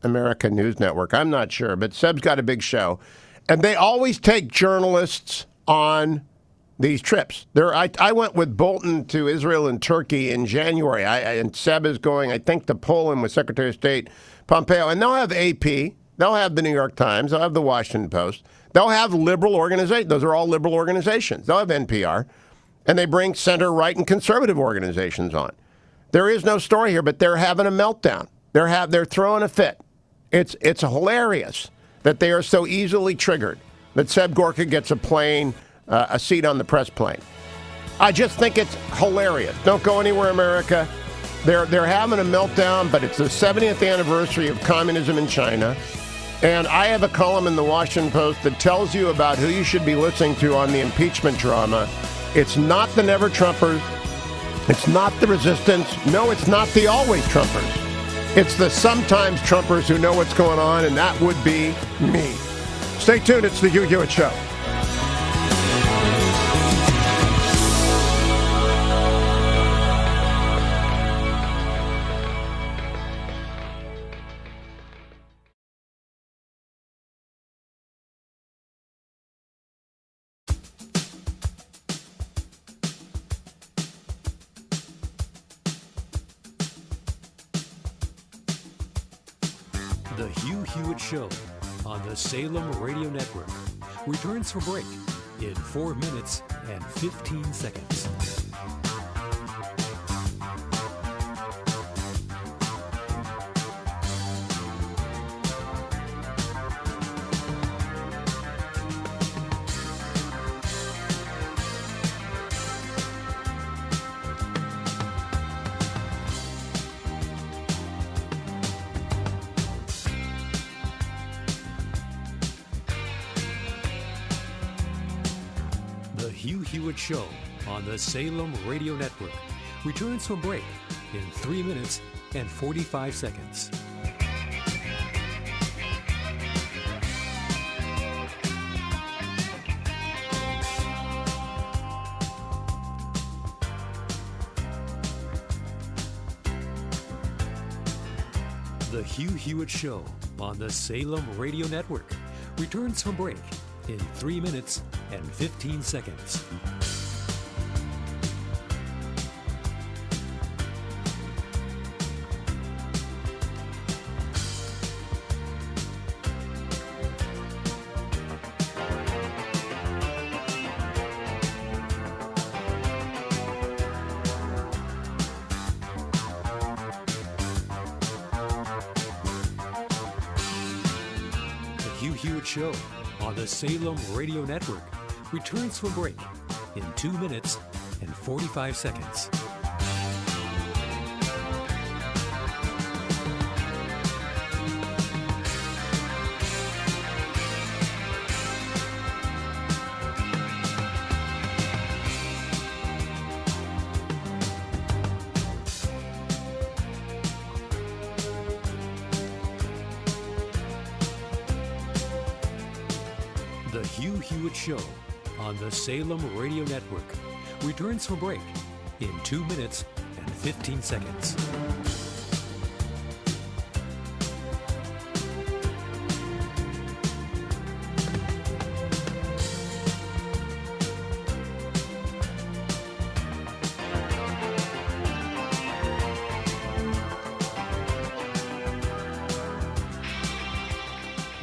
America News Network. I'm not sure, but Seb's got a big show. And they always take journalists on these trips. I went with Bolton to Israel and Turkey in January. And Seb is going, I think, to Poland with Secretary of State Pompeo. And they'll have AP. They'll have the New York Times. They'll have the Washington Post. They'll have liberal organizations. Those are all liberal organizations. They'll have NPR. And they bring center, right, and conservative organizations on. There is no story here, but they're having a meltdown. They're throwing a fit. It's hilarious that they are so easily triggered that Seb Gorka gets a seat on the press plane. I just think it's hilarious. Don't go anywhere, America. They're having a meltdown, but it's the 70th anniversary of communism in China. And I have a column in the Washington Post that tells you about who you should be listening to on the impeachment drama. It's not the Never Trumpers. It's not the resistance. No, it's not the always Trumpers. It's the sometimes Trumpers who know what's going on, and that would be me. Stay tuned. It's the Hugh Hewitt Show. The Hugh Hewitt Show on the Salem Radio Network returns from break in 4 minutes and 15 seconds. Hugh Hewitt Show on the Salem Radio Network returns from break in 3 minutes and 45 seconds. The Hugh Hewitt Show on the Salem Radio Network returns from break in 3 minutes and 15 seconds. The Hugh Hewitt Show on the Salem Radio Network returns from break in 2 minutes and 45 seconds. The Hugh Hewitt Show on the Salem Radio Network returns from break in 2 minutes and 15 seconds.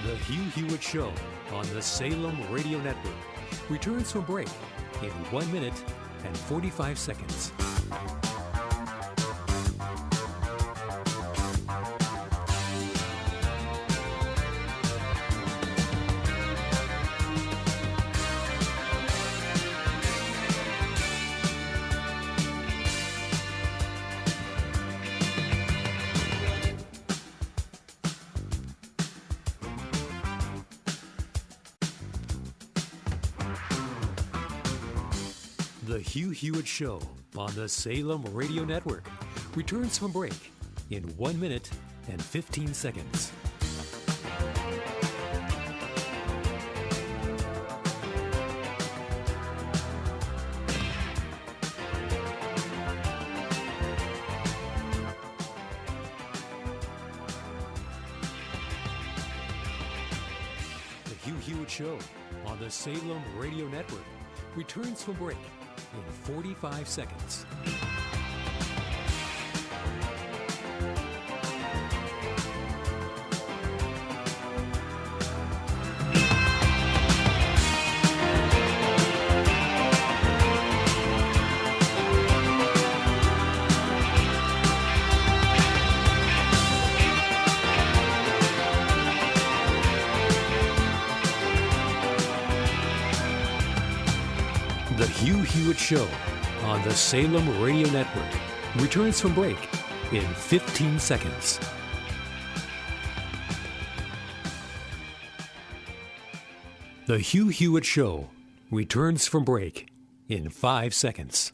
The Hugh Hewitt Show on the Salem Radio Network returns from break in 1 minute and 45 seconds. The Hugh Hewitt Show on the Salem Radio Network returns from break in 1 minute and 15 seconds. Hewitt Show on the Salem Radio Network returns from break in 45 seconds. The Hugh Hewitt Show on the Salem Radio Network returns from break in 15 seconds. The Hugh Hewitt Show returns from break in 5 seconds.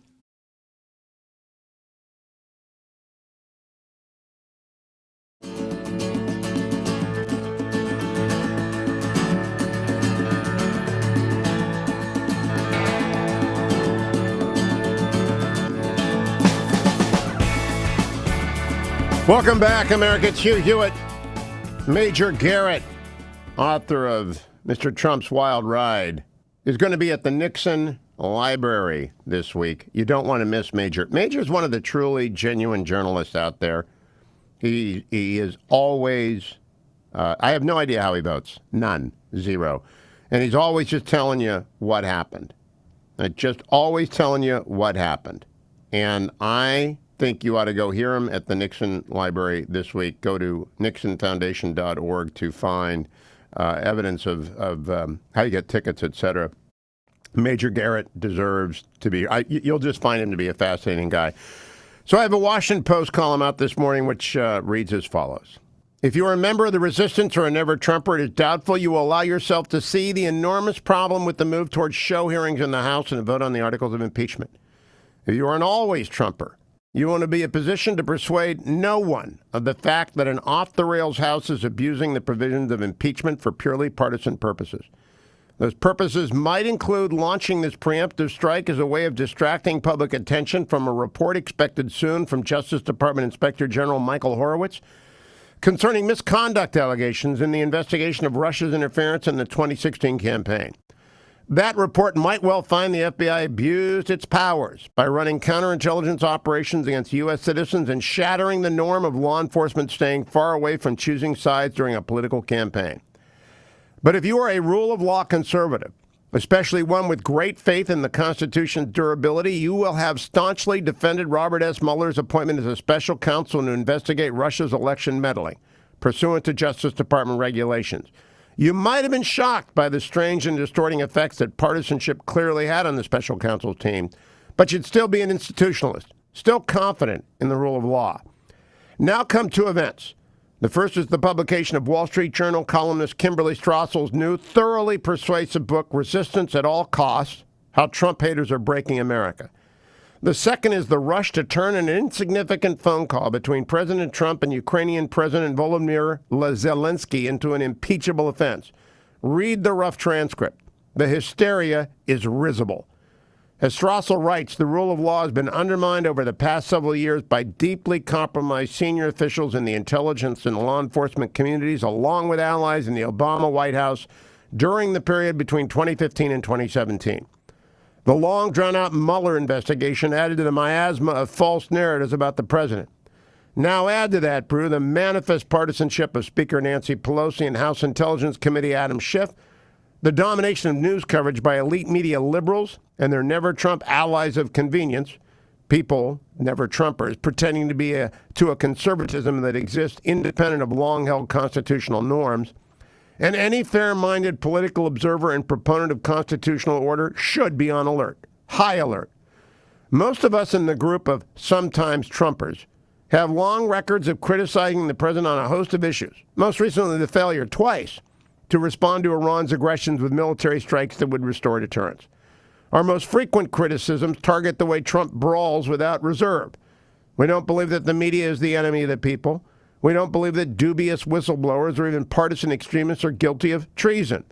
Welcome back, America. It's Hugh Hewitt. Major Garrett, author of Mr. Trump's Wild Ride, is going to be at the Nixon Library this week. You don't want to miss Major. Major is one of the truly genuine journalists out there. He is always, I have no idea how he votes. None. Zero. And he's always just telling you what happened. Just always telling you what happened. And I think you ought to go hear him at the Nixon Library this week. Go to nixonfoundation.org to find evidence of how you get tickets, etc. Major Garrett deserves to be. You'll just find him to be a fascinating guy. So I have a Washington Post column out this morning which reads as follows. If you are a member of the resistance or a never-Trumper, it is doubtful you will allow yourself to see the enormous problem with the move towards show hearings in the House and a vote on the articles of impeachment. If you are an always Trumper, you want to be in a position to persuade no one of the fact that an off-the-rails House is abusing the provisions of impeachment for purely partisan purposes. Those purposes might include launching this preemptive strike as a way of distracting public attention from a report expected soon from Justice Department Inspector General Michael Horowitz concerning misconduct allegations in the investigation of Russia's interference in the 2016 campaign. That report might well find the FBI abused its powers by running counterintelligence operations against U.S. citizens and shattering the norm of law enforcement staying far away from choosing sides during a political campaign. But if you are a rule of law conservative, especially one with great faith in the Constitution's durability, you will have staunchly defended Robert S. Mueller's appointment as a special counsel to investigate Russia's election meddling, pursuant to Justice Department regulations. You might have been shocked by the strange and distorting effects that partisanship clearly had on the special counsel's team, but you'd still be an institutionalist, still confident in the rule of law. Now come two events. The first is the publication of Wall Street Journal columnist Kimberly Strassel's new, thoroughly persuasive book, Resistance at All Costs, How Trump Haters Are Breaking America. The second is the rush to turn an insignificant phone call between President Trump and Ukrainian President Volodymyr Zelensky into an impeachable offense. Read the rough transcript. The hysteria is risible. As Strassel writes, the rule of law has been undermined over the past several years by deeply compromised senior officials in the intelligence and law enforcement communities, along with allies in the Obama White House during the period between 2015 and 2017. The long, drawn-out Mueller investigation added to the miasma of false narratives about the president. Now add to that, Brew, the manifest partisanship of Speaker Nancy Pelosi and House Intelligence Committee Adam Schiff, the domination of news coverage by elite media liberals and their never-Trump allies of convenience, people, never-Trumpers, pretending to be to a conservatism that exists independent of long-held constitutional norms. And any fair-minded political observer and proponent of constitutional order should be on alert, high alert. Most of us in the group of sometimes Trumpers have long records of criticizing the president on a host of issues, most recently the failure twice to respond to Iran's aggressions with military strikes that would restore deterrence. Our most frequent criticisms target the way Trump brawls without reserve. We don't believe that the media is the enemy of the people. We don't believe that dubious whistleblowers or even partisan extremists are guilty of treason.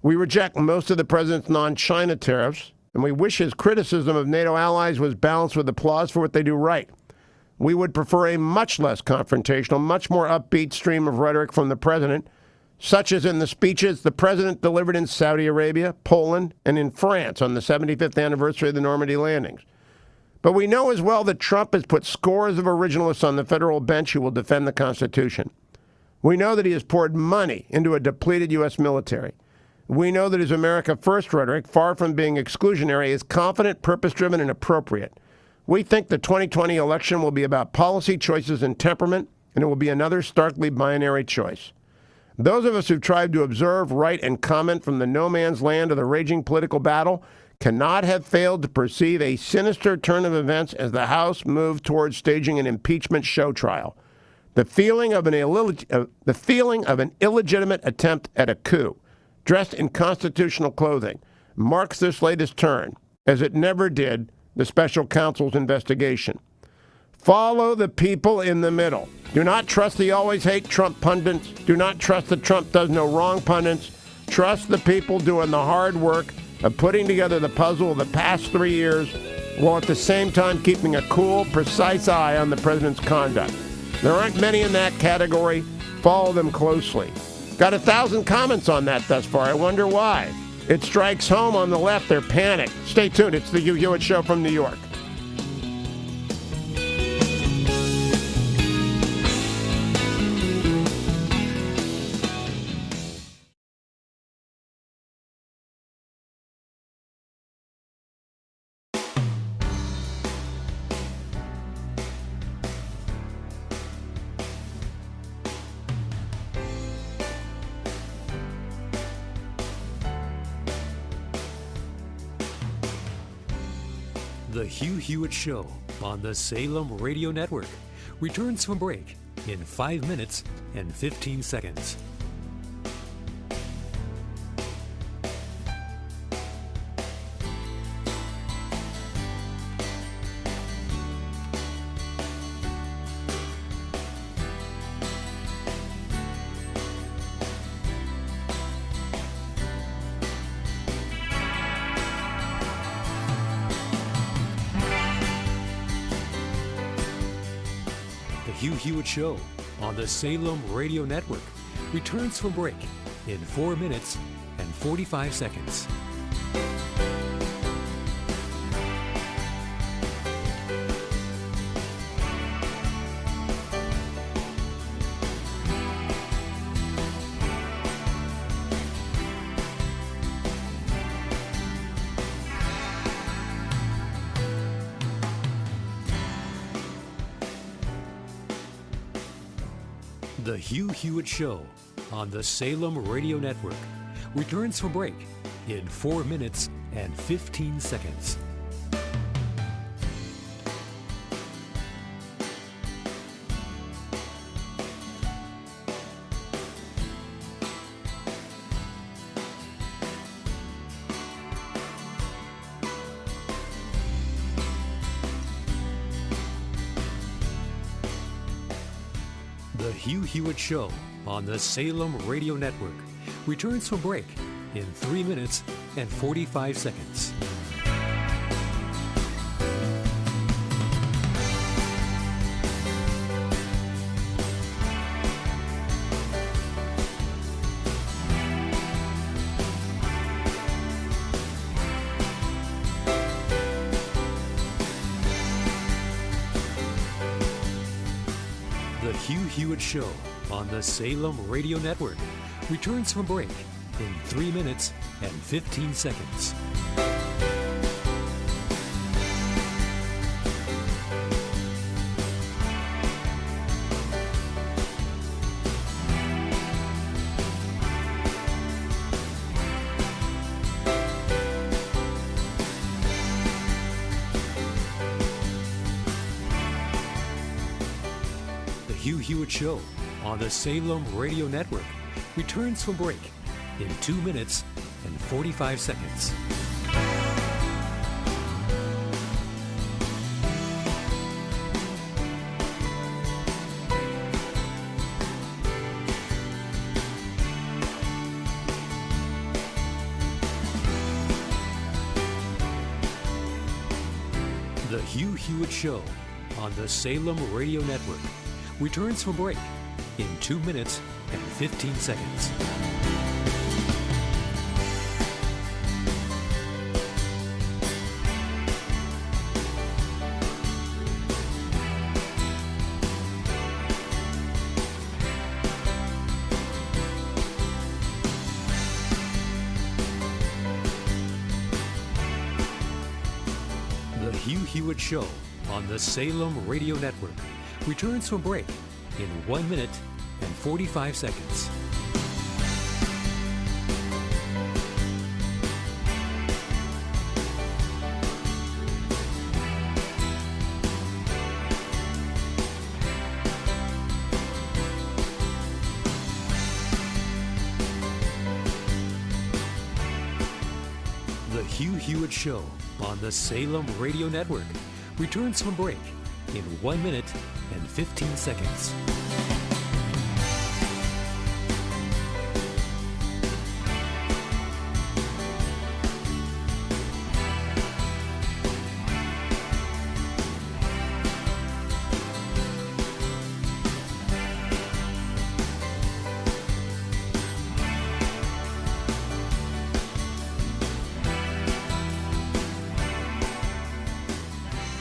We reject most of the president's non-China tariffs, and we wish his criticism of NATO allies was balanced with applause for what they do right. We would prefer a much less confrontational, much more upbeat stream of rhetoric from the president, such as in the speeches the president delivered in Saudi Arabia, Poland, and in France on the 75th anniversary of the Normandy landings. But we know as well that Trump has put scores of originalists on the federal bench who will defend the Constitution. We know that he has poured money into a depleted U.S. military. We know that his America First rhetoric, far from being exclusionary, is confident, purpose-driven, and appropriate. We think the 2020 election will be about policy choices and temperament, and it will be another starkly binary choice. Those of us who've tried to observe, write, and comment from the no man's land of the raging political battle cannot have failed to perceive a sinister turn of events as the House moved towards staging an impeachment show trial. The feeling of an illegitimate attempt at a coup, dressed in constitutional clothing, marks this latest turn, as it never did the special counsel's investigation. Follow the people in the middle. Do not trust the always hate Trump pundits. Do not trust the Trump does no wrong pundits. Trust the people doing the hard work of putting together the puzzle of the past 3 years, while at the same time keeping a cool, precise eye on the president's conduct. There aren't many in that category. Follow them closely. Got 1,000 comments on that thus far. I wonder why. It strikes home on the left. They're panicked. Stay tuned. It's the Hugh Hewitt Show from New York. The Hugh Hewitt Show on the Salem Radio Network returns from break in 5 minutes and 15 seconds. Hugh Hewitt Show on the Salem Radio Network returns from break in 4 minutes and 45 seconds. The Hugh Hewitt Show on the Salem Radio Network returns from break in 4 minutes and 15 seconds. The Hugh Hewitt Show on the Salem Radio Network returns from break in 3 minutes and 45 seconds. The Hugh Hewitt Show on the Salem Radio Network returns from break in 3 minutes and 15 seconds. Hugh Hewitt Show on the Salem Radio Network returns from break in 2 minutes and 45 seconds. The Hugh Hewitt Show on the Salem Radio Network returns from break in 2 minutes and 15 seconds. The Hugh Hewitt Show on the Salem Radio Network returns from break in 1 minute and 45 seconds. The Hugh Hewitt Show on the Salem Radio Network returns from break in 1 minute and 15 seconds.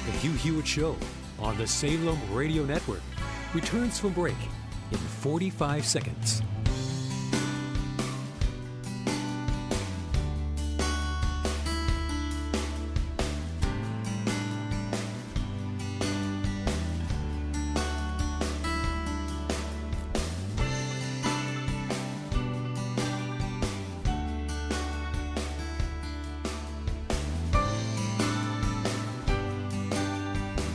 The Hugh Hewitt Show on the Salem Radio Network returns from break in 45 seconds.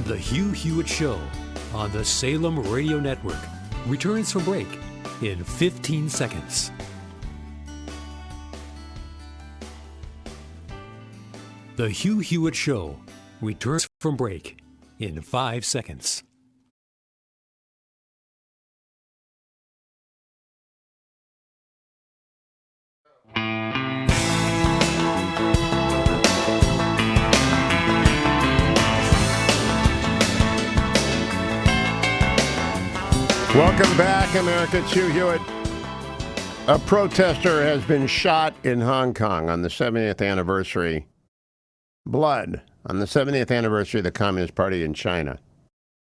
The Hugh Hewitt Show on the Salem Radio Network returns from break in 15 seconds. The Hugh Hewitt Show returns from break in 5 seconds. Welcome back, America. It's Hugh Hewitt. A protester has been shot in Hong Kong on the 70th anniversary. Blood on the 70th anniversary of the Communist Party in China.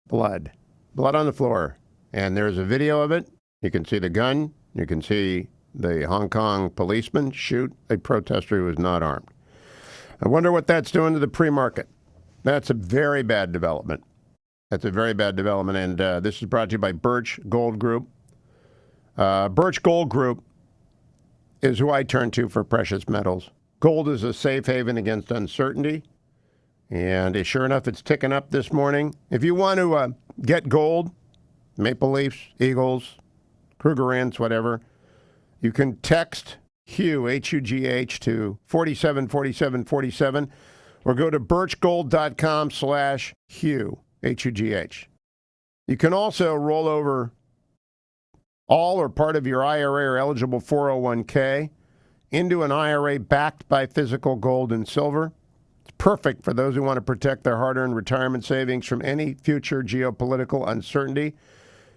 Blood. Blood on the floor. And there's a video of it. You can see the gun. You can see the Hong Kong policeman shoot a protester who was not armed. I wonder what that's doing to the pre-market. That's a very bad development. That's a very bad development, and this is brought to you by Birch Gold Group. Birch Gold Group is who I turn to for precious metals. Gold is a safe haven against uncertainty, and sure enough, it's ticking up this morning. If you want to get gold, Maple Leafs, Eagles, Krugerrands, whatever, you can text Hugh, H-U-G-H, to 474747, or go to birchgold.com/Hugh. H-U-G-H. You can also roll over all or part of your IRA or eligible 401k into an IRA backed by physical gold and silver. It's perfect for those who want to protect their hard-earned retirement savings from any future geopolitical uncertainty.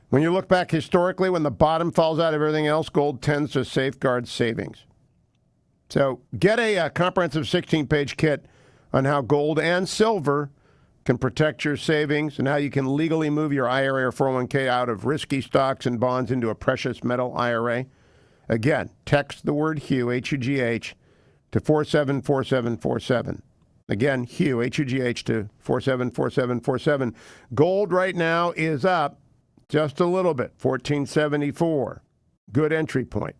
When you look back historically, when the bottom falls out of everything else, gold tends to safeguard savings. So get a comprehensive 16-page kit on how gold and silver can protect your savings and how you can legally move your IRA or 401k out of risky stocks and bonds into a precious metal IRA. Again, text the word Hugh, H-U-G-H, to 474747. Again, Hugh, H-U-G-H, to 474747. Gold right now is up just a little bit, 1474. Good entry point.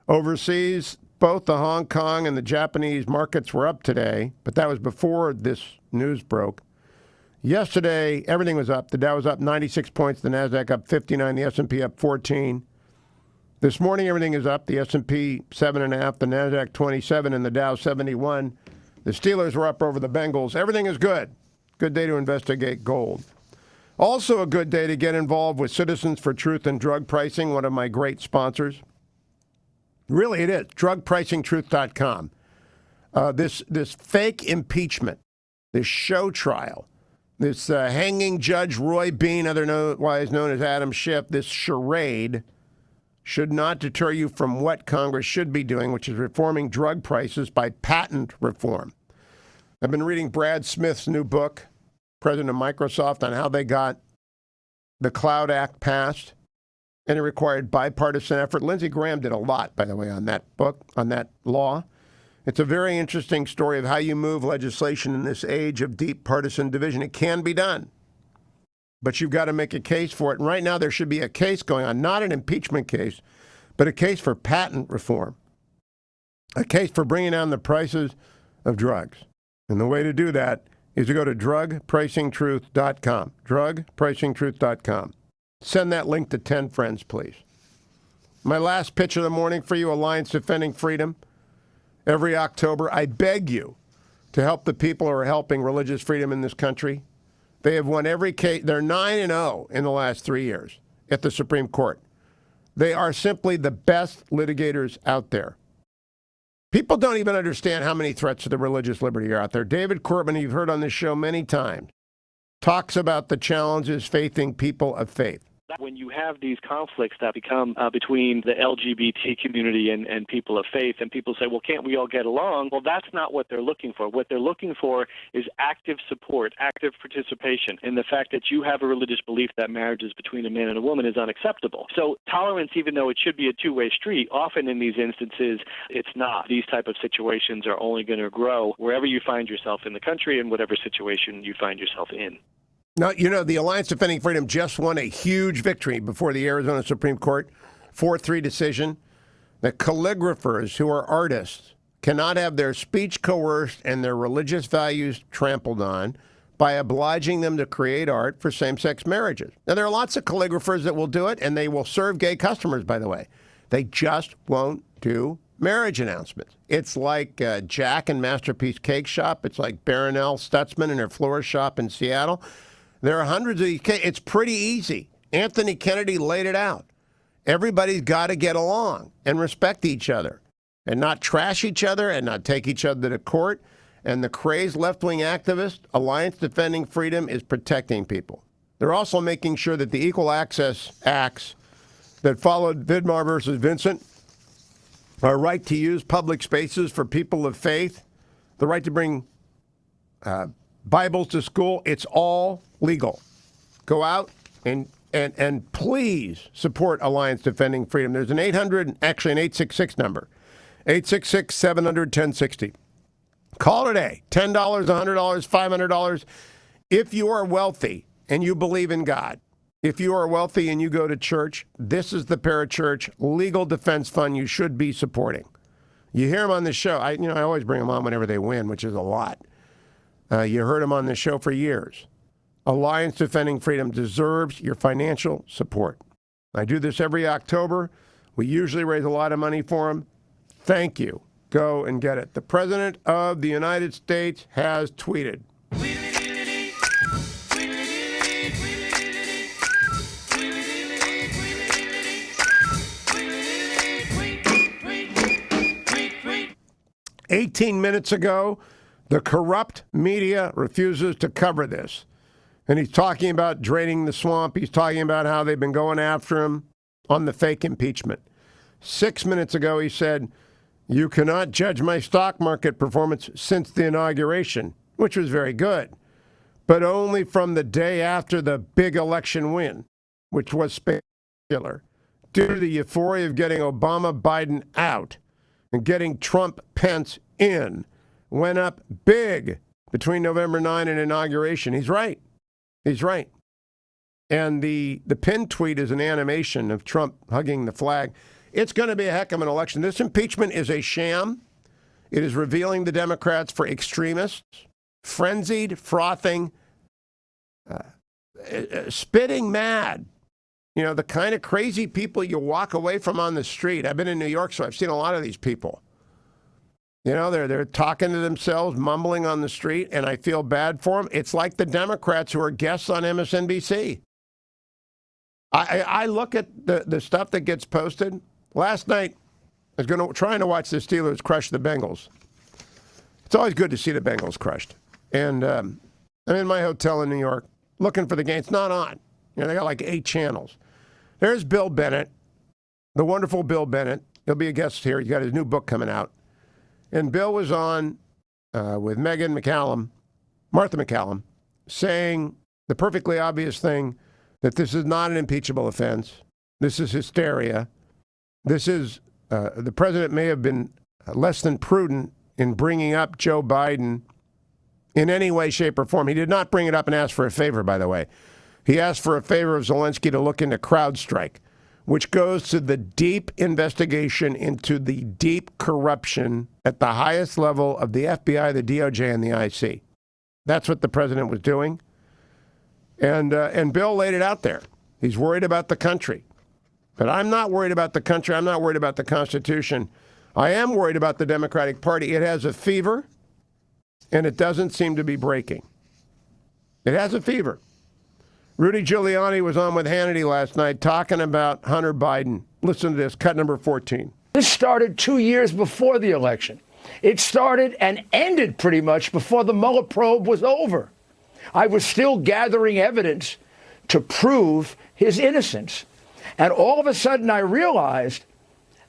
Overseas, both the Hong Kong and the Japanese markets were up today, but that was before this news broke. Yesterday, everything was up. The Dow was up 96 points, the NASDAQ up 59, the S&P up 14. This morning, everything is up. The S&P 7.5, the NASDAQ 27, and the Dow 71. The Steelers were up over the Bengals. Everything is good. Good day to investigate gold. Also a good day to get involved with Citizens for Truth and Drug Pricing, one of my great sponsors. Really, it is. Drugpricingtruth.com. This fake impeachment, this show trial This hanging Judge Roy Bean, otherwise known as Adam Schiff, this charade should not deter you from what Congress should be doing, which is reforming drug prices by patent reform. I've been reading Brad Smith's new book, president of Microsoft, on how they got the Cloud Act passed, and it required bipartisan effort. Lindsey Graham did a lot, by the way, on that book, on that law. It's a very interesting story of how you move legislation in this age of deep partisan division. It can be done, but you've got to make a case for it. And right now there should be a case going on, not an impeachment case, but a case for patent reform, a case for bringing down the prices of drugs. And the way to do that is to go to drugpricingtruth.com, drugpricingtruth.com. Send that link to 10 friends, please. My last pitch of the morning for you, Alliance Defending Freedom. Every October, I beg you to help the people who are helping religious freedom in this country. They have won every case. They're 9-0 in the last 3 years at the Supreme Court. They are simply the best litigators out there. People don't even understand how many threats to the religious liberty are out there. David Courtman, you've heard on this show many times, talks about the challenges facing people of faith. When you have these conflicts that become between the LGBT community and people of faith, and people say, well, can't we all get along? Well, that's not what they're looking for. What they're looking for is active support, active participation. And the fact that you have a religious belief that marriage is between a man and a woman is unacceptable. So tolerance, even though it should be a two-way street, often in these instances, it's not. These type of situations are only going to grow wherever you find yourself in the country and whatever situation you find yourself in. Now, you know, the Alliance Defending Freedom just won a huge victory before the Arizona Supreme Court, 4-3 decision, that calligraphers who are artists cannot have their speech coerced and their religious values trampled on by obliging them to create art for same-sex marriages. Now, there are lots of calligraphers that will do it, and they will serve gay customers, by the way. They just won't do marriage announcements. It's like Jack and Masterpiece Cake Shop. It's like Baronelle Stutzman and her florist shop in Seattle. There are hundreds of these cases. It's pretty easy. Anthony Kennedy laid it out. Everybody's got to get along and respect each other and not trash each other and not take each other to court. And the crazed left-wing activist, Alliance Defending Freedom, is protecting people. They're also making sure that the equal access acts that followed Vidmar versus Vincent, our right to use public spaces for people of faith, the right to bring Bibles to school, it's all legal. Go out and please support Alliance Defending Freedom. There's an 866 number, 866-700-1060. Call today, $10, $100, $500. If you are wealthy and you believe in God, if you are wealthy and you go to church, this is the parachurch legal defense fund you should be supporting. You hear them on the show. I always bring them on whenever they win, which is a lot. You heard him on the show for years. Alliance Defending Freedom deserves your financial support. I do this every October. We usually raise a lot of money for them. Thank you. Go and get it. The President of the United States has tweeted. 18 minutes ago, the corrupt media refuses to cover this. And he's talking about draining the swamp. He's talking about how they've been going after him on the fake impeachment. 6 minutes ago, he said, you cannot judge my stock market performance since the inauguration, which was very good, but only from the day after the big election win, which was spectacular. Due to the euphoria of getting Obama Biden out and getting Trump Pence in, went up big between November 9 and inauguration. He's right. He's right. And the pinned tweet is an animation of Trump hugging the flag. It's going to be a heck of an election. This impeachment is a sham. It is revealing the Democrats for extremists, frenzied, frothing, spitting mad. You know, the kind of crazy people you walk away from on the street. I've been in New York, so I've seen a lot of these people. You know, they're talking to themselves, mumbling on the street, and I feel bad for them. It's like the Democrats who are guests on MSNBC. I look at the stuff that gets posted. Last night, I was trying to watch the Steelers crush the Bengals. It's always good to see the Bengals crushed. And I'm in my hotel in New York looking for the game. It's not on. They got like 8 channels. There's Bill Bennett, the wonderful Bill Bennett. He'll be a guest here. He's got his new book coming out. And Bill was on with Martha McCallum, saying the perfectly obvious thing that this is not an impeachable offense. This is hysteria. This is, the president may have been less than prudent in bringing up Joe Biden in any way, shape, or form. He did not bring it up and ask for a favor, by the way. He asked for a favor of Zelensky to look into CrowdStrike, which goes to the deep investigation into the deep corruption at the highest level of the FBI, the DOJ, and the IC. That's what the president was doing. And Bill laid it out there. He's worried about the country. But I'm not worried about the country. I'm not worried about the Constitution. I am worried about the Democratic Party. It has a fever, and it doesn't seem to be breaking. It has a fever. Rudy Giuliani was on with Hannity last night talking about Hunter Biden. Listen to this, cut number 14. This started 2 years before the election. It started and ended pretty much before the Mueller probe was over. I was still gathering evidence to prove his innocence. And all of a sudden I realized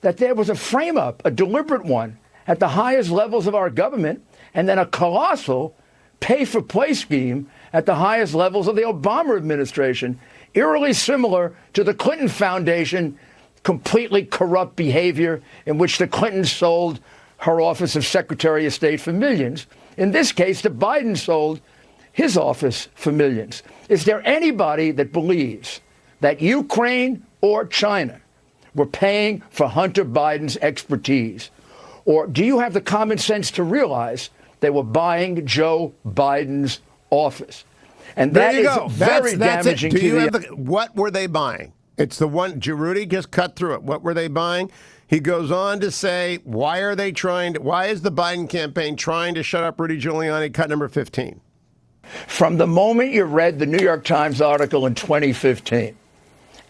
that there was a frame-up, a deliberate one, at the highest levels of our government, and then a colossal pay-for-play scheme at the highest levels of the Obama administration, eerily similar to the Clinton Foundation completely corrupt behavior in which the Clintons sold her office of Secretary of State for millions. In this case, the Biden sold his office for millions. Is there anybody that believes that Ukraine or China were paying for Hunter Biden's expertise? Or do you have the common sense to realize they were buying Joe Biden's office? And that is very damaging to the... What were they buying? It's the one, Rudy just cut through it. What were they buying? He goes on to say, why is the Biden campaign trying to shut up Rudy Giuliani? Cut number 15. From the moment you read the New York Times article in 2015,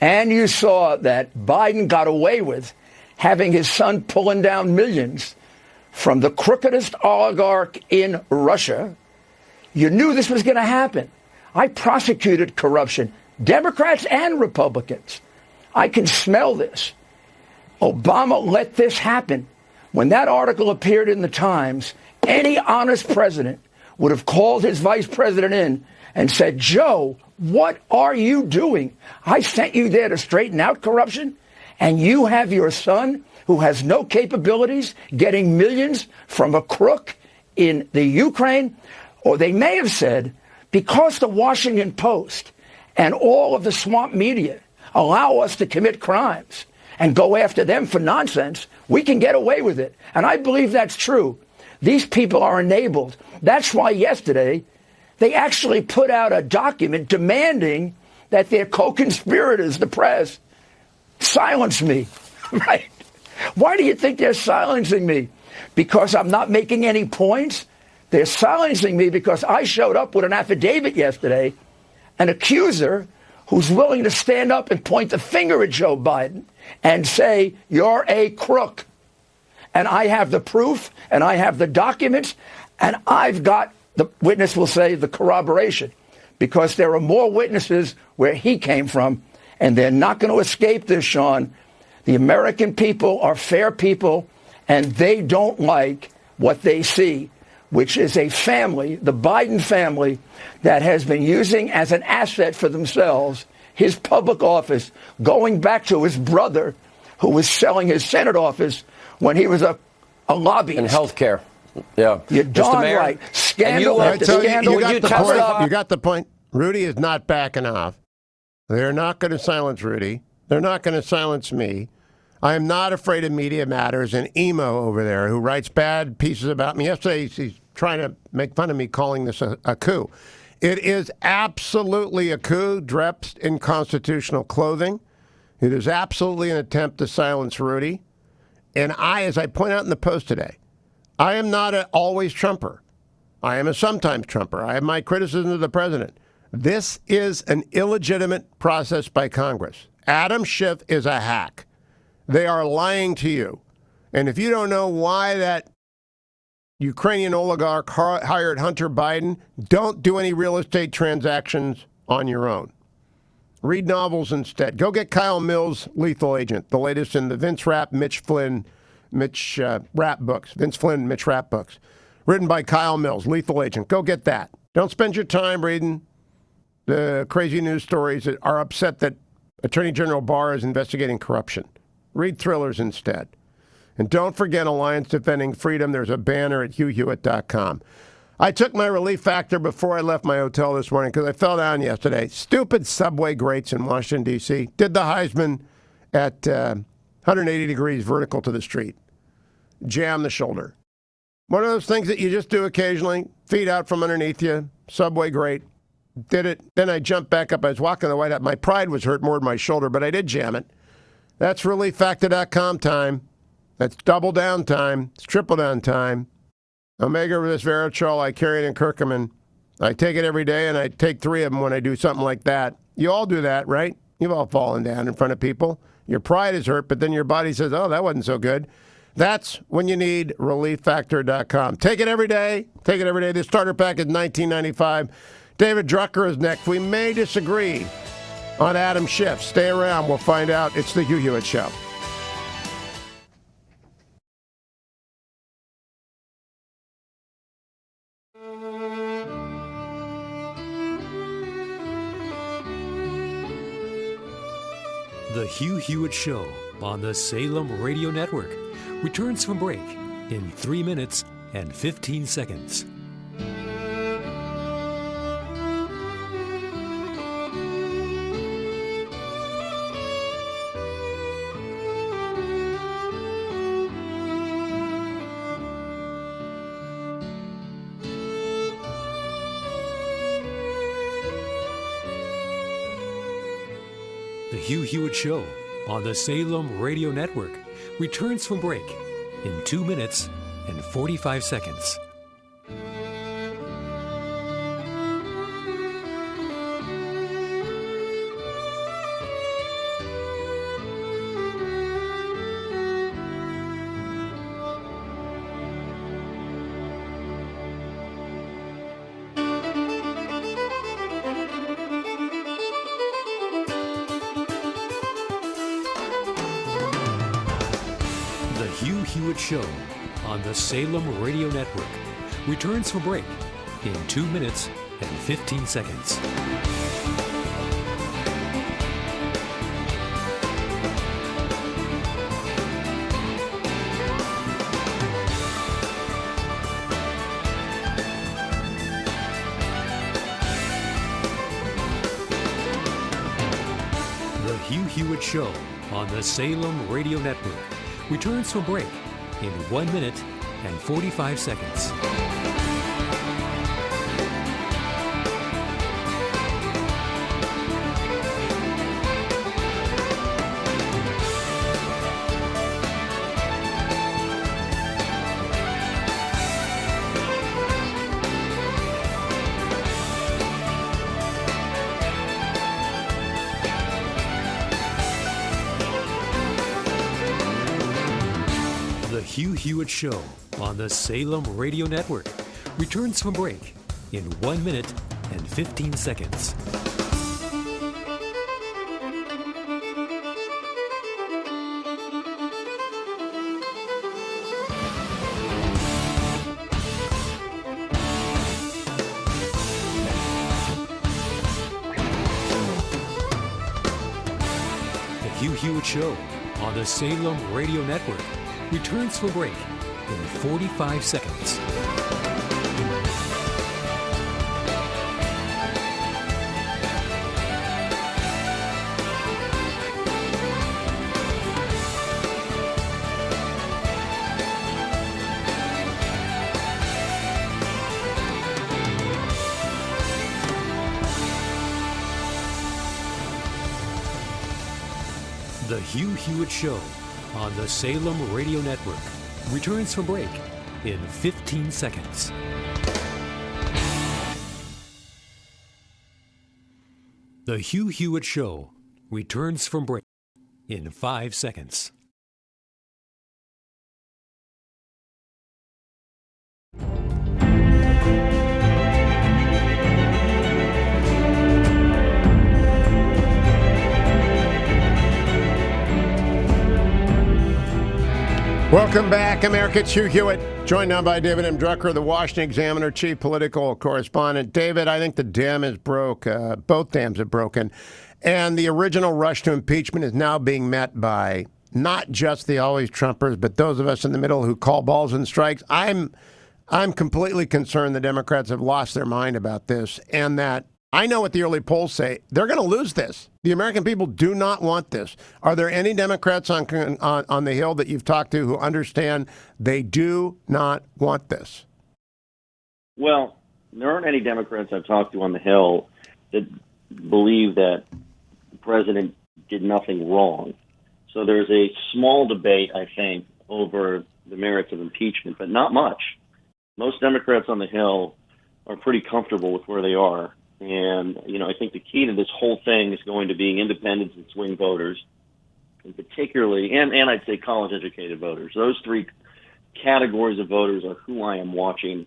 and you saw that Biden got away with having his son pulling down millions from the crookedest oligarch in Russia, you knew this was going to happen. I prosecuted corruption, Democrats and Republicans. I can smell this. Obama let this happen. When that article appeared in the Times, any honest president would have called his vice president in and said, Joe, what are you doing? I sent you there to straighten out corruption, and you have your son, who has no capabilities, getting millions from a crook in the Ukraine. Or they may have said, because the Washington Post and all of the swamp media allow us to commit crimes and go after them for nonsense, we can get away with it. And I believe that's true. These people are enabled. That's why yesterday they actually put out a document demanding that their co-conspirators, the press, silence me. Right? Why do you think they're silencing me? Because I'm not making any points? They're silencing me because I showed up with an affidavit yesterday, an accuser who's willing to stand up and point the finger at Joe Biden and say, you're a crook. And I have the proof, and I have the documents, and I've got, the witness will say, the corroboration, because there are more witnesses where he came from, and they're not going to escape this, Sean. The American people are fair people, and they don't like what they see, which is a family, the Biden family, that has been using as an asset for themselves his public office, going back to his brother, who was selling his Senate office when he was a lobbyist. In health care. Yeah. You're darn right. Scandal after scandal. You got the point. Rudy is not backing off. They're not going to silence Rudy. They're not going to silence me. I am not afraid of Media Matters and Emo over there, who writes bad pieces about me. Yesterday, he's trying to make fun of me calling this a coup. It is absolutely a coup dressed in constitutional clothing. It is absolutely an attempt to silence Rudy. And as I point out in the Post today, I am not an always Trumper. I am a sometimes Trumper. I have my criticism of the president. This is an illegitimate process by Congress. Adam Schiff is a hack. They are lying to you. And if you don't know why that Ukrainian oligarch hired Hunter Biden. Don't do any real estate transactions on your own. Read novels instead. Go get Kyle Mills' Lethal Agent, the latest in the Vince Rapp, Mitch Rapp books. Vince Flynn, Mitch Rapp books. Written by Kyle Mills, Lethal Agent. Go get that. Don't spend your time reading the crazy news stories that are upset that Attorney General Barr is investigating corruption. Read thrillers instead. And don't forget Alliance Defending Freedom. There's a banner at HughHewitt.com. I took my relief factor before I left my hotel this morning because I fell down yesterday. Stupid subway grates in Washington, D.C. Did the Heisman at 180 degrees vertical to the street. Jam the shoulder. One of those things that you just do occasionally. Feet out from underneath you. Subway grate. Did it. Then I jumped back up. I was walking the White House. My pride was hurt more than my shoulder, but I did jam it. That's relieffactor.com time. That's double down time. It's triple down time. Omega resveratrol, I carry it in curcumin. I take it every day, and I take 3 of them when I do something like that. You all do that, right? You've all fallen down in front of people. Your pride is hurt, but then your body says, oh, that wasn't so good. That's when you need relieffactor.com. Take it every day. Take it every day. The starter pack is $19.95. David Drucker is next. We may disagree on Adam Schiff. Stay around. We'll find out. It's the Hugh Hewitt Show. The Hugh Hewitt Show on the Salem Radio Network returns from break in 3 minutes and 15 seconds. The Hugh Hewitt Show on the Salem Radio Network returns from break in 2 minutes and 45 seconds. Hugh Hewitt Show on the Salem Radio Network returns for break in 2 minutes and 15 seconds. The Hugh Hewitt Show on the Salem Radio Network returns from break in 1 minute and 45 seconds. The Hugh Hewitt Show on the Salem Radio Network returns from break in 1 minute and 15 seconds. The Hugh Hewitt Show on the Salem Radio Network returns for break in 45 seconds. The Hugh Hewitt Show on the Salem Radio Network returns from break in 15 seconds. The Hugh Hewitt Show returns from break in 5 seconds. Welcome back, America. It's Hugh Hewitt, joined now by David M. Drucker, the Washinton Examiner chief political correspondent. David, I think the dam is broke. Both dams have broken. And the original rush to impeachment is now being met by not just the always Trumpers, but those of us in the middle who call balls and strikes. I'm completely concerned the Democrats have lost their mind about this, and that I know what the early polls say. They're going to lose this. The American people do not want this. Are there any Democrats on the Hill that you've talked to who understand they do not want this? Well, there aren't any Democrats I've talked to on the Hill that believe that the president did nothing wrong. So there's a small debate, I think, over the merits of impeachment, but not much. Most Democrats on the Hill are pretty comfortable with where they are. And, I think the key to this whole thing is going to be independents and swing voters, and particularly, and I'd say college-educated voters. Those three categories of voters are who I am watching.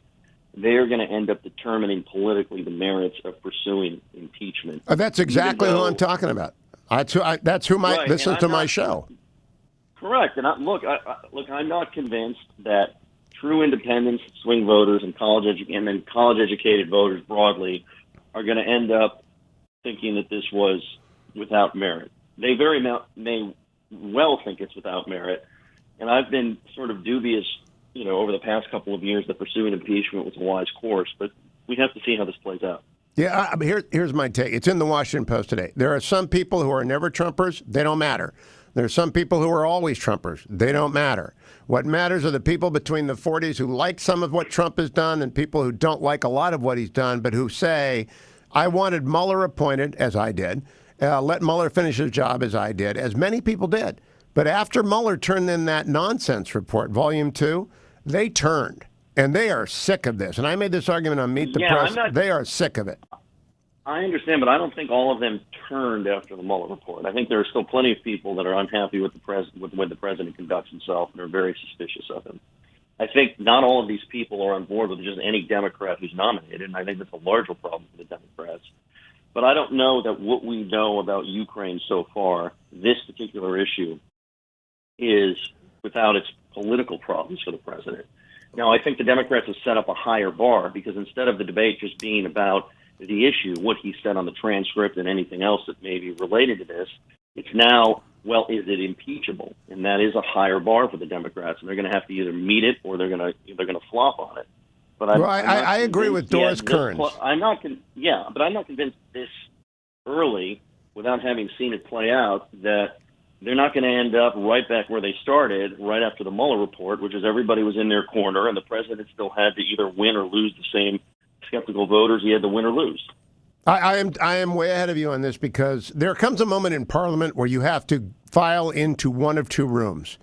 They are going to end up determining politically the merits of pursuing impeachment. That's exactly who I'm talking about. That's who listens to my show. Correct. And I'm not convinced that true independents, swing voters, and college-educated voters broadly are going to end up thinking that this was without merit. They very may well think it's without merit. And I've been sort of dubious, over the past couple of years that pursuing impeachment was a wise course. But we have to see how this plays out. Yeah, here's my take. It's in the Washington Post today. There are some people who are never Trumpers. They don't matter. There are some people who are always Trumpers. They don't matter. What matters are the people between the 40s who like some of what Trump has done and people who don't like a lot of what he's done, but who say, I wanted Mueller appointed, as I did. Let Mueller finish his job, as I did, as many people did. But after Mueller turned in that nonsense report, Volume 2, they turned. And they are sick of this. And I made this argument on Meet the Press. They are sick of it. I understand, but I don't think all of them turned after the Mueller report. I think there are still plenty of people that are unhappy with with the way the president conducts himself and are very suspicious of him. I think not all of these people are on board with just any Democrat who's nominated, and I think that's a larger problem for the Democrats. But I don't know that what we know about Ukraine so far, this particular issue, is without its political problems for the president. Now, I think the Democrats have set up a higher bar because instead of the debate just being about the issue, what he said on the transcript and anything else that may be related to this, it's now, well, is it impeachable? And that is a higher bar for the Democrats, and they're going to have to either meet it or they're going to flop on it. But I agree with Doris Kearns. I'm not convinced this early, without having seen it play out, that they're not going to end up right back where they started right after the Mueller report, which is everybody was in their corner, and the president still had to either win or lose the same skeptical voters. He had to win or lose. I am way ahead of you on this because there comes a moment in Parliament where you have to file into one of two rooms.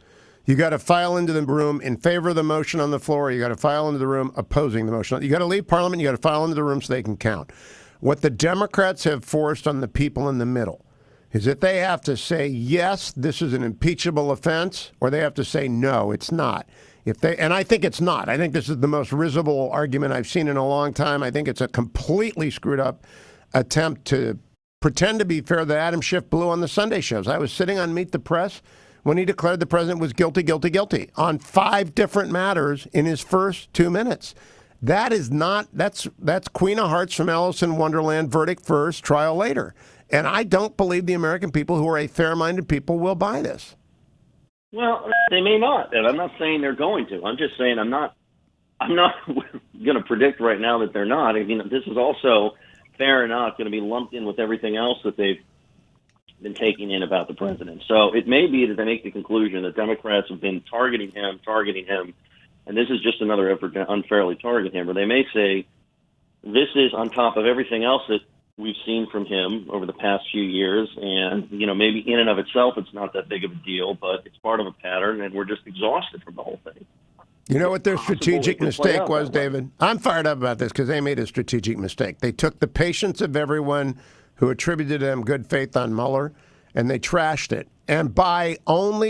You got to file into the room in favor of the motion on the floor. You got to file into the room opposing the motion. You got to leave Parliament. You got to file into the room so they can count. What the Democrats have forced on the people in the middle is that they have to say, yes, this is an impeachable offense, or they have to say, no, it's not. And I think it's not. I think this is the most risible argument I've seen in a long time. I think it's a completely screwed up attempt to pretend to be fair that Adam Schiff blew on the Sunday shows. I was sitting on Meet the Press when he declared the president was guilty, guilty, guilty on 5 different matters in his first 2 minutes. That is not, that's Queen of Hearts from Alice in Wonderland, verdict first, trial later. And I don't believe the American people, who are a fair-minded people, will buy this. Well, they may not, and I'm not saying they're going to. I'm just saying I'm not going to predict right now that they're not. I mean, this is also fair enough going to be lumped in with everything else that they've been taking in about the president. So it may be that they make the conclusion that Democrats have been targeting him, and this is just another effort to unfairly target him. Or they may say this is on top of everything else that we've seen from him over the past few years, and maybe in and of itself it's not that big of a deal, but it's part of a pattern, and we're just exhausted from the whole thing. You know what their strategic mistake was, David? I'm fired up about this because they made a strategic mistake. They took the patience of everyone who attributed to them good faith on Mueller, and they trashed it. And by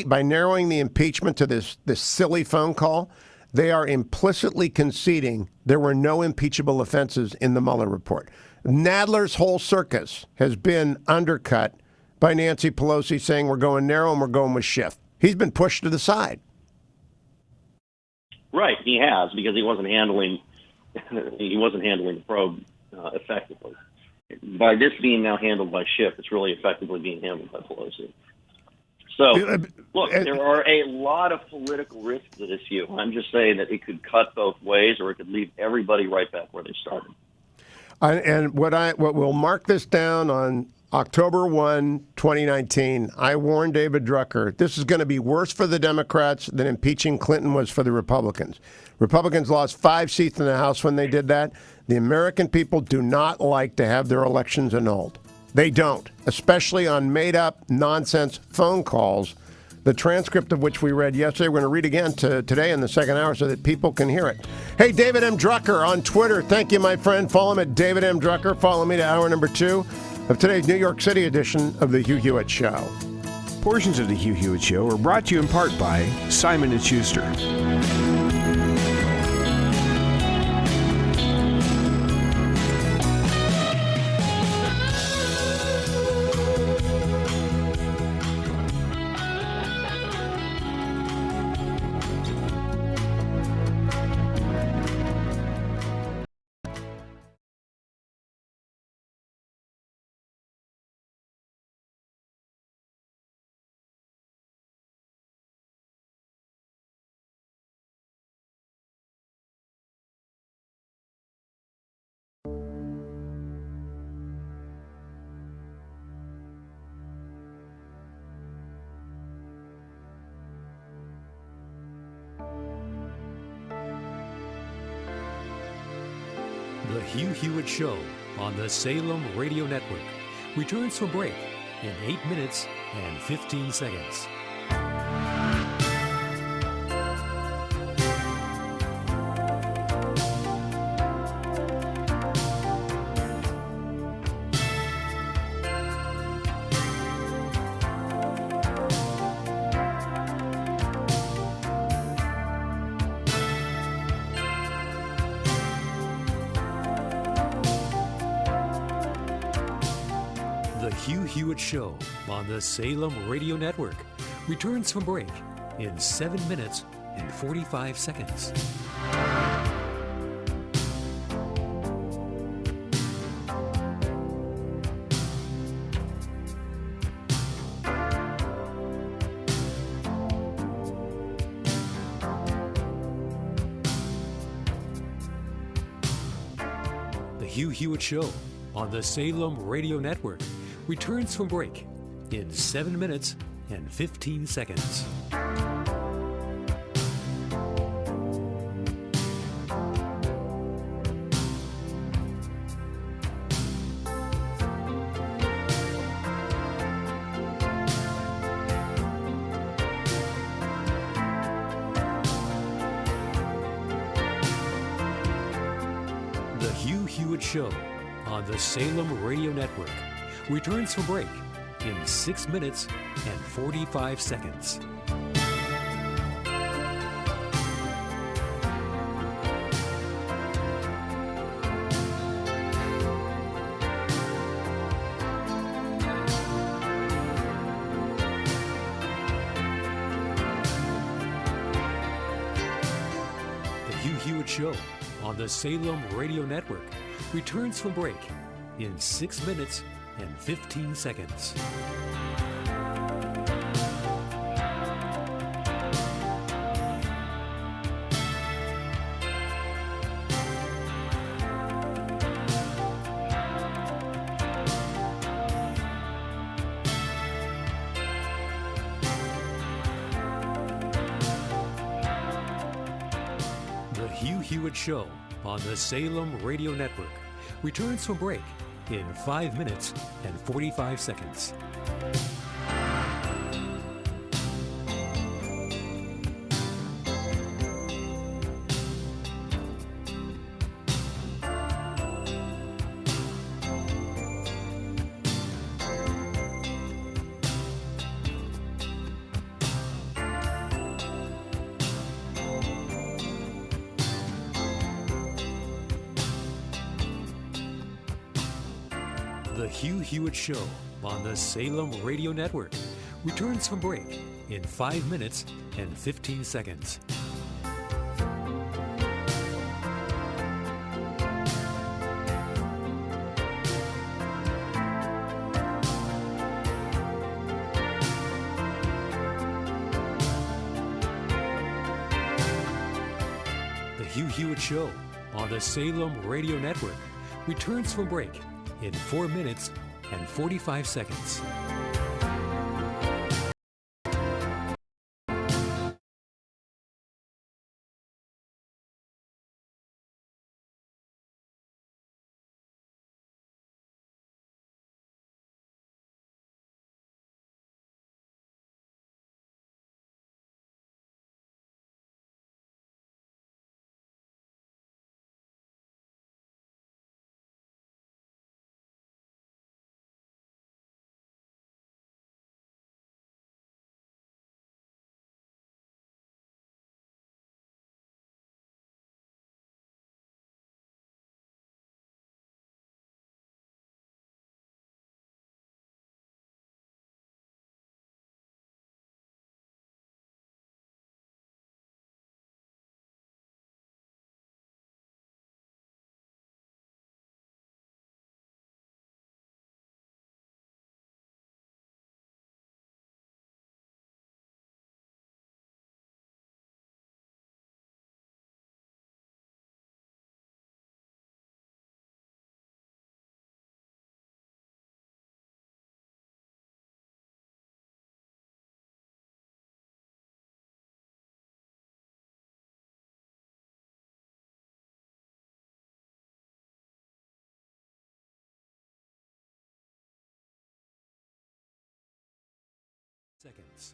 narrowing the impeachment to this silly phone call, they are implicitly conceding there were no impeachable offenses in the Mueller report. Nadler's whole circus has been undercut by Nancy Pelosi saying we're going narrow and we're going with Schiff. He's been pushed to the side. Right, he has, because he wasn't handling the probe effectively. By this being now handled by Schiff, it's really effectively being handled by Pelosi. So, look, there are a lot of political risks to this, Hugh. I'm just saying that it could cut both ways, or it could leave everybody right back where they started. And what will mark this down on October 1, 2019, I warned David Drucker, this is going to be worse for the Democrats than impeaching Clinton was for the Republicans. Republicans lost 5 seats in the House when they did that. The American people do not like to have their elections annulled. They don't, especially on made-up nonsense phone calls, the transcript of which we read yesterday. We're going to read again today in the second hour so that people can hear it. Hey, David M. Drucker on Twitter. Thank you, my friend. Follow him at David M. Drucker. Follow me to hour number 2 of today's New York City edition of The Hugh Hewitt Show. Portions of The Hugh Hewitt Show are brought to you in part by Simon & Schuster. The Hugh Hewitt Show on the Salem Radio Network returns from break in 8 minutes and 15 seconds. The Hugh Hewitt Show on the Salem Radio Network returns from break in 7 minutes and 45 seconds. The Hugh Hewitt Show on the Salem Radio Network returns from break in 7 minutes and 15 seconds. The Hugh Hewitt Show on the Salem Radio Network returns from break in 6 minutes and 45 seconds. The Hugh Hewitt Show on the Salem Radio Network returns from break in 6 minutes and 15 seconds. The Hugh Hewitt Show on the Salem Radio Network returns from break in 5 minutes and 45 seconds. The Hugh Hewitt Show on the Salem Radio Network returns from break in 5 minutes and 15 seconds. Hugh Hewitt Show on the Salem Radio Network returns from break in 4 minutes and 45 seconds. Seconds.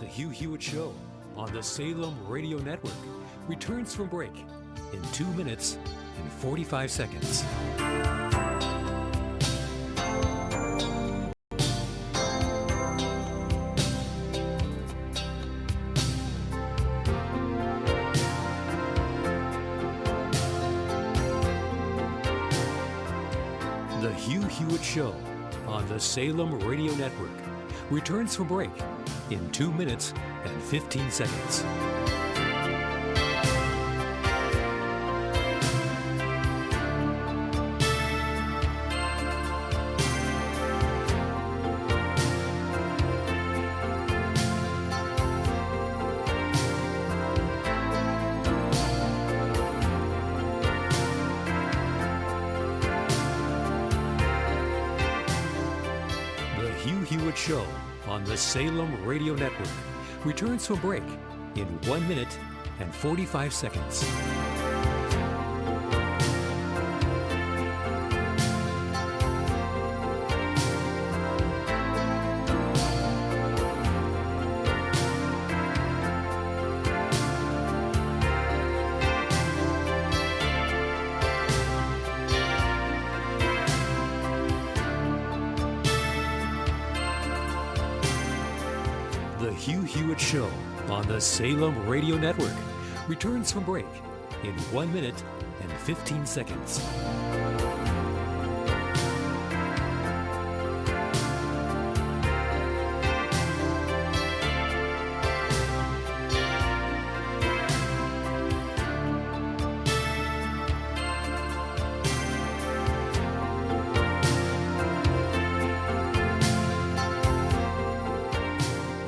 The Hugh Hewitt Show on the Salem Radio Network returns from break in 2 minutes and 45 seconds. The Hugh Hewitt Show on the Salem Radio Network returns from break in 2 minutes and 15 seconds. The Hugh Hewitt Show on the Salem Radio Network returns from break in 1 minute and 45 seconds. The Hugh Hewitt Show on the Salem Radio Network returns from break in 1 minute and 15 seconds.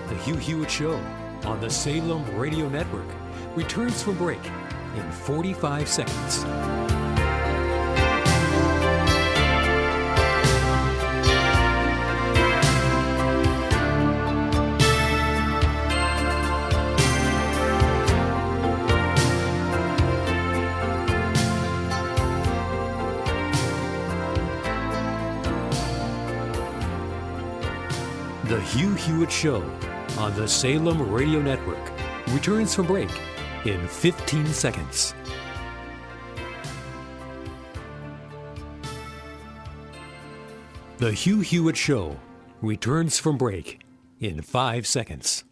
The Hugh Hewitt Show on the Salem Radio Network returns from break in 45 seconds. The Hugh Hewitt Show on the Salem Radio Network returns from break in 15 seconds. The Hugh Hewitt Show returns from break in 5 seconds.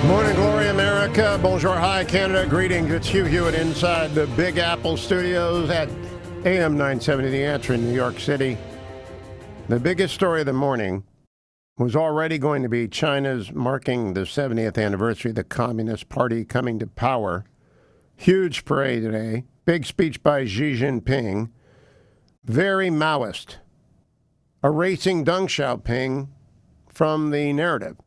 Morning glory, America. Bonjour, hi, Canada. Greetings. It's Hugh Hewitt inside the Big Apple Studios at AM 970 The Answer in New York City. The biggest story of the morning was already going to be China's marking the 70th anniversary of the Communist Party coming to power. Huge parade today. Big speech by Xi Jinping. Very Maoist. Erasing Deng Xiaoping from the narrative.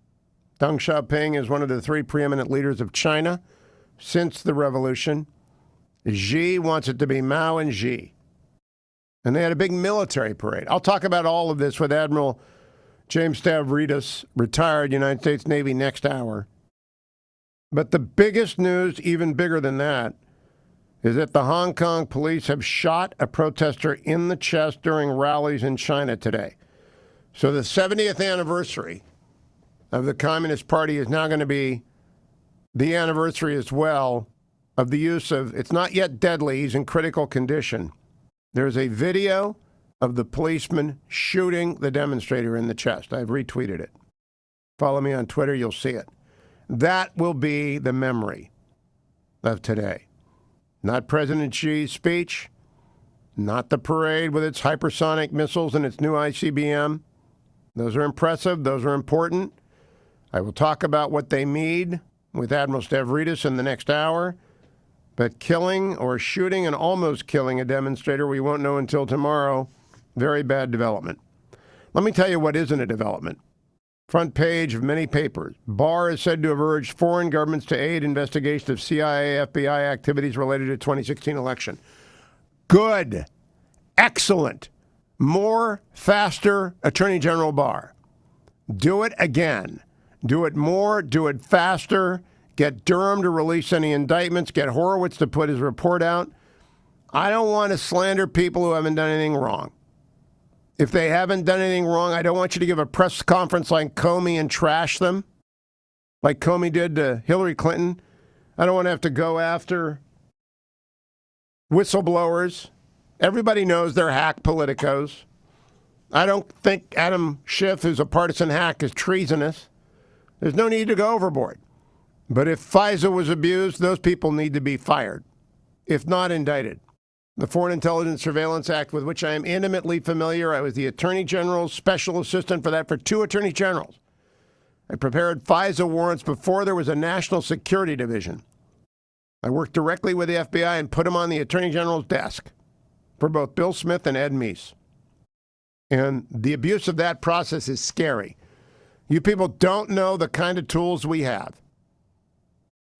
Deng Xiaoping is one of the three preeminent leaders of China since the revolution. Xi wants it to be Mao and Xi. And they had a big military parade. I'll talk about all of this with Admiral James Stavridis, retired United States Navy, next hour. But the biggest news, even bigger than that, is that the Hong Kong police have shot a protester in the chest during rallies in China today. So the 70th anniversary of the Communist Party is now going to be the anniversary as well of the use of, it's not yet deadly, he's in critical condition. There's a video of the policeman shooting the demonstrator in the chest. I've retweeted it. Follow me on Twitter, you'll see it. That will be the memory of today. Not President Xi's speech, not the parade with its hypersonic missiles and its new ICBM. Those are impressive, those are important. I will talk about what they mean with Admiral Stavridis in the next hour. But killing or shooting and almost killing a demonstrator, we won't know until tomorrow. Very bad development. Let me tell you what isn't a development. Front page of many papers. Barr is said to have urged foreign governments to aid investigation of CIA, FBI activities related to the 2016 election. Good. Excellent. More, faster, Attorney General Barr. Do it again. Do it more, do it faster. Get Durham to release any indictments. Get Horowitz to put his report out. I don't want to slander people who haven't done anything wrong. If they haven't done anything wrong, I don't want you to give a press conference like Comey and trash them, like Comey did to Hillary Clinton. I don't want to have to go after whistleblowers. Everybody knows they're hack politicos. I don't think Adam Schiff, who's a partisan hack, is treasonous. There's no need to go overboard. But if FISA was abused, those people need to be fired, if not indicted. The Foreign Intelligence Surveillance Act, with which I am intimately familiar, I was the Attorney General's special assistant for that for 2 Attorney Generals. I prepared FISA warrants before there was a National Security Division. I worked directly with the FBI and put them on the Attorney General's desk for both Bill Smith and Ed Meese. And the abuse of that process is scary. You people don't know the kind of tools we have.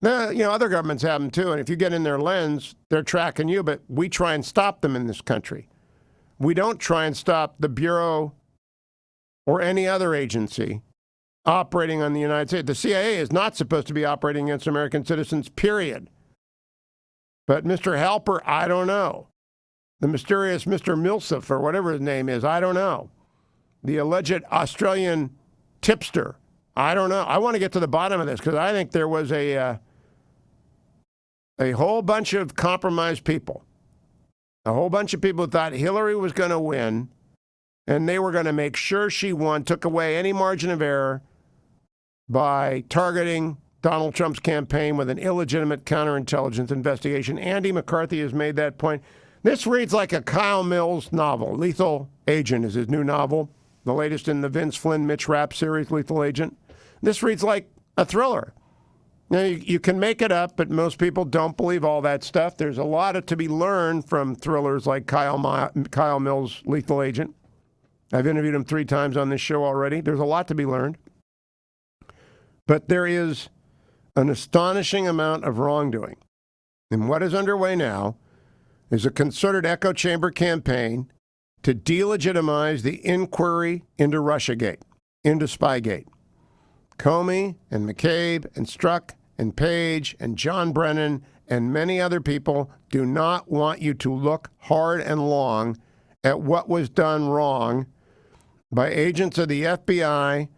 Other governments have them too, and if you get in their lens, they're tracking you, but we try and stop them in this country. We don't try and stop the Bureau or any other agency operating on the United States. The CIA is not supposed to be operating against American citizens, period. But Mr. Halper, I don't know. The mysterious Mr. Milsif, or whatever his name is, I don't know. The alleged Australian tipster, I don't know. I want to get to the bottom of this because I think there was a whole bunch of compromised people. A whole bunch of people who thought Hillary was going to win, and they were going to make sure she won, took away any margin of error by targeting Donald Trump's campaign with an illegitimate counterintelligence investigation. Andy McCarthy has made that point. This reads like a Kyle Mills novel. Lethal Agent is his new novel, the latest in the Vince Flynn, Mitch Rapp series, Lethal Agent. This reads like a thriller. Now, you can make it up, but most people don't believe all that stuff. There's a lot to be learned from thrillers like Kyle Mills' Lethal Agent. I've interviewed him 3 times on this show already. There's a lot to be learned. But there is an astonishing amount of wrongdoing. And what is underway now is a concerted echo chamber campaign to delegitimize the inquiry into Russiagate, into Spygate. Comey and McCabe and Strzok and Page and John Brennan and many other people do not want you to look hard and long at what was done wrong by agents of the FBI,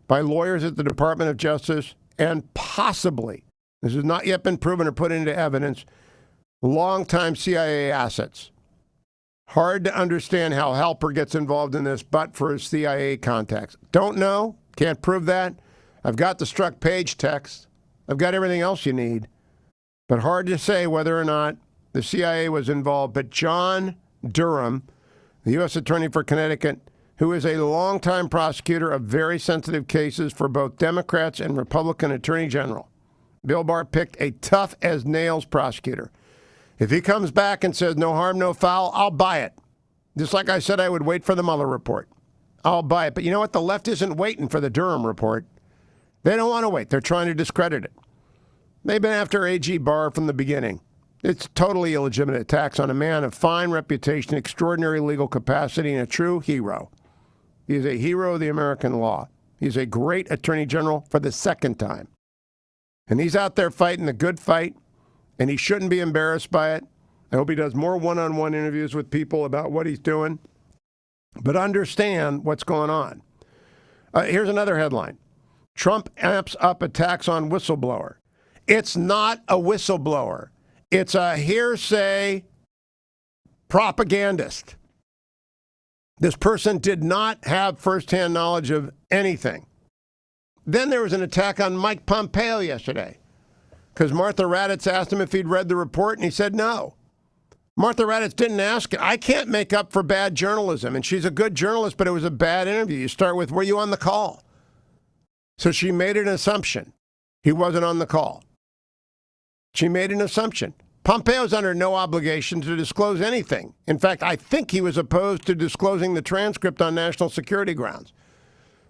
by lawyers at the Department of Justice, and possibly, this has not yet been proven or put into evidence, longtime CIA assets. Hard to understand how Halper gets involved in this, but for his CIA contacts. Don't know, can't prove that. I've got the Strzok Page text. I've got everything else you need. But hard to say whether or not the CIA was involved. But John Durham, the U.S. Attorney for Connecticut, who is a longtime prosecutor of very sensitive cases for both Democrats and Republican Attorney General, Bill Barr picked a tough-as-nails prosecutor. If he comes back and says no harm, no foul, I'll buy it. Just like I said I would wait for the Mueller report. I'll buy it. But you know what? The left isn't waiting for the Durham report. They don't want to wait. They're trying to discredit it. They've been after A.G. Barr from the beginning. It's totally illegitimate attacks on a man of fine reputation, extraordinary legal capacity, and a true hero. He is a hero of the American law. He's a great attorney general for the second time. And he's out there fighting the good fight, and he shouldn't be embarrassed by it. I hope he does more one-on-one interviews with people about what he's doing. But understand what's going on. Here's another headline. Trump amps up attacks on whistleblower. It's not a whistleblower. It's a hearsay propagandist. This person did not have firsthand knowledge of anything. Then there was an attack on Mike Pompeo yesterday because Martha Raddatz asked him if he'd read the report, and he said no. Martha Raddatz didn't ask it. I can't make up for bad journalism, and she's a good journalist, but it was a bad interview. You start with, were you on the call? So she made an assumption. He wasn't on the call. She made an assumption. Pompeo's under no obligation to disclose anything. In fact, I think he was opposed to disclosing the transcript on national security grounds.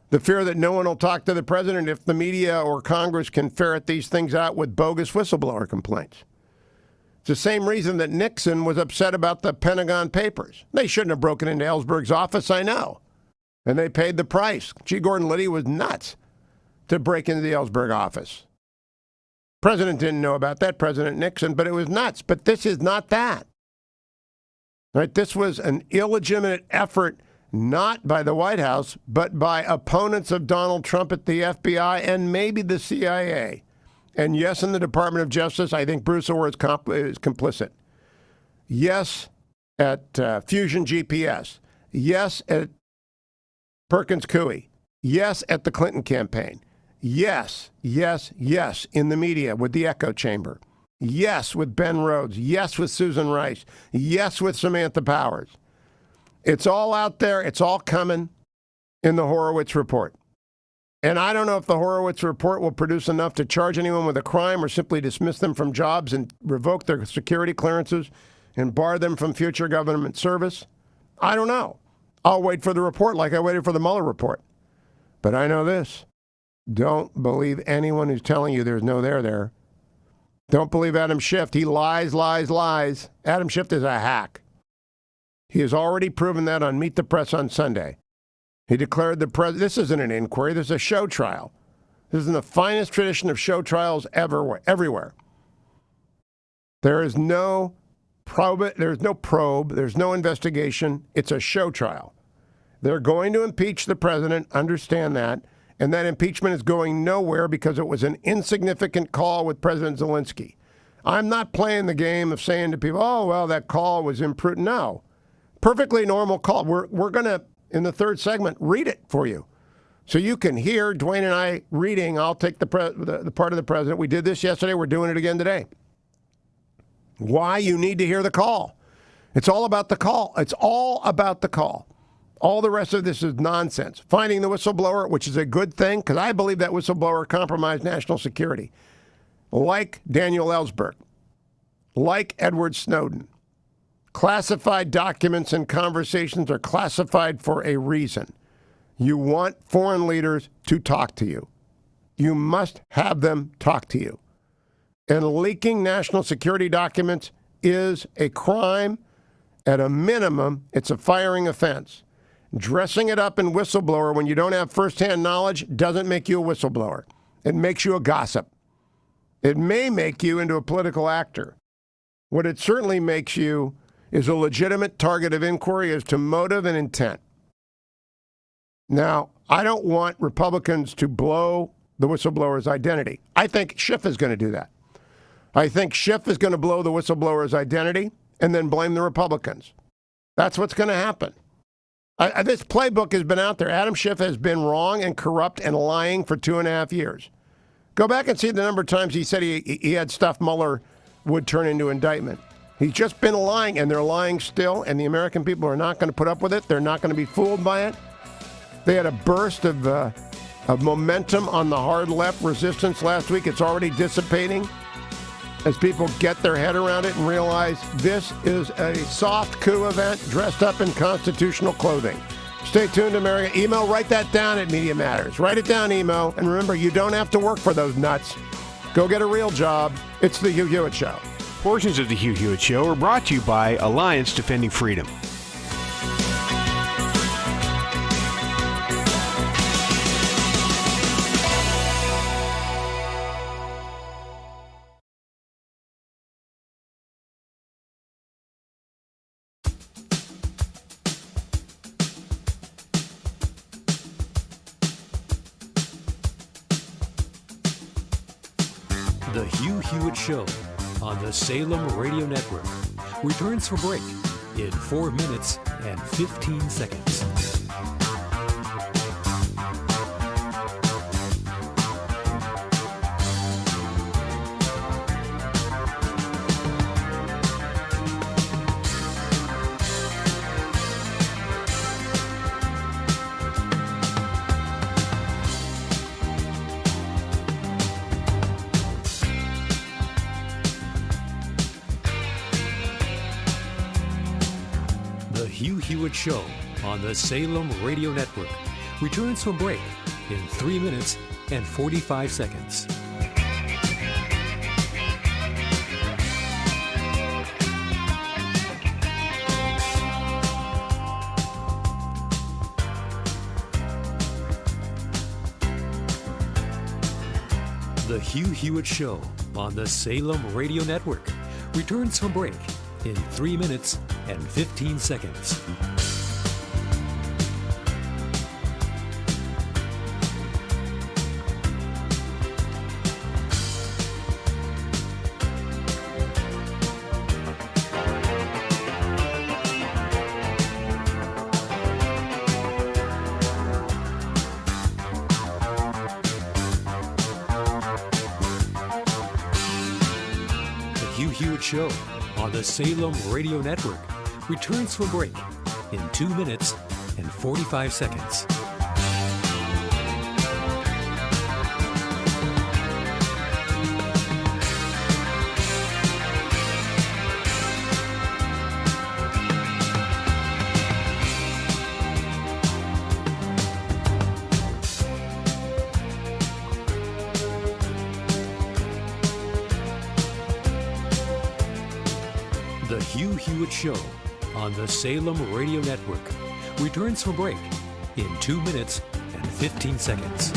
The fear that no one will talk to the president if the media or Congress can ferret these things out with bogus whistleblower complaints. It's the same reason that Nixon was upset about the Pentagon Papers. They shouldn't have broken into Ellsberg's office, I know. And they paid the price. G. Gordon Liddy was nuts to break into the Ellsberg office. President didn't know about that, President Nixon, but it was nuts. But this is not that. Right? This was an illegitimate effort, not by the White House, but by opponents of Donald Trump at the FBI and maybe the CIA. And yes, in the Department of Justice, I think Bruce Orr is complicit. Yes, at Fusion GPS. Yes, at Perkins Coie. Yes, at the Clinton campaign. Yes, yes, yes, in the media with the echo chamber. Yes, with Ben Rhodes. Yes, with Susan Rice. Yes, with Samantha Powers. It's all out there. It's all coming in the Horowitz report. And I don't know if the Horowitz report will produce enough to charge anyone with a crime or simply dismiss them from jobs and revoke their security clearances and bar them from future government service. I don't know. I'll wait for the report like I waited for the Mueller report. But I know this. Don't believe anyone who's telling you there's no there. Don't believe Adam Schiff. He lies, lies, lies. Adam Schiff is a hack. He has already proven that on Meet the Press on Sunday. He declared this isn't an inquiry, this is a show trial. This is in the finest tradition of show trials everywhere. There is no probe, there's no investigation. It's a show trial. They're going to impeach the president, understand that. And that impeachment is going nowhere because it was an insignificant call with President Zelensky. I'm not playing the game of saying to people, oh, well, that call was imprudent. No. Perfectly normal call. We're going to, in the third segment, read it for you. So you can hear Dwayne and I reading. I'll take the part of the president. We did this yesterday. We're doing it again today. Why you need to hear the call. It's all about the call. It's all about the call. All the rest of this is nonsense. Finding the whistleblower, which is a good thing, because I believe that whistleblower compromised national security. Like Daniel Ellsberg. Like Edward Snowden. Classified documents and conversations are classified for a reason. You want foreign leaders to talk to you. You must have them talk to you. And leaking national security documents is a crime. At a minimum, it's a firing offense. Dressing it up in whistleblower when you don't have firsthand knowledge doesn't make you a whistleblower. It makes you a gossip. It may make you into a political actor. What it certainly makes you is a legitimate target of inquiry as to motive and intent. Now, I don't want Republicans to blow the whistleblower's identity. I think Schiff is going to do that. I think Schiff is going to blow the whistleblower's identity and then blame the Republicans. That's what's going to happen. This playbook has been out there. Adam Schiff has been wrong and corrupt and lying for 2.5 years. Go back and see the number of times he said he had stuff Mueller would turn into indictment. He's just been lying, and they're lying still, and the American people are not going to put up with it. They're not going to be fooled by it. They had a burst of momentum on the hard left resistance last week. It's already dissipating as people get their head around it and realize this is a soft coup event dressed up in constitutional clothing. Stay tuned, America. Email, write that down at Media Matters. Write it down, email. And remember, you don't have to work for those nuts. Go get a real job. It's the Hugh Hewitt Show. Portions of the Hugh Hewitt Show are brought to you by Alliance Defending Freedom. The Hugh Hewitt Show on the Salem Radio Network returns for break in 4 minutes and 15 seconds. Hugh Hewitt Show on the Salem Radio Network returns from break in 3 minutes and 45 seconds. The Hugh Hewitt Show on the Salem Radio Network returns from break in 3 minutes and 15 seconds. The Hugh Hewitt Show on the Salem Radio Network returns from break in 2 minutes and 45 seconds. The Hugh Hewitt Show on the Salem Radio Network returns from break in 2 minutes and 15 seconds.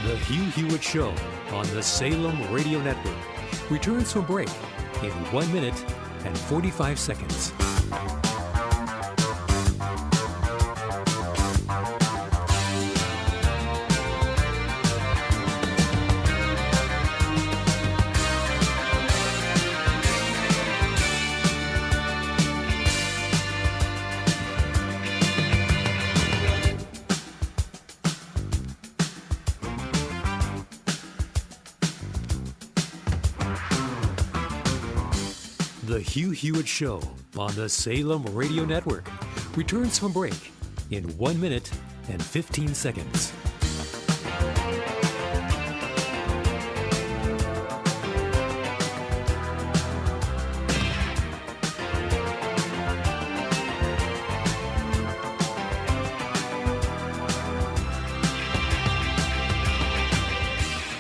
The Hugh Hewitt Show on the Salem Radio Network returns from break in 1 minute and 45 seconds. The Hugh Hewitt Show on the Salem Radio Network returns from break in 1 minute and 15 seconds.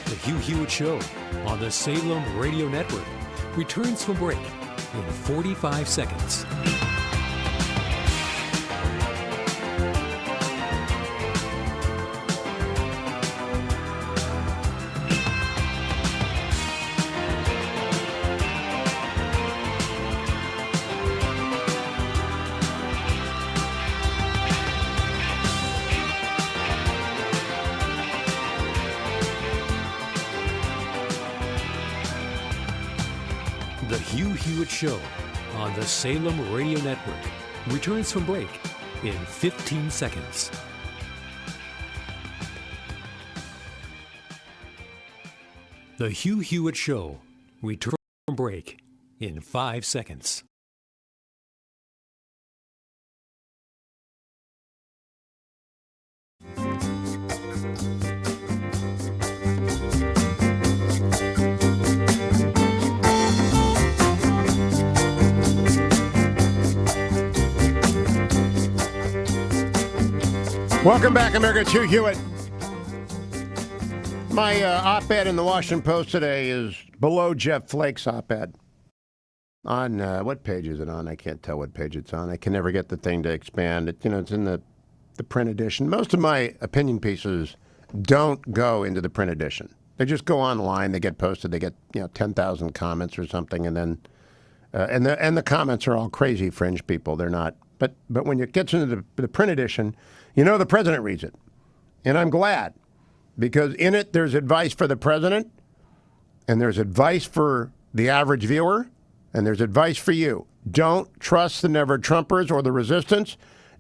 The Hugh Hewitt Show on the Salem Radio Network returns from break in 45 seconds. Hugh Hewitt Show on the Salem Radio Network returns from break in 15 seconds. The Hugh Hewitt Show returns from break in 5 seconds. Welcome back, America. It's Hugh Hewitt. My op-ed in the Washington Post today is below Jeff Flake's op-ed. On what page is it on? I can't tell what page it's on. I can never get the thing to expand. It's in the print edition. Most of my opinion pieces don't go into the print edition. They just go online. They get posted. They get 10,000 comments or something, and then and the comments are all crazy fringe people. They're not. But when it gets into the print edition, the president reads it, and I'm glad. Because in it, there's advice for the president, and there's advice for the average viewer, and there's advice for you. Don't trust the never-Trumpers or the resistance.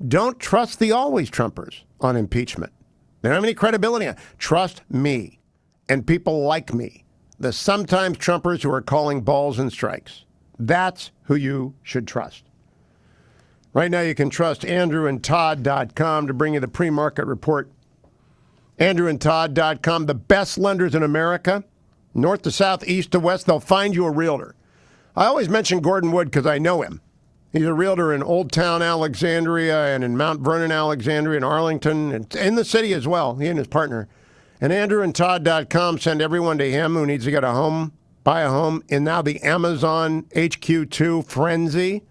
Don't trust the always-Trumpers on impeachment. They don't have any credibility on it. Trust me and people like me, the sometimes Trumpers who are calling balls and strikes. That's who you should trust. Right now, you can trust andrewandtodd.com to bring you the pre-market report. andrewandtodd.com, the best lenders in America, north to south, east to west. They'll find you a realtor. I always mention Gordon Wood because I know him. He's a realtor in Old Town Alexandria and in Mount Vernon, Alexandria, and Arlington, and in the city as well, he and his partner. And andrewandtodd.com send everyone to him who needs to get a home, buy a home, in now the Amazon HQ2 frenzy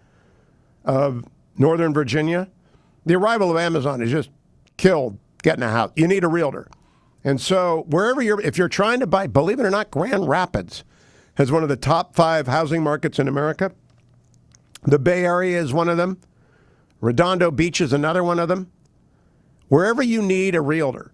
of Northern Virginia. The arrival of Amazon has just killed getting a house. You need a realtor. And so if you're trying to buy, believe it or not, Grand Rapids has one of the top 5 housing markets in America. The Bay Area is one of them. Redondo Beach is another one of them. Wherever you need a realtor.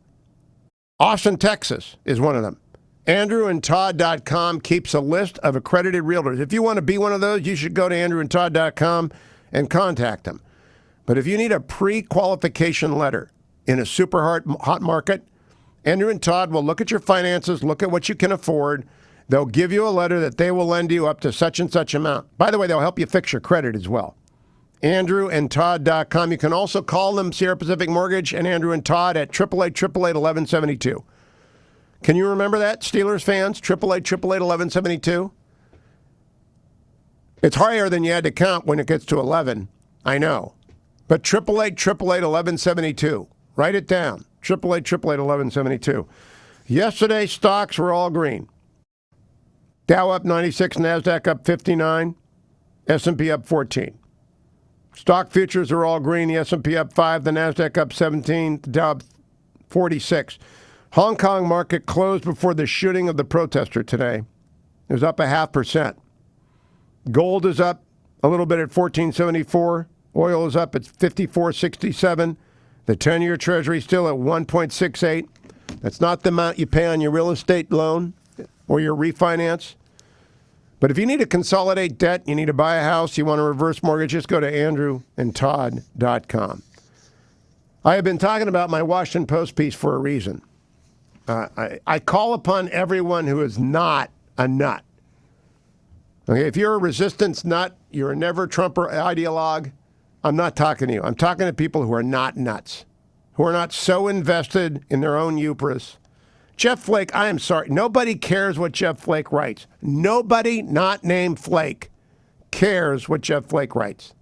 Austin, Texas is one of them. andrewandtodd.com keeps a list of accredited realtors. If you want to be one of those, you should go to andrewandtodd.com and contact them. But if you need a pre-qualification letter in a super hot market, Andrew and Todd will look at your finances, look at what you can afford. They'll give you a letter that they will lend you up to such and such amount. By the way, they'll help you fix your credit as well. andrewandtodd.com. You can also call them, Sierra Pacific Mortgage and Andrew and Todd at 888-888-1172. Can you remember that, Steelers fans? 888-888-1172? It's higher than you had to count when it gets to 11. I know. But 888-888-1172. Write it down. 888-888-1172. Yesterday, stocks were all green. Dow up 96, NASDAQ up 59, S&P up 14. Stock futures are all green. The S&P up 5, the NASDAQ up 17, the Dow up 46. Hong Kong market closed before the shooting of the protester today. It was up 0.5%. Gold is up a little bit at 1474. Oil is up at 54.67. The 10-year Treasury still at 1.68. That's not the amount you pay on your real estate loan or your refinance. But if you need to consolidate debt, you need to buy a house, you want a reverse mortgage, just go to andrewandtodd.com. I have been talking about my Washington Post piece for a reason. I call upon everyone who is not a nut. Okay, if you're a resistance nut, you're a never-Trumper ideologue, I'm not talking to you. I'm talking to people who are not nuts, who are not so invested in their own hubris. Jeff Flake, I am sorry. Nobody cares what Jeff Flake writes. Nobody not named Flake cares what Jeff Flake writes.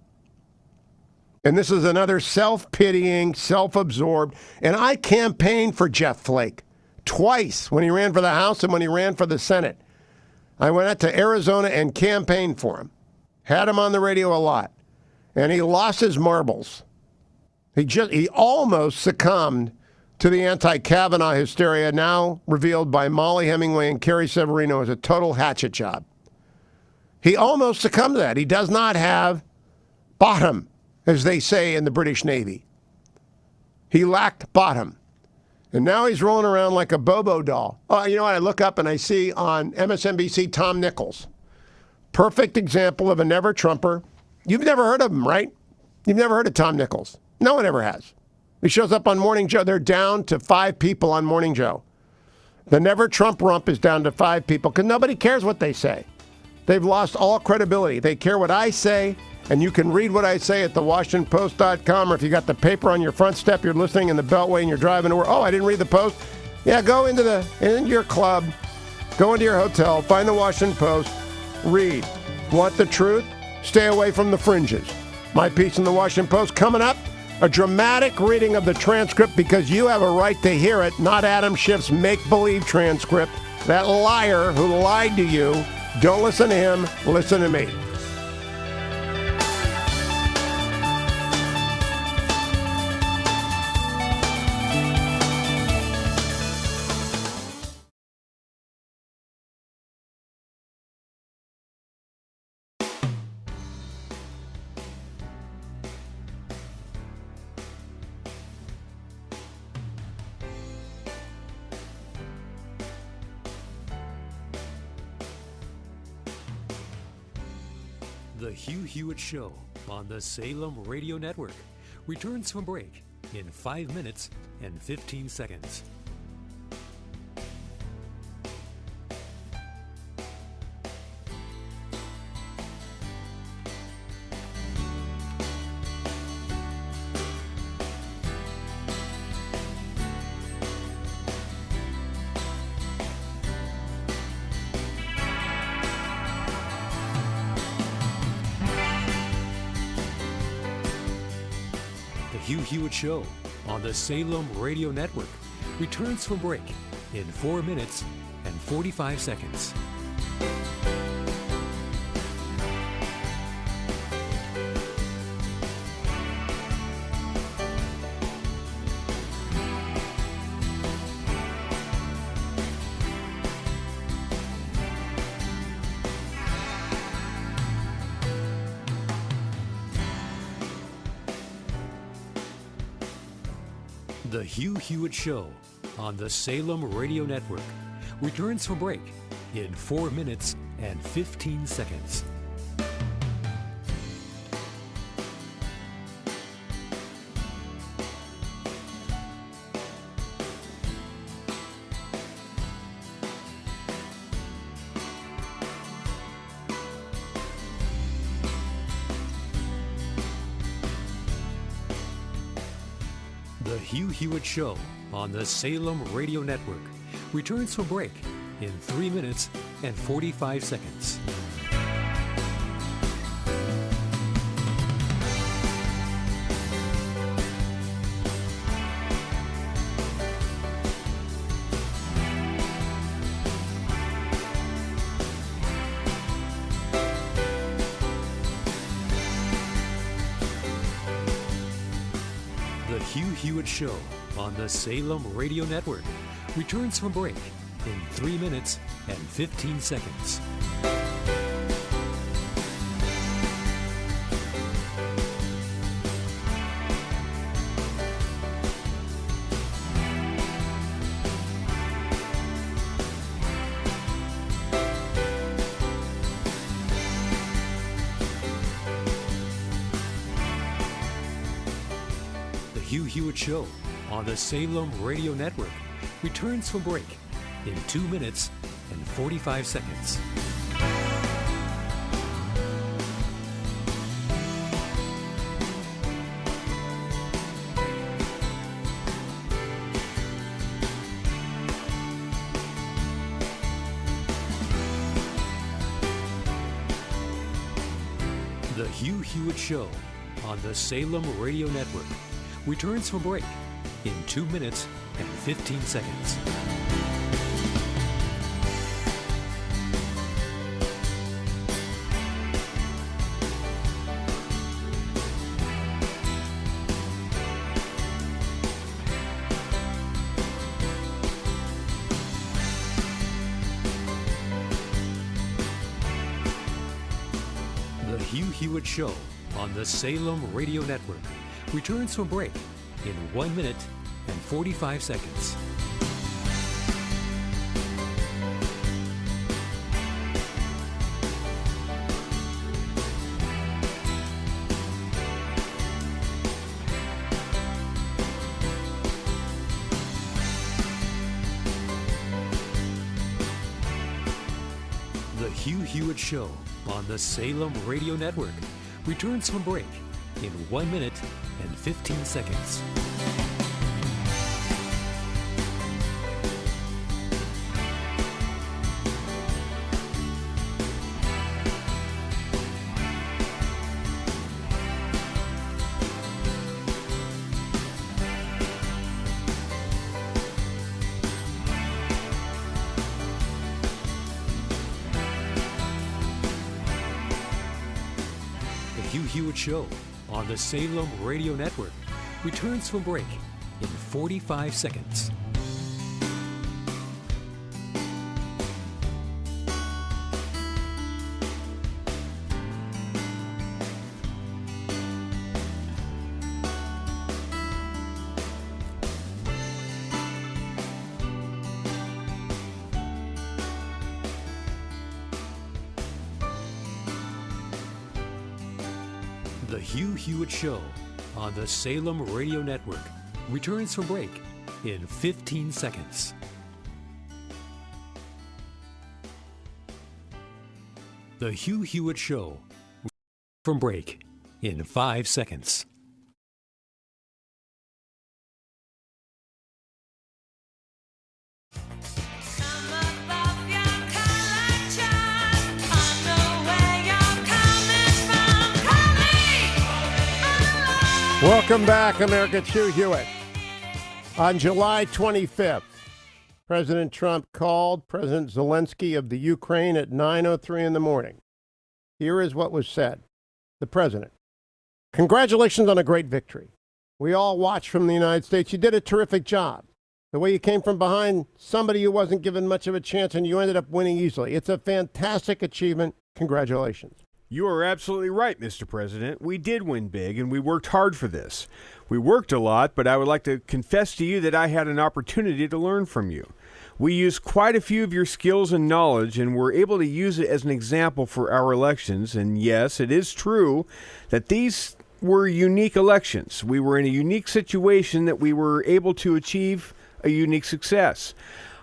And this is another self-pitying, self-absorbed. And I campaigned for Jeff Flake twice when he ran for the House and when he ran for the Senate. I went out to Arizona and campaigned for him. Had him on the radio a lot. And he lost his marbles. He almost succumbed to the anti-Kavanaugh hysteria now revealed by Molly Hemingway and Carrie Severino as a total hatchet job. He almost succumbed to that. He does not have bottom, as they say in the British Navy. He lacked bottom. And now he's rolling around like a Bobo doll. Oh, you know what? I look up and I see on MSNBC Tom Nichols. perfect example of a never-Trumper. You've never heard of him, right? You've never heard of Tom Nichols. No one ever has. He shows up on Morning Joe. They're down to 5 people on Morning Joe. The never-Trump rump is down to 5 people because nobody cares what they say. They've lost all credibility. They care what I say, and you can read what I say at thewashingtonpost.com, or if you got the paper on your front step, you're listening in the Beltway and you're driving to work. Oh, I didn't read the Post. Yeah, go into your club, go into your hotel, find the Washington Post, read. Want the truth? Stay away from the fringes. My piece in the Washington Post coming up, a dramatic reading of the transcript because you have a right to hear it, not Adam Schiff's make-believe transcript. That liar who lied to you, don't listen to him, listen to me. The Hugh Hewitt Show on the Salem Radio Network returns from break in 5 minutes and 15 seconds. Hugh Hewitt Show on the Salem Radio Network returns from break in 4 minutes and 45 seconds. The Hugh Hewitt Show on the Salem Radio Network returns from break in 4 minutes and 15 seconds. The Hugh Hewitt Show on the Salem Radio Network returns from break in 3 minutes and 45 seconds. The Hugh Hewitt Show on the Salem Radio Network returns from break in 3 minutes and 15 seconds. Hugh Hewitt Show on the Salem Radio Network returns from break in 2 minutes and 45 seconds. The Hugh Hewitt Show on the Salem Radio Network returns from break in 2 minutes and 15 seconds. The Hugh Hewitt Show on the Salem Radio Network returns from break in 1 minute and 45 seconds. Hugh Hewitt Show on the Salem Radio Network returns from break in 1 minute and 15 seconds. Hugh Hewitt Show on the Salem Radio Network returns from break in 45 seconds. The Hugh Hewitt Show on the Salem Radio Network returns from break in 15 seconds. The Hugh Hewitt Show from break in 5 seconds. Welcome back, America. It's Hugh Hewitt. On July 25th, President Trump called President Zelensky of the Ukraine at 9:03 in the morning. Here is what was said. The president: congratulations on a great victory. We all watched from the United States. You did a terrific job. The way you came from behind somebody who wasn't given much of a chance, and you ended up winning easily. It's a fantastic achievement. Congratulations. You are absolutely right, Mr. President. We did win big, and we worked hard for this. We worked a lot, but I would like to confess to you that I had an opportunity to learn from you. We used quite a few of your skills and knowledge, and were able to use it as an example for our elections. And yes, it is true that these were unique elections. We were in a unique situation that we were able to achieve a unique success.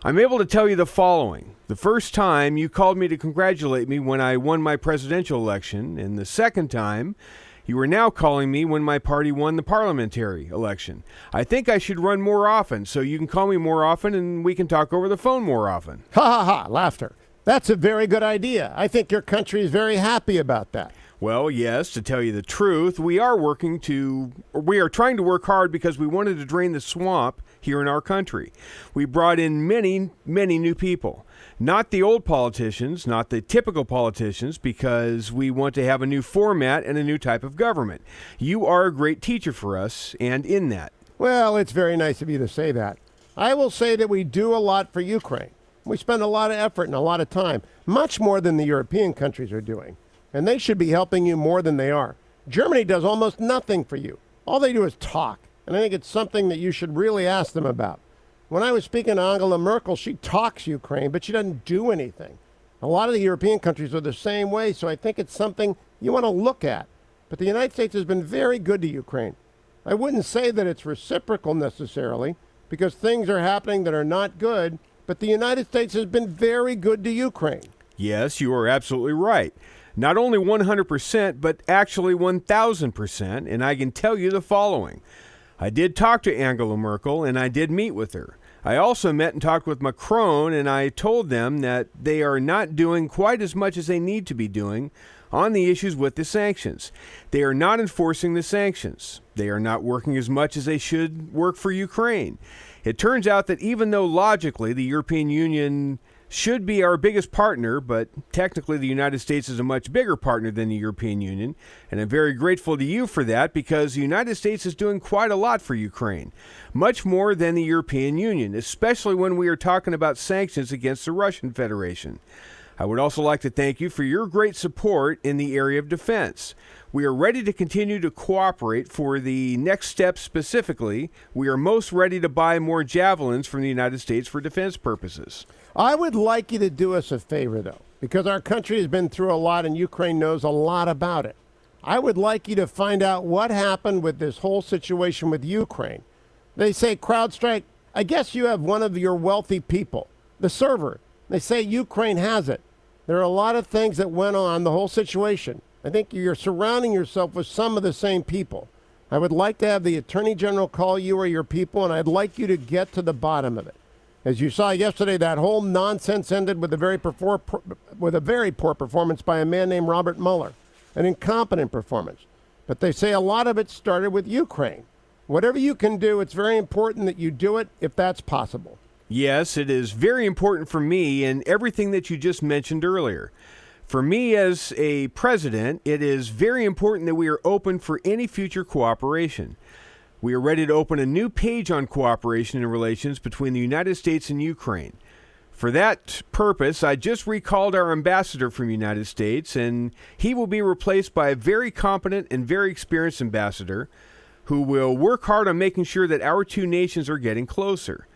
I'm able to tell you the following. The first time, you called me to congratulate me when I won my presidential election, and the second time, you are now calling me when my party won the parliamentary election. I think I should run more often, so you can call me more often and we can talk over the phone more often. Ha ha ha, laughter. That's a very good idea. I think your country is very happy about that. Well, yes, to tell you the truth, we are trying to work hard because we wanted to drain the swamp here in our country. We brought in many, many new people. Not the old politicians, not the typical politicians, because we want to have a new format and a new type of government. You are a great teacher for us, and in that. Well, it's very nice of you to say that. I will say that we do a lot for Ukraine. We spend a lot of effort and a lot of time, much more than the European countries are doing. And they should be helping you more than they are. Germany does almost nothing for you. All they do is talk. And I think it's something that you should really ask them about. When I was speaking to Angela Merkel, she talks Ukraine, but she doesn't do anything. A lot of the European countries are the same way, so I think it's something you want to look at. But the United States has been very good to Ukraine. I wouldn't say that it's reciprocal necessarily, because things are happening that are not good, but the United States has been very good to Ukraine. Yes, you are absolutely right. Not only 100%, but actually 1,000%, and I can tell you the following. I did talk to Angela Merkel, and I did meet with her. I also met and talked with Macron, and I told them that they are not doing quite as much as they need to be doing on the issues with the sanctions. They are not enforcing the sanctions. They are not working as much as they should work for Ukraine. It turns out that even though logically the European Union should be our biggest partner, but technically the United States is a much bigger partner than the European Union, and I'm very grateful to you for that because the United States is doing quite a lot for Ukraine, much more than the European Union, especially when we are talking about sanctions against the Russian Federation. I would also like to thank you for your great support in the area of defense. We are ready to continue to cooperate for the next step specifically. We are most ready to buy more javelins from the United States for defense purposes. I would like you to do us a favor, though, because our country has been through a lot and Ukraine knows a lot about it. I would like you to find out what happened with this whole situation with Ukraine. They say CrowdStrike, I guess you have one of your wealthy people, the server. They say Ukraine has it. There are a lot of things that went on, the whole situation. I think you're surrounding yourself with some of the same people. I would like to have the Attorney General call you or your people, and I'd like you to get to the bottom of it. As you saw yesterday, that whole nonsense ended with a very poor performance by a man named Robert Mueller, an incompetent performance. But they say a lot of it started with Ukraine. Whatever you can do, it's very important that you do it if that's possible. Yes, it is very important for me and everything that you just mentioned earlier. For me as a president, it is very important that we are open for any future cooperation. We are ready to open a new page on cooperation and relations between the United States and Ukraine. For that purpose, I just recalled our ambassador from the United States, and he will be replaced by a very competent and very experienced ambassador who will work hard on making sure that our two nations are getting closer.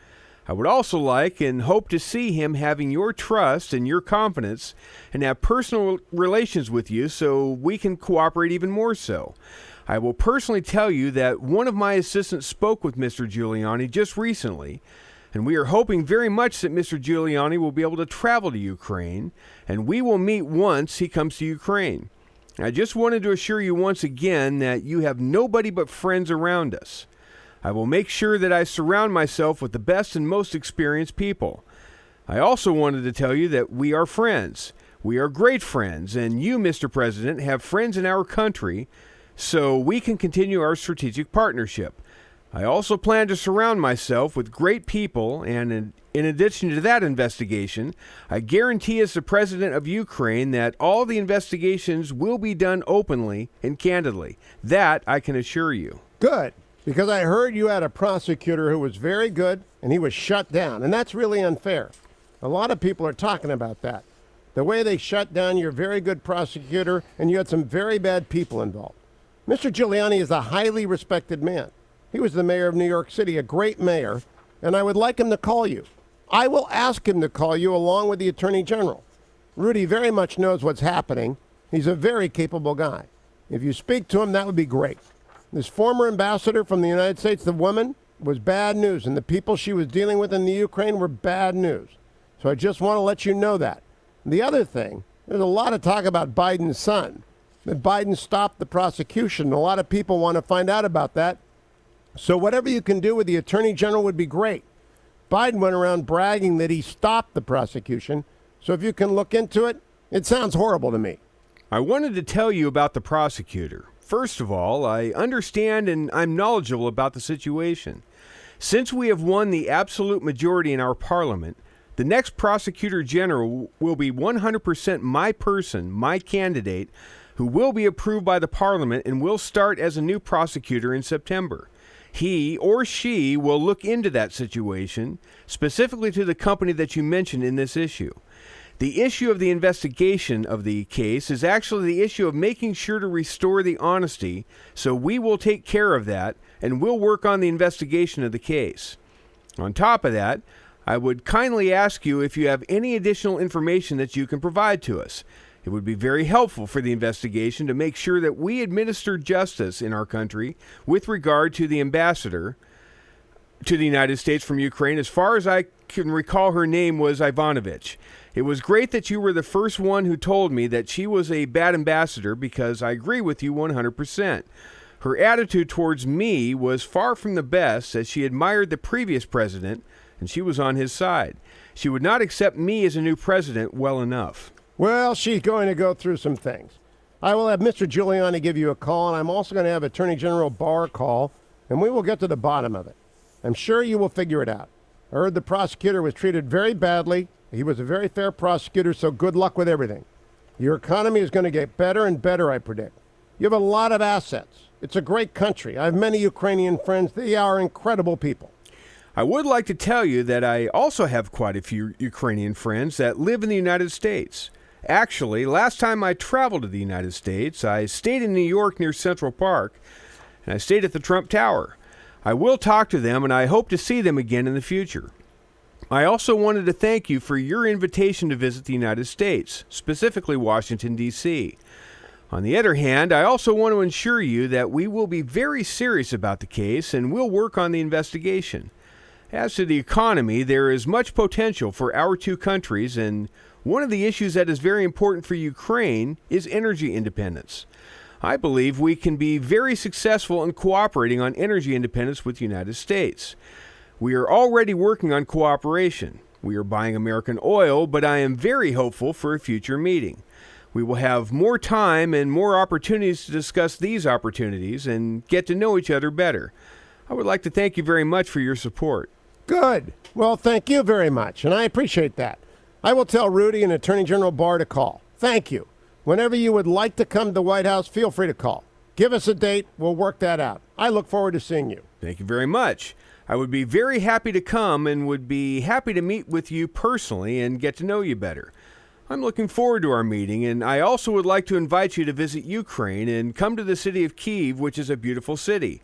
I would also like and hope to see him having your trust and your confidence and have personal relations with you so we can cooperate even more so. I will personally tell you that one of my assistants spoke with Mr. Giuliani just recently, and we are hoping very much that Mr. Giuliani will be able to travel to Ukraine, and we will meet once he comes to Ukraine. I just wanted to assure you once again that you have nobody but friends around us. I will make sure that I surround myself with the best and most experienced people. I also wanted to tell you that we are friends. We are great friends, and you, Mr. President, have friends in our country, so we can continue our strategic partnership. I also plan to surround myself with great people, and in addition to that investigation, I guarantee as the President of Ukraine that all the investigations will be done openly and candidly. That I can assure you. Good. Because I heard you had a prosecutor who was very good, and he was shut down. And that's really unfair. A lot of people are talking about that. The way they shut down your very good prosecutor, and you had some very bad people involved. Mr. Giuliani is a highly respected man. He was the mayor of New York City, a great mayor, and I would like him to call you. I will ask him to call you along with the Attorney General. Rudy very much knows what's happening. He's a very capable guy. If you speak to him, that would be great. This former ambassador from the United States, the woman, was bad news, and the people she was dealing with in the Ukraine were bad news. So I just want to let you know that. The other thing, there's a lot of talk about Biden's son, that Biden stopped the prosecution. A lot of people want to find out about that. So whatever you can do with the Attorney General would be great. Biden went around bragging that he stopped the prosecution. So if you can look into it, it sounds horrible to me. I wanted to tell you about the prosecutor. First of all, I understand and I'm knowledgeable about the situation. Since we have won the absolute majority in our parliament, the next prosecutor general will be 100% my person, my candidate, who will be approved by the parliament and will start as a new prosecutor in September. He or she will look into that situation, specifically to the company that you mentioned in this issue. The issue of the investigation of the case is actually the issue of making sure to restore the honesty, so we will take care of that, and we'll work on the investigation of the case. On top of that, I would kindly ask you if you have any additional information that you can provide to us. It would be very helpful for the investigation to make sure that we administer justice in our country with regard to the ambassador to the United States from Ukraine. As far as I can recall, her name was Ivanovich. It was great that you were the first one who told me that she was a bad ambassador, because I agree with you 100%. Her attitude towards me was far from the best, as she admired the previous president, and she was on his side. She would not accept me as a new president well enough. Well, she's going to go through some things. I will have Mr. Giuliani give you a call, and I'm also going to have Attorney General Barr call, and we will get to the bottom of it. I'm sure you will figure it out. I heard the prosecutor was treated very badly. He was a very fair prosecutor, so good luck with everything. Your economy is going to get better and better, I predict. You have a lot of assets. It's a great country. I have many Ukrainian friends. They are incredible people. I would like to tell you that I also have quite a few Ukrainian friends that live in the United States. Actually, last time I traveled to the United States, I stayed in New York near Central Park, and I stayed at the Trump Tower. I will talk to them, and I hope to see them again in the future. I also wanted to thank you for your invitation to visit the United States, specifically Washington, D.C. On the other hand, I also want to assure you that we will be very serious about the case and we'll work on the investigation. As to the economy, there is much potential for our two countries, and One of the issues that is very important for Ukraine is energy independence. I believe we can be very successful in cooperating on energy independence with the United States. We are already working on cooperation. We are buying American oil, but I am very hopeful for a future meeting. We will have more time and more opportunities to discuss these opportunities and get to know each other better. I would like to thank you very much for your support. Good. Well, thank you very much, and I appreciate that. I will tell Rudy and Attorney General Barr to call. Thank you. Whenever you would like to come to the White House, feel free to call. Give us a date. We'll work that out. I look forward to seeing you. Thank you very much. I would be very happy to come and would be happy to meet with you personally and get to know you better. I'm looking forward to our meeting, and I also would like to invite you to visit Ukraine and come to the city of Kyiv, which is a beautiful city.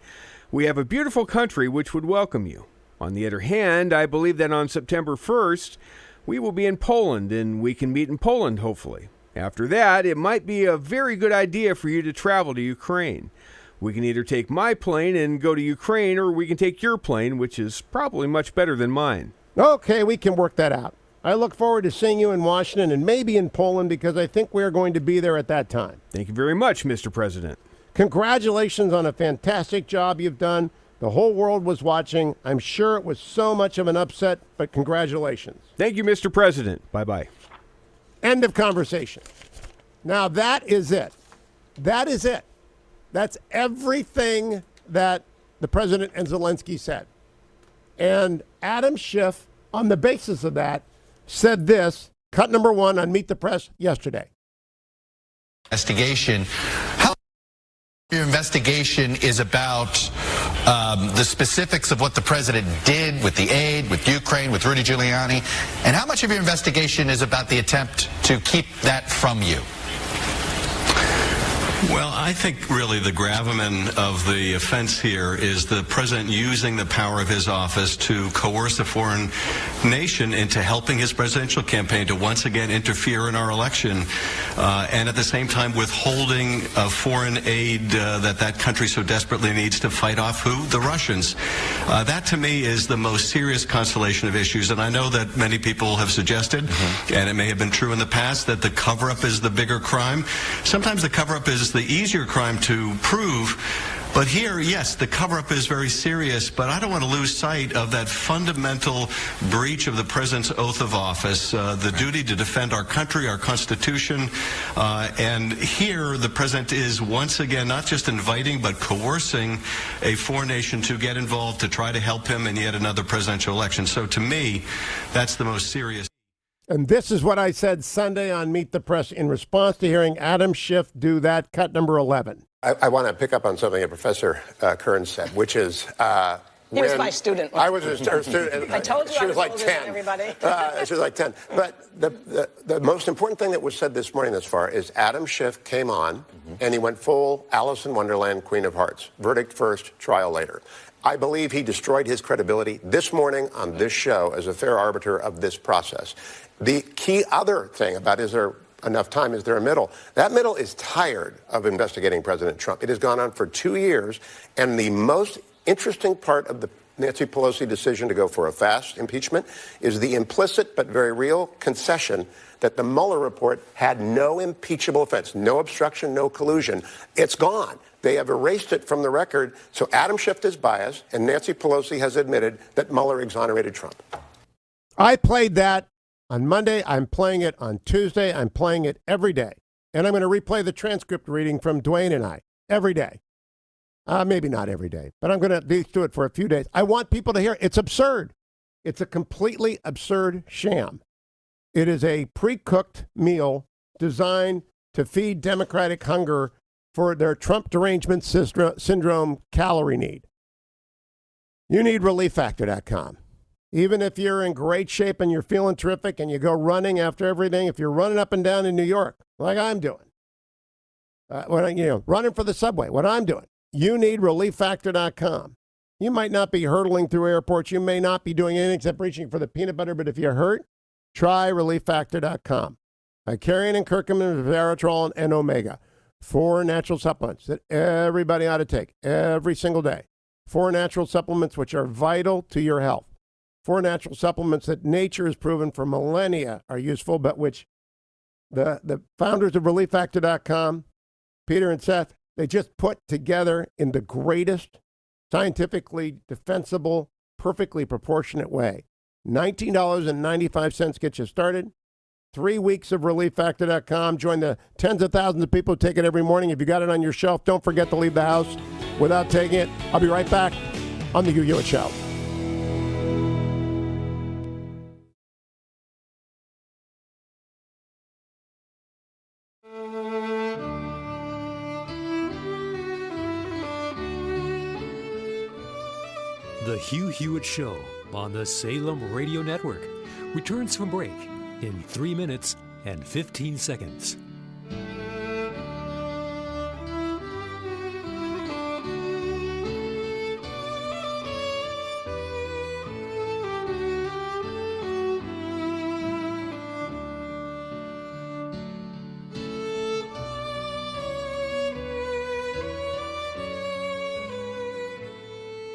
We have a beautiful country which would welcome you. On the other hand, I believe that on September 1st, we will be in Poland, and we can meet in Poland, hopefully. After that, it might be a very good idea for you to travel to Ukraine. We can either take my plane and go to Ukraine, or we can take your plane, which is probably much better than mine. Okay, we can work that out. I look forward to seeing you in Washington and maybe in Poland because I think we are going to be there at that time. Thank you very much, Mr. President. Congratulations on a fantastic job you've done. The whole world was watching. I'm sure it was so much of an upset, but congratulations. Thank you, Mr. President. Bye-bye. End of conversation. Now that is it. That is it. That's everything that the president and Zelensky said. And Adam Schiff, on the basis of that, said this, cut number 1 on Meet the Press yesterday. Investigation. How your investigation is about the specifics of what the president did with the aid, with Ukraine, with Rudy Giuliani, and how much of your investigation is about the attempt to keep that from you? Well, I think really the gravamen of the offense here is the president using the power of his office to coerce a foreign nation into helping his presidential campaign to once again interfere in our election, and at the same time withholding foreign aid that country so desperately needs to fight off who? The Russians. That to me is the most serious constellation of issues, and I know that many people have suggested, and it may have been true in the past, that the cover-up is the bigger crime. Sometimes the cover-up is the easier crime to prove. But here, yes, the cover-up is very serious, but I don't want to lose sight of that fundamental breach of the president's oath of office, the duty to defend our country, our Constitution. And here, the president is once again not just inviting, but coercing a foreign nation to get involved to try to help him in yet another presidential election. So to me, that's the most serious. And this is what I said Sunday on Meet the Press in response to hearing Adam Schiff do that, cut number 11. I want to pick up on something that Professor Kern said, which is... he was my student. I was her student. I told you she was like 10. Everybody. She was like 10. But the most important thing that was said this morning thus far is Adam Schiff came on and he went full Alice in Wonderland, Queen of Hearts. Verdict first, trial later. I believe he destroyed his credibility this morning on this show as a fair arbiter of this process. The key other thing about is there enough time, is there a middle? That middle is tired of investigating President Trump. It has gone on for 2 years, and the most interesting part of the Nancy Pelosi decision to go for a fast impeachment is the implicit but very real concession that the Mueller report had no impeachable offense, no obstruction, no collusion. It's gone. They have erased it from the record. So Adam Schiff is biased, and Nancy Pelosi has admitted that Mueller exonerated Trump. I played that on Monday. I'm playing it on Tuesday. I'm playing it every day. And I'm going to replay the transcript reading from Dwayne and I every day. Maybe not every day, but I'm going to at least do it for a few days. I want people to hear it. It's absurd. It's a completely absurd sham. It is a pre-cooked meal designed to feed Democratic hunger for their Trump derangement syndrome calorie need. You need relieffactor.com. Even if you're in great shape and you're feeling terrific and you go running after everything, if you're running up and down in New York, like I'm doing, running for the subway, what I'm doing, you need relieffactor.com. You might not be hurtling through airports. You may not be doing anything except reaching for the peanut butter, but if you're hurt, try relieffactor.com. Icarian and curcumin, resveratrol, and omega. 4 natural supplements that everybody ought to take every single day. 4 natural supplements which are vital to your health. 4 natural supplements that nature has proven for millennia are useful, but which the founders of ReliefFactor.com, Peter and Seth, they just put together in the greatest, scientifically defensible, perfectly proportionate way. $19.95 gets you started. 3 weeks of ReliefFactor.com. Join the tens of thousands of people who take it every morning. If you got it on your shelf, don't forget to leave the house without taking it. I'll be right back on the Hugh Hewitt Show. The Hugh Hewitt Show on the Salem Radio Network returns from break in 3 minutes and 15 seconds.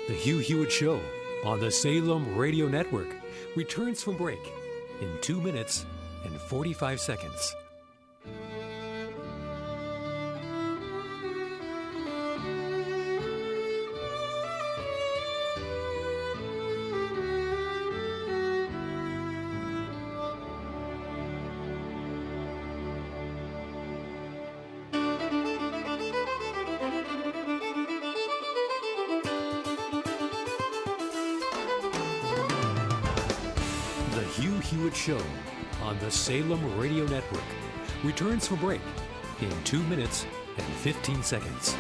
The Hugh Hewitt Show on the Salem Radio Network returns from break in 2 minutes and 45 seconds. Hugh Hewitt Show on the Salem Radio Network returns from break in 2 minutes and 15 seconds.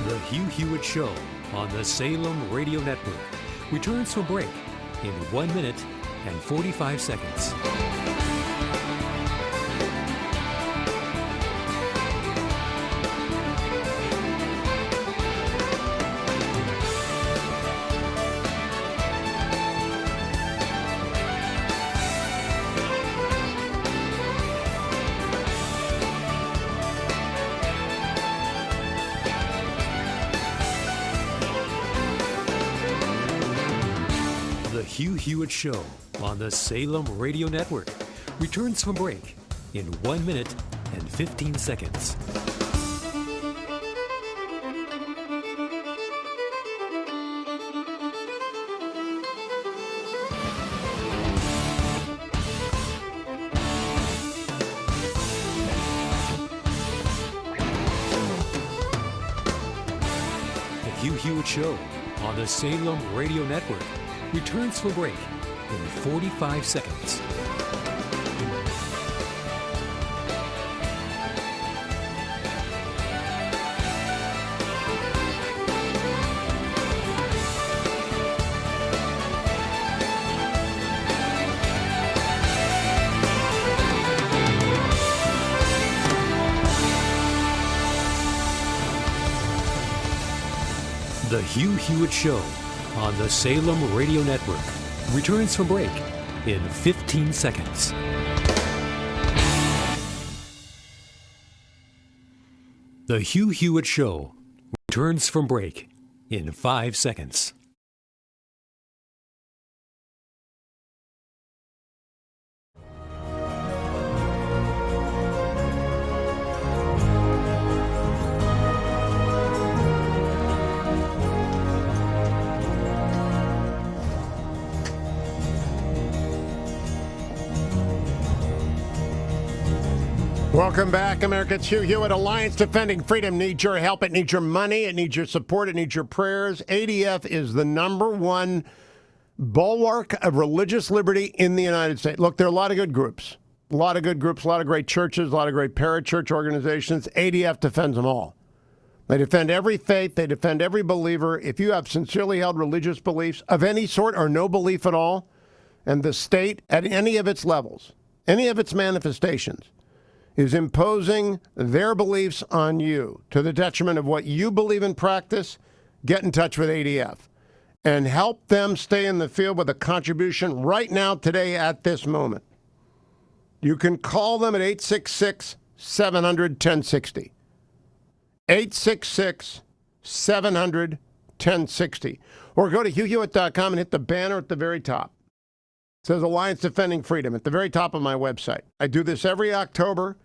The Hugh Hewitt Show on the Salem Radio Network returns from break in 1 minute and 45 seconds. The Hugh Hewitt Show on the Salem Radio Network returns from break in 1 minute and 15 seconds. The Hugh Hewitt Show on the Salem Radio Network returns for break in 45 seconds. The Hugh Hewitt Show on the Salem Radio Network returns from break in 15 seconds. The Hugh Hewitt Show returns from break in 5 seconds. Welcome back, America. It's Hugh Hewitt. Alliance Defending Freedom needs your help. It needs your money. It needs your support. It needs your prayers. ADF is the #1 bulwark of religious liberty in the United States. Look, there are a lot of good groups. A lot of good groups, a lot of great churches, a lot of great parachurch organizations. ADF defends them all. They defend every faith. They defend every believer. If you have sincerely held religious beliefs of any sort or no belief at all, and the state at any of its levels, any of its manifestations, is imposing their beliefs on you to the detriment of what you believe in practice, get in touch with ADF. and help them stay in the field with a contribution right now, today, at this moment. You can call them at 866-700-1060. 866-700-1060. Or go to HughHewitt.com and hit the banner at the very top. It says Alliance Defending Freedom at the very top of my website. I do this every October.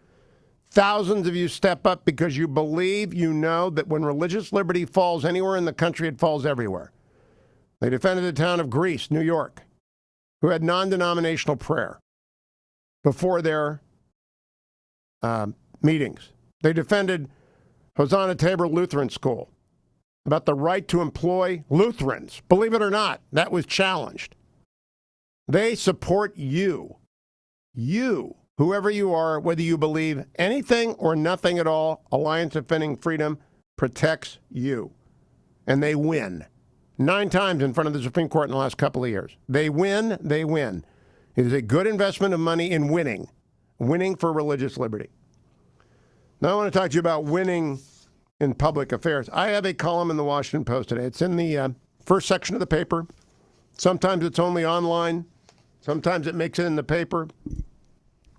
Thousands of you step up because you believe, you know, that when religious liberty falls anywhere in the country, it falls everywhere. They defended the town of Greece, New York, who had non-denominational prayer before their meetings. They defended Hosanna Tabor Lutheran School about the right to employ Lutherans. Believe it or not, that was challenged. They support you. You, whoever you are, whether you believe anything or nothing at all, Alliance Defending Freedom protects you. And they win. 9 times in front of the Supreme Court in the last couple of years. They win, they win. It is a good investment of money in winning. Winning for religious liberty. Now I want to talk to you about winning in public affairs. I have a column in the Washington Post today. It's in the first section of the paper. Sometimes it's only online. Sometimes it makes it in the paper.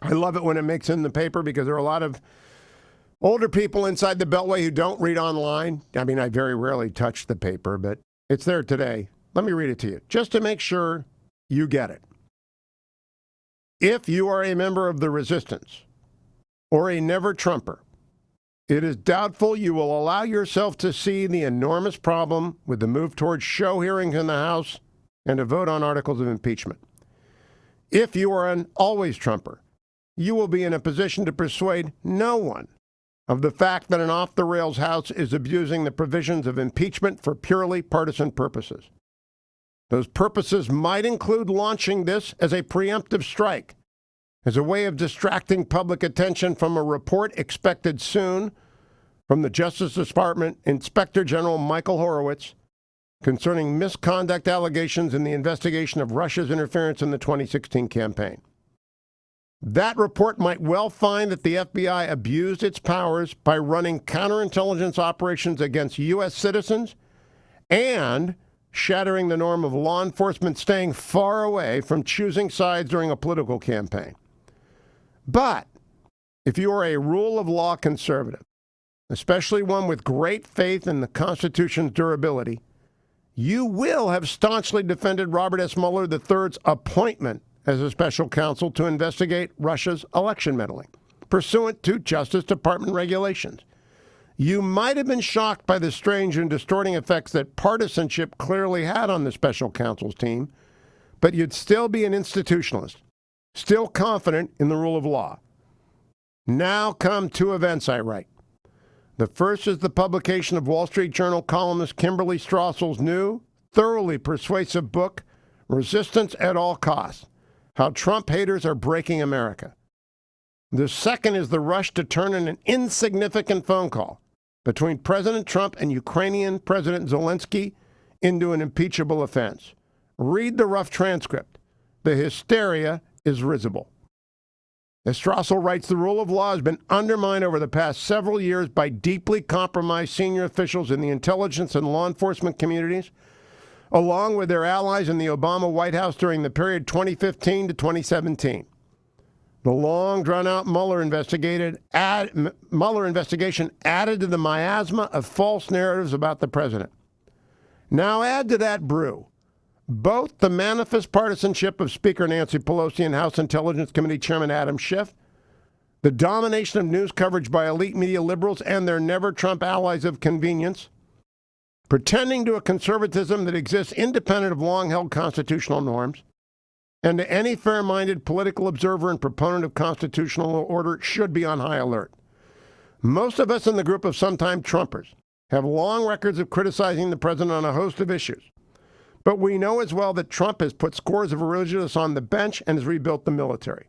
I love it when it makes it in the paper because there are a lot of older people inside the Beltway who don't read online. I mean, I very rarely touch the paper, but it's there today. Let me read it to you, just to make sure you get it. If you are a member of the resistance or a never-Trumper, it is doubtful you will allow yourself to see the enormous problem with the move towards show hearings in the House and a vote on articles of impeachment. If you are an always-Trumper, you will be in a position to persuade no one of the fact that an off-the-rails House is abusing the provisions of impeachment for purely partisan purposes. Those purposes might include launching this as a preemptive strike, as a way of distracting public attention from a report expected soon from the Justice Department Inspector General Michael Horowitz concerning misconduct allegations in the investigation of Russia's interference in the 2016 campaign. That report might well find that the FBI abused its powers by running counterintelligence operations against U.S. citizens and shattering the norm of law enforcement staying far away from choosing sides during a political campaign. But if you are a rule of law conservative, especially one with great faith in the Constitution's durability, you will have staunchly defended Robert S. Mueller III's appointment as a special counsel to investigate Russia's election meddling, pursuant to Justice Department regulations. You might have been shocked by the strange and distorting effects that partisanship clearly had on the special counsel's team, but you'd still be an institutionalist, still confident in the rule of law. Now come 2 events I write. The first is the publication of Wall Street Journal columnist Kimberly Strassel's new, thoroughly persuasive book, Resistance at All Costs: How Trump Haters Are Breaking America. The second is the rush to turn in an insignificant phone call between President Trump and Ukrainian President Zelensky into an impeachable offense. Read the rough transcript. The hysteria is risible. As Strassel writes, the rule of law has been undermined over the past several years by deeply compromised senior officials in the intelligence and law enforcement communities, along with their allies in the Obama White House during the period 2015 to 2017. The long, drawn-out Mueller investigation added to the miasma of false narratives about the president. Now add to that brew both the manifest partisanship of Speaker Nancy Pelosi and House Intelligence Committee Chairman Adam Schiff, the domination of news coverage by elite media liberals and their never-Trump allies of convenience, pretending to a conservatism that exists independent of long-held constitutional norms, and to any fair-minded political observer and proponent of constitutional order should be on high alert. Most of us in the group of sometime Trumpers have long records of criticizing the president on a host of issues, but we know as well that Trump has put scores of religiously on the bench and has rebuilt the military.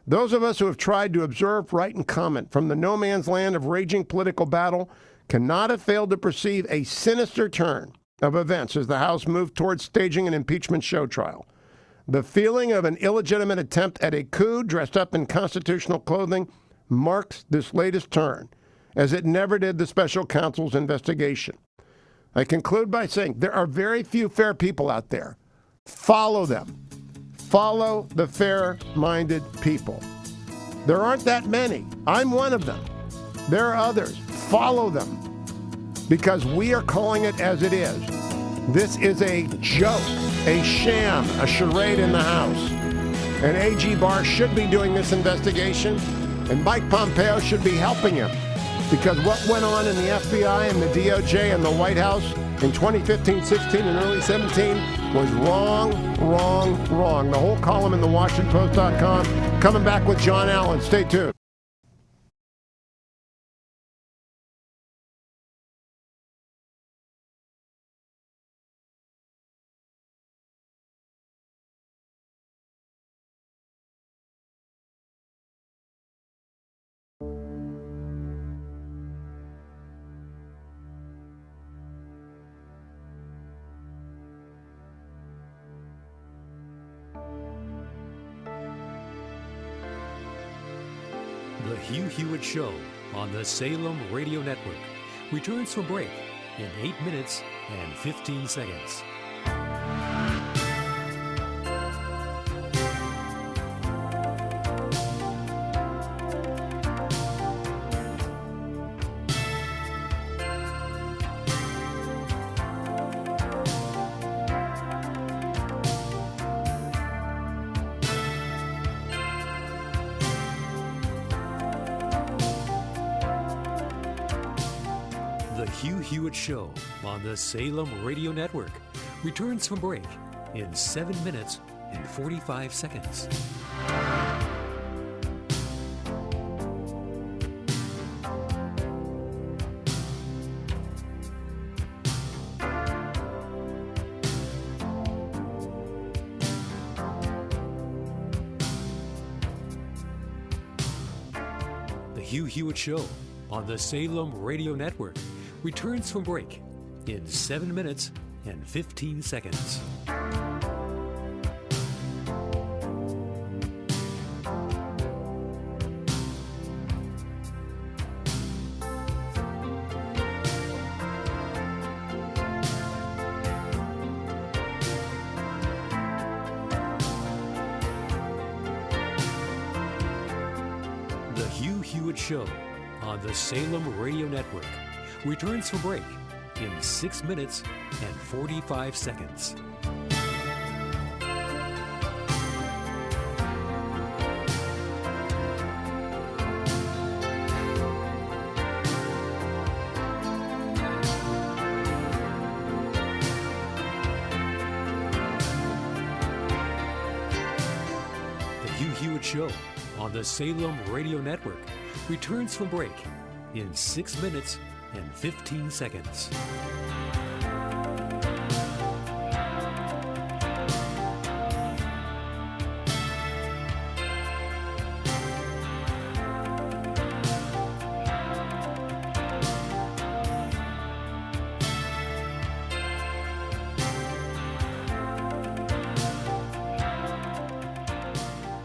Those of us who have tried to observe, write, and comment from the no man's land of raging political battle cannot have failed to perceive a sinister turn of events as the House moved towards staging an impeachment show trial. The feeling of an illegitimate attempt at a coup dressed up in constitutional clothing marks this latest turn, as it never did the special counsel's investigation. I conclude by saying there are very few fair people out there. Follow them. Follow the fair-minded people. There aren't that many. I'm one of them. There are others. Follow them. Because we are calling it as it is. This is a joke, a sham, a charade in the House. And A.G. Barr should be doing this investigation, and Mike Pompeo should be helping him. Because what went on in the FBI and the DOJ and the White House in 2015, 16, and early 17 was wrong. The whole column in the WashingtonPost.com. Coming back with John Allen. Stay tuned. The Hugh Hewitt Show on the Salem Radio Network returns from break in 8 minutes and 15 seconds. The Hugh Hewitt Show on the Salem Radio Network returns from break in 7 minutes and 45 seconds. The Hugh Hewitt Show on the Salem Radio Network returns from break in 7 minutes and 15 seconds. The Hugh Hewitt Show on the Salem Radio Network returns from break in 6 minutes and 45 seconds. The Hugh Hewitt Show on the Salem Radio Network returns from break in 6 minutes and 15 seconds.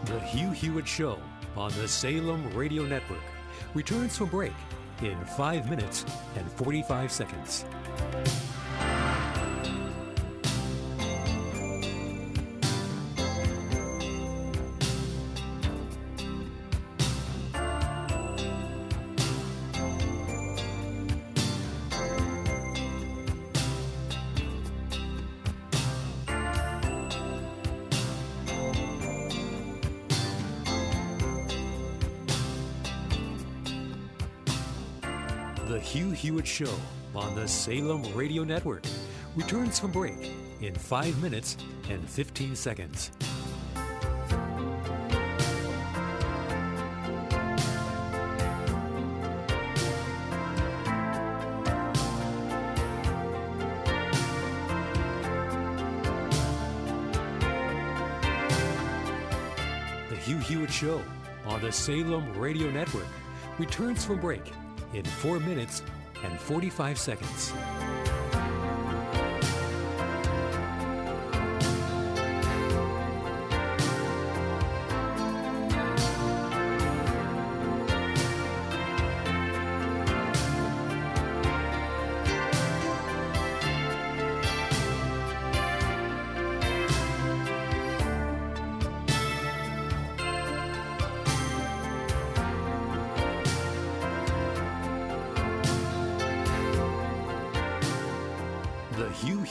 The Hugh Hewitt Show on the Salem Radio Network returns from break in 5 minutes and 45 seconds. The Hugh Hewitt Show on the Salem Radio Network returns from break in 5 minutes and 15 seconds. The Hugh Hewitt Show on the Salem Radio Network returns from break in 4 minutes and 45 seconds.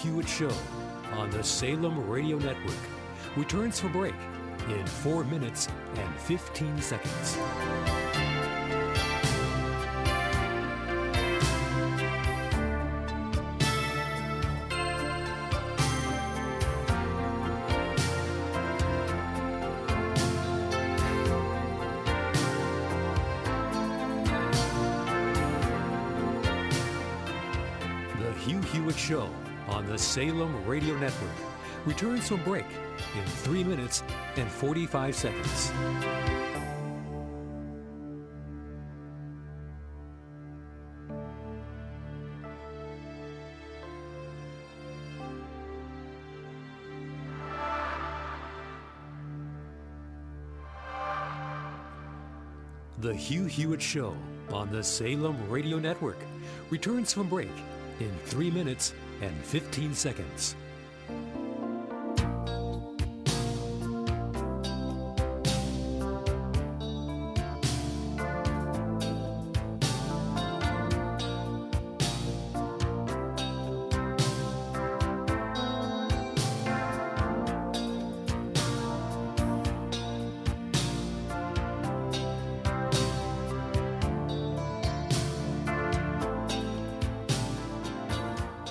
Hewitt Show on the Salem Radio Network returns from break in 4 minutes and 15 seconds. The Hugh Hewitt Show on the Salem Radio Network returns from break in 3 minutes and 45 seconds. The Hugh Hewitt Show on the Salem Radio Network returns from break in 3 minutes and 15 seconds.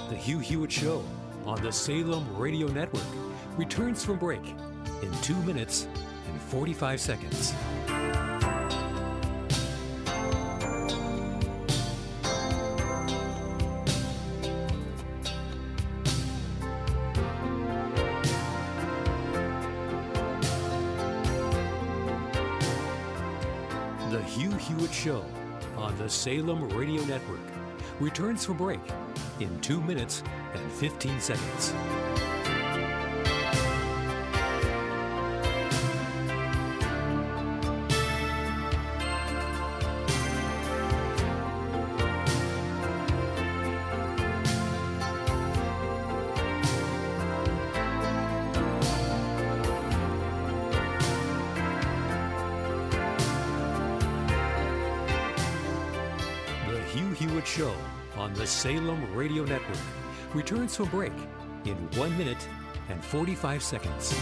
The Hugh Hewitt Show on the Salem Radio Network returns from break in 2 minutes and 45 seconds. The Hugh Hewitt Show on the Salem Radio Network returns from break in 2 minutes and 15 seconds. The Hugh Hewitt Show on the Salem Radio Network returns from break in 1 minute and 45 seconds.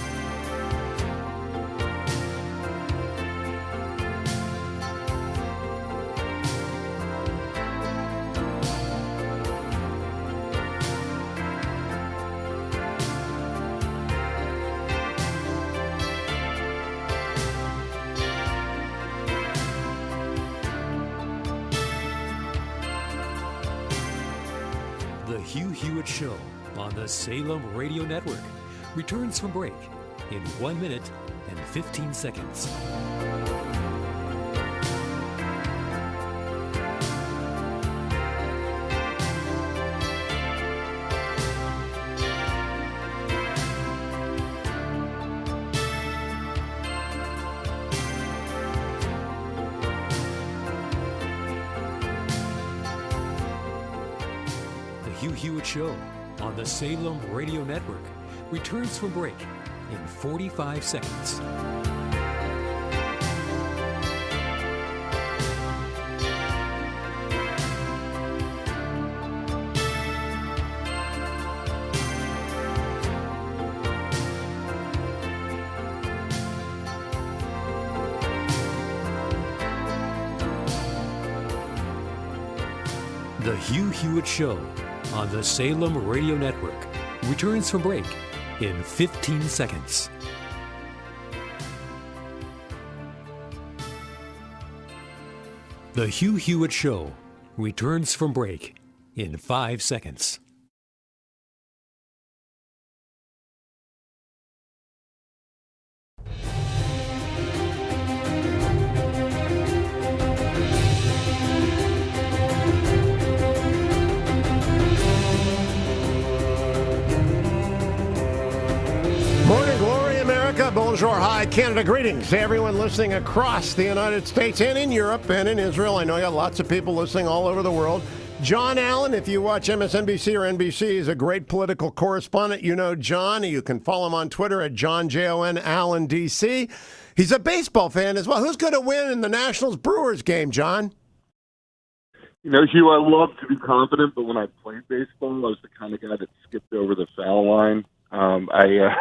The Hugh Hewitt Show on the Salem Radio Network returns from break in 1 minute and 15 seconds. The Hugh Hewitt Show on the Salem Radio Network returns from break in 45 seconds. The Hugh Hewitt Show on the Salem Radio Network returns from break in 15 seconds. The Hugh Hewitt Show returns from break in 5 seconds. Morning glory, America. Bonjour, hi, Canada. Greetings to everyone listening across the United States and in Europe and in Israel. I know you got lots of people listening all over the world. John Allen, if you watch MSNBC or NBC, is a great political correspondent. You know John. You can follow him on Twitter at John, Jon, Allen, DC. He's a baseball fan as well. Who's going to win in the Nationals-Brewers game, John? You know, Hugh, I love to be confident, but when I played baseball, I was the kind of guy that skipped over the foul line. I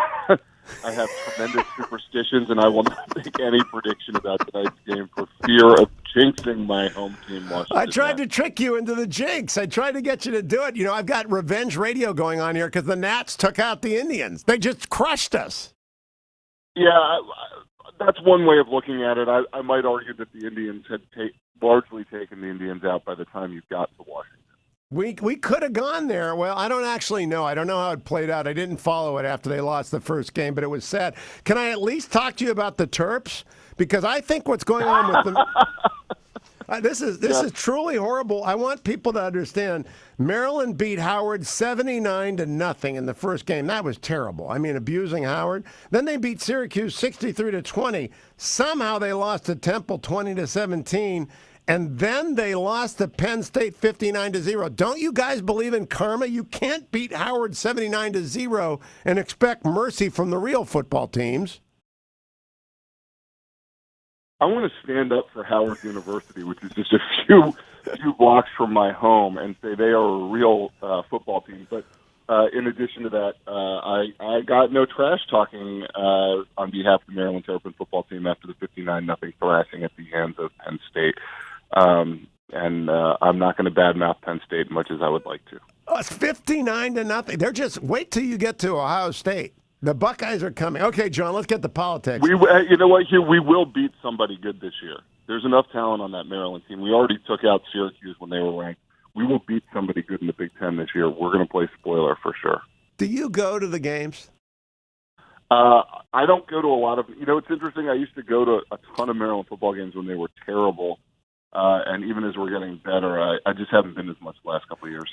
have tremendous superstitions, and I will not make any prediction about tonight's game for fear of jinxing my home team, Washington. I tried to trick you into the jinx. I tried to get you to do it. You know, I've got revenge radio going on here because the Nats took out the Indians. They just crushed us. Yeah, that's one way of looking at it. I might argue that the Indians had largely taken the Indians out by the time you got to Washington. We could have gone there. Well, I don't actually know. I don't know how it played out. I didn't follow it after they lost the first game, but it was sad. Can I at least talk to you about the Terps? Because I think what's going on with them... This is truly horrible. I want people to understand. Maryland beat Howard 79-0 in the first game. That was terrible. I mean, abusing Howard. Then they beat Syracuse 63-20. Somehow they lost to Temple 20-17. And then they lost to Penn State 59-0. Don't you guys believe in karma? You can't beat Howard 79-0 and expect mercy from the real football teams. I want to stand up for Howard University, which is just a few blocks from my home, and say they are a real football team. But in addition to that, I got no trash talking on behalf of the Maryland Terrapin football team after the 59-0 thrashing at the hands of Penn State. And I'm not going to badmouth Penn State much as I would like to. Oh, it's 59-0. They're just wait till you get to Ohio State. The Buckeyes are coming. Okay, John, let's get to politics. You know what, Hugh? We will beat somebody good this year. There's enough talent on that Maryland team. We already took out Syracuse when they were ranked. We will beat somebody good in the Big Ten this year. We're going to play spoiler for sure. Do you go to the games? I don't go to a lot of. You know, it's interesting. I used to go to a ton of Maryland football games when they were terrible, and even as we're getting better, I just haven't been as much the last couple of years.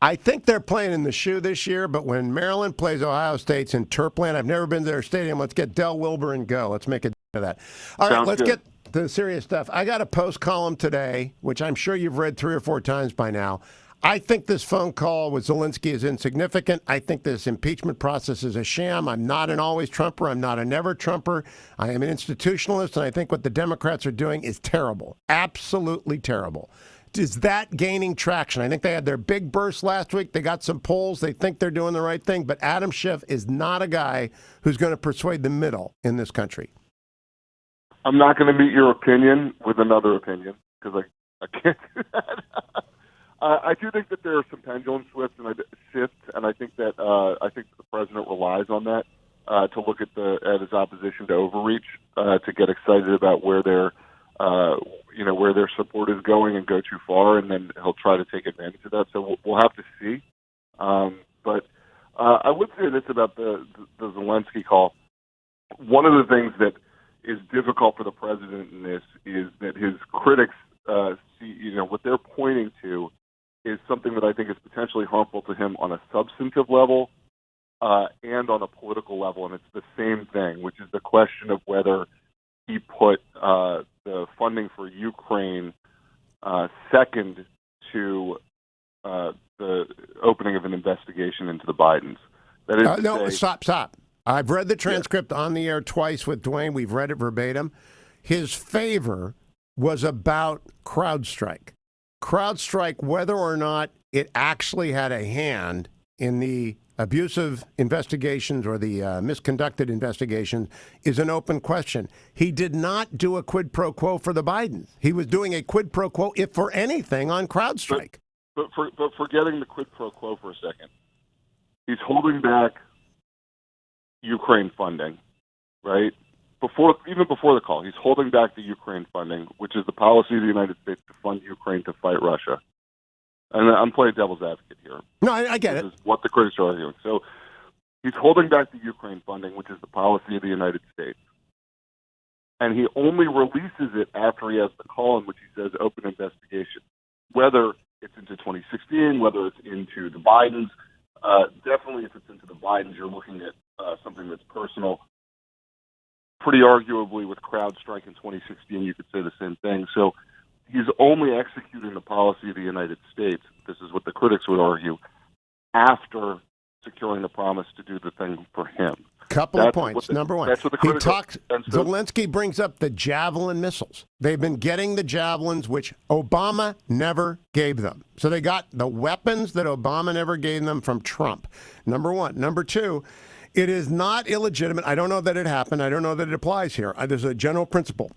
I think they're playing in the shoe this year, but when Maryland plays Ohio State's in Terpland, I've never been to their stadium. Let's get Del Wilbur and go. Let's make a of that. All right, let's get to the serious stuff. I got a post column today, which I'm sure you've read 3 or 4 times by now. I think this phone call with Zelensky is insignificant. I think this impeachment process is a sham. I'm not an always Trumper. I'm not a never Trumper. I am an institutionalist, and I think what the Democrats are doing is terrible, absolutely terrible. Is that gaining traction? I think they had their big burst last week. They got some polls. They think they're doing the right thing. But Adam Schiff is not a guy who's going to persuade the middle in this country. I'm not going to meet your opinion with another opinion because I can't do that. I do think that there are some pendulum shifts, and I think that the president relies on that to look at his opposition to overreach, to get excited about where their support is going and go too far, and then he'll try to take advantage of that. So we'll have to see. But I would say this about the Zelensky call. One of the things that is difficult for the president in this is that his critics see, what they're pointing to is something that I think is potentially harmful to him on a substantive level and on a political level, and it's the same thing, which is the question of whether he put the funding for Ukraine second to the opening of an investigation into the Bidens. That is Stop. I've read the transcript on the air twice with Dwayne. We've read it verbatim. His favor was about CrowdStrike. CrowdStrike, whether or not it actually had a hand in the abusive investigations or the misconducted investigations, is an open question. He did not do a quid pro quo for the Bidens. He was doing a quid pro quo, if for anything, on CrowdStrike. But forgetting the quid pro quo for a second, he's holding back Ukraine funding, right? Even before the call, he's holding back the Ukraine funding, which is the policy of the United States to fund Ukraine to fight Russia. And I'm playing devil's advocate here. No, I get it. This is what the critics are arguing. So he's holding back the Ukraine funding, which is the policy of the United States. And he only releases it after he has the call in which he says open investigation. Whether it's into 2016, whether it's into the Bidens, definitely if it's into the Bidens, you're looking at something that's personal. Pretty arguably with CrowdStrike in 2016, you could say the same thing. So he's only executing the policy of the United States, this is what the critics would argue, after securing the promise to do the thing for him. Couple of points. Number one, that's what the he critical, talks. Zelensky brings up the Javelin missiles. They've been getting the Javelins, which Obama never gave them. So they got the weapons that Obama never gave them from Trump. Number one. Number two, it is not illegitimate. I don't know that it happened. I don't know that it applies here. There's a general principle.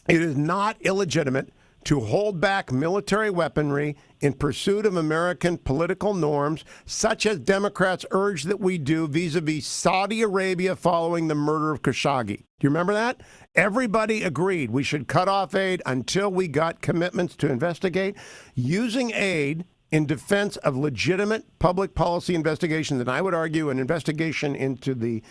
It is not illegitimate to hold back military weaponry in pursuit of American political norms, such as Democrats urge that we do vis-a-vis Saudi Arabia following the murder of Khashoggi. Do you remember that? Everybody agreed we should cut off aid until we got commitments to investigate. Using aid in defense of legitimate public policy investigations, and I would argue an investigation into the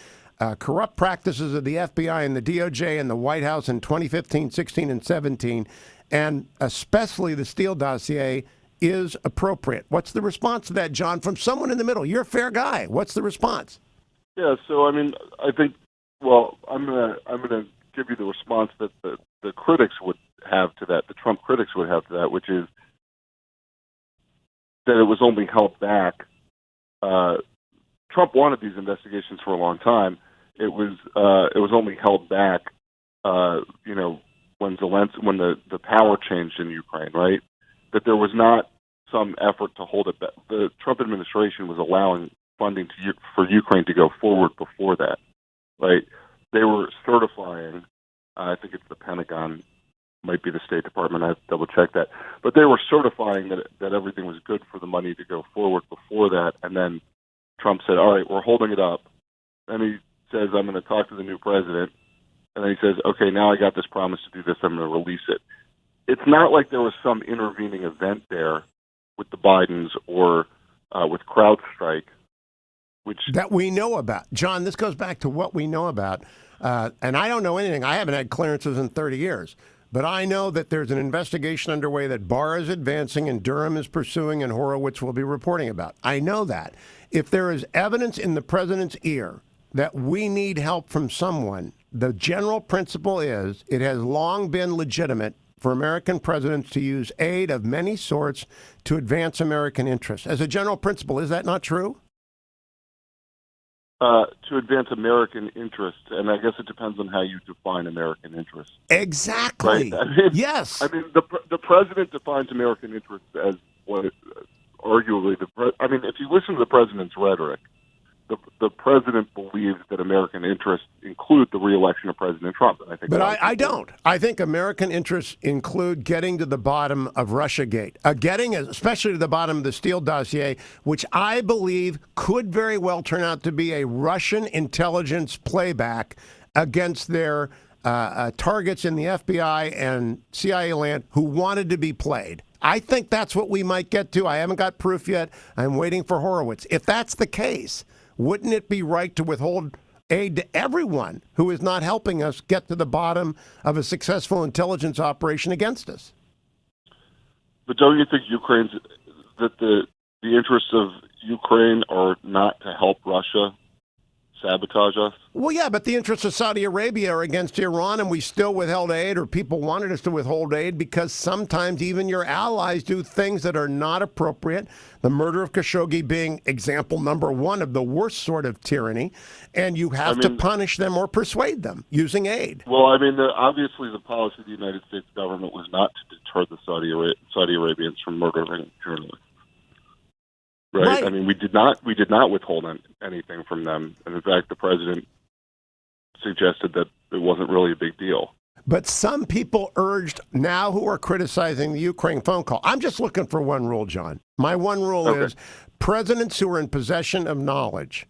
corrupt practices of the FBI and the DOJ and the White House in 2015, 16, and 17, and especially the Steele dossier, is appropriate. What's the response to that, John, from someone in the middle? You're a fair guy. What's the response? Yeah, so I mean, I think, well, I'm gonna give you the response that the critics would have to that, the Trump critics would have to that, which is that it was only held back. Trump wanted these investigations for a long time. It was only held back, when the power changed in Ukraine, right? That there was not some effort to hold it back. The Trump administration was allowing funding for Ukraine to go forward before that, right? They were certifying, I think it's the Pentagon, might be the State Department, I have to double check that, but they were certifying that everything was good for the money to go forward before that, and then Trump said, all right, we're holding it up. And he says, I'm going to talk to the new president. And then he says, okay, now I got this promise to do this, I'm going to release it. It's not like there was some intervening event there with the Bidens or with CrowdStrike, which... That we know about. John, this goes back to what we know about. And I don't know anything. I haven't had clearances in 30 years. But I know that there's an investigation underway that Barr is advancing and Durham is pursuing and Horowitz will be reporting about. I know that. If there is evidence in the president's ear that we need help from someone, the general principle is it has long been legitimate for American presidents to use aid of many sorts to advance American interests. As a general principle, is that not true? To advance American interests, and I guess it depends on how you define American interests. Exactly. Right? I mean, yes. I mean, the president defines American interests as what, arguably, if you listen to the president's rhetoric, the president believes that American interests include the re-election of President Trump. And I think, but I don't. I think American interests include getting to the bottom of Russiagate, especially to the bottom of the Steele dossier, which I believe could very well turn out to be a Russian intelligence playback against their targets in the FBI and CIA land who wanted to be played. I think that's what we might get to. I haven't got proof yet. I'm waiting for Horowitz. If that's the case, wouldn't it be right to withhold aid to everyone who is not helping us get to the bottom of a successful intelligence operation against us? But don't you think that the interests of Ukraine are not to help Russia sabotage us? Well, yeah, but the interests of Saudi Arabia are against Iran, and we still withheld aid, or people wanted us to withhold aid, because sometimes even your allies do things that are not appropriate. The murder of Khashoggi being example number one of the worst sort of tyranny, and you have to punish them or persuade them using aid. Well, obviously the policy of the United States government was not to deter the Saudi Arabians from murdering journalists. Right. I mean, we did not withhold anything from them, and in fact, the president suggested that it wasn't really a big deal. But some people urged now who are criticizing the Ukraine phone call. I'm just looking for one rule, John. My one rule is presidents who are in possession of knowledge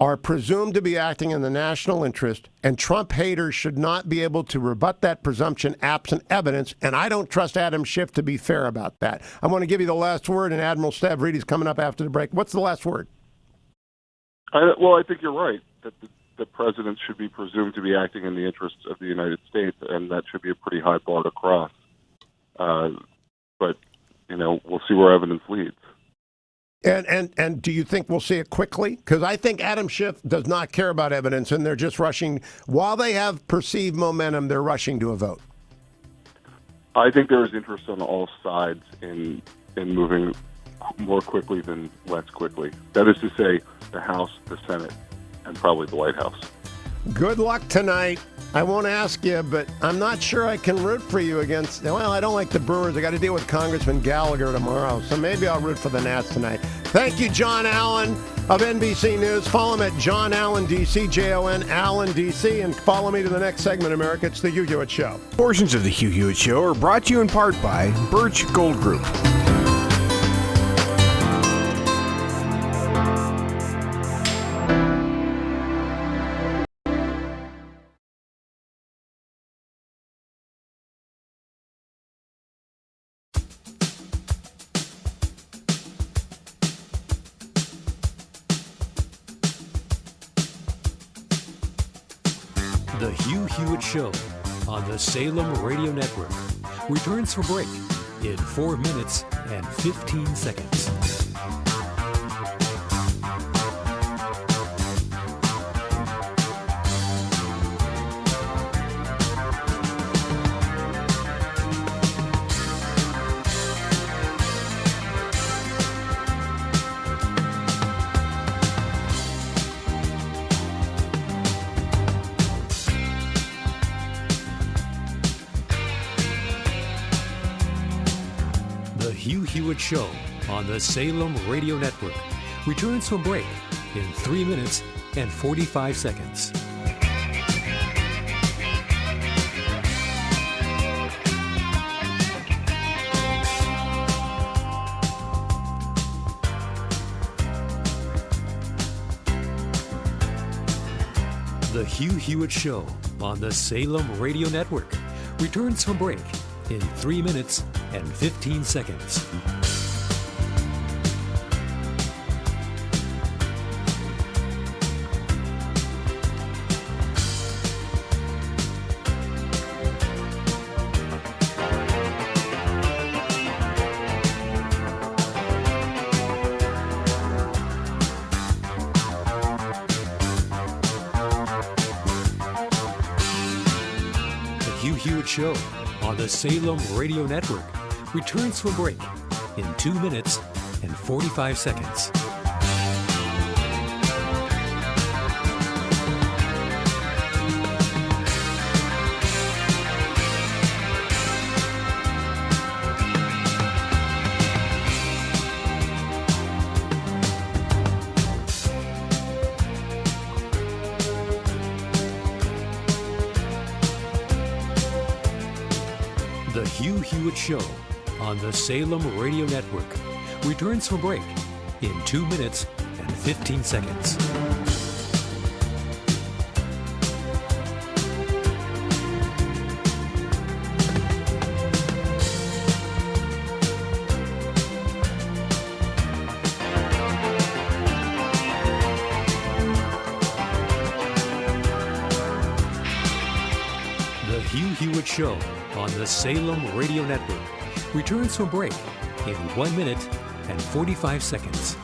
are presumed to be acting in the national interest, and Trump haters should not be able to rebut that presumption absent evidence, and I don't trust Adam Schiff to be fair about that. I want to give you the last word, and Admiral Stavridis coming up after the break. What's the last word? I think you're right, that the president should be presumed to be acting in the interests of the United States, and that should be a pretty high bar to cross. But, we'll see where evidence leads. And do you think we'll see it quickly? Because I think Adam Schiff does not care about evidence, and they're just rushing. While they have perceived momentum, they're rushing to a vote. I think there is interest on all sides in moving more quickly than less quickly. That is to say, the House, the Senate, and probably the White House. Good luck tonight. I won't ask you, but I'm not sure I can root for you against... Well, I don't like the Brewers. I got to deal with Congressman Gallagher tomorrow, so maybe I'll root for the Nats tonight. Thank you, John Allen of NBC News. Follow him at John Allen DC, Jon Allen DC, and follow me to the next segment, America. It's the Hugh Hewitt Show. Portions of the Hugh Hewitt Show are brought to you in part by Birch Gold Group. The Hugh Hewitt Show on the Salem Radio Network returns from break in 4 minutes and 15 seconds. Hugh Hewitt Show on the Salem Radio Network returns from break in 3 minutes and 45 seconds. The Hugh Hewitt Show on the Salem Radio Network returns from break in 3 minutes and 15 seconds. The Hugh Hewitt Show on the Salem Radio Network returns from break in 2 minutes and 45 seconds. The Hugh Hewitt Show on the Salem Radio Network returns from break in 2 minutes and 15 seconds. The Hugh Hewitt Show on the Salem Radio Network returns from break in 1 minute and 45 seconds.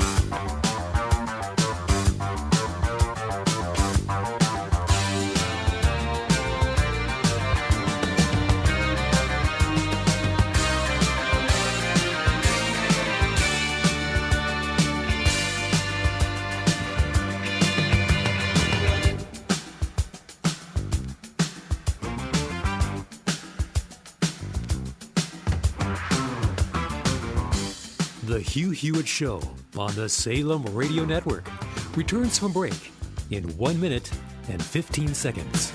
The Hugh Hewitt Show on the Salem Radio Network returns from break in 1 minute and 15 seconds.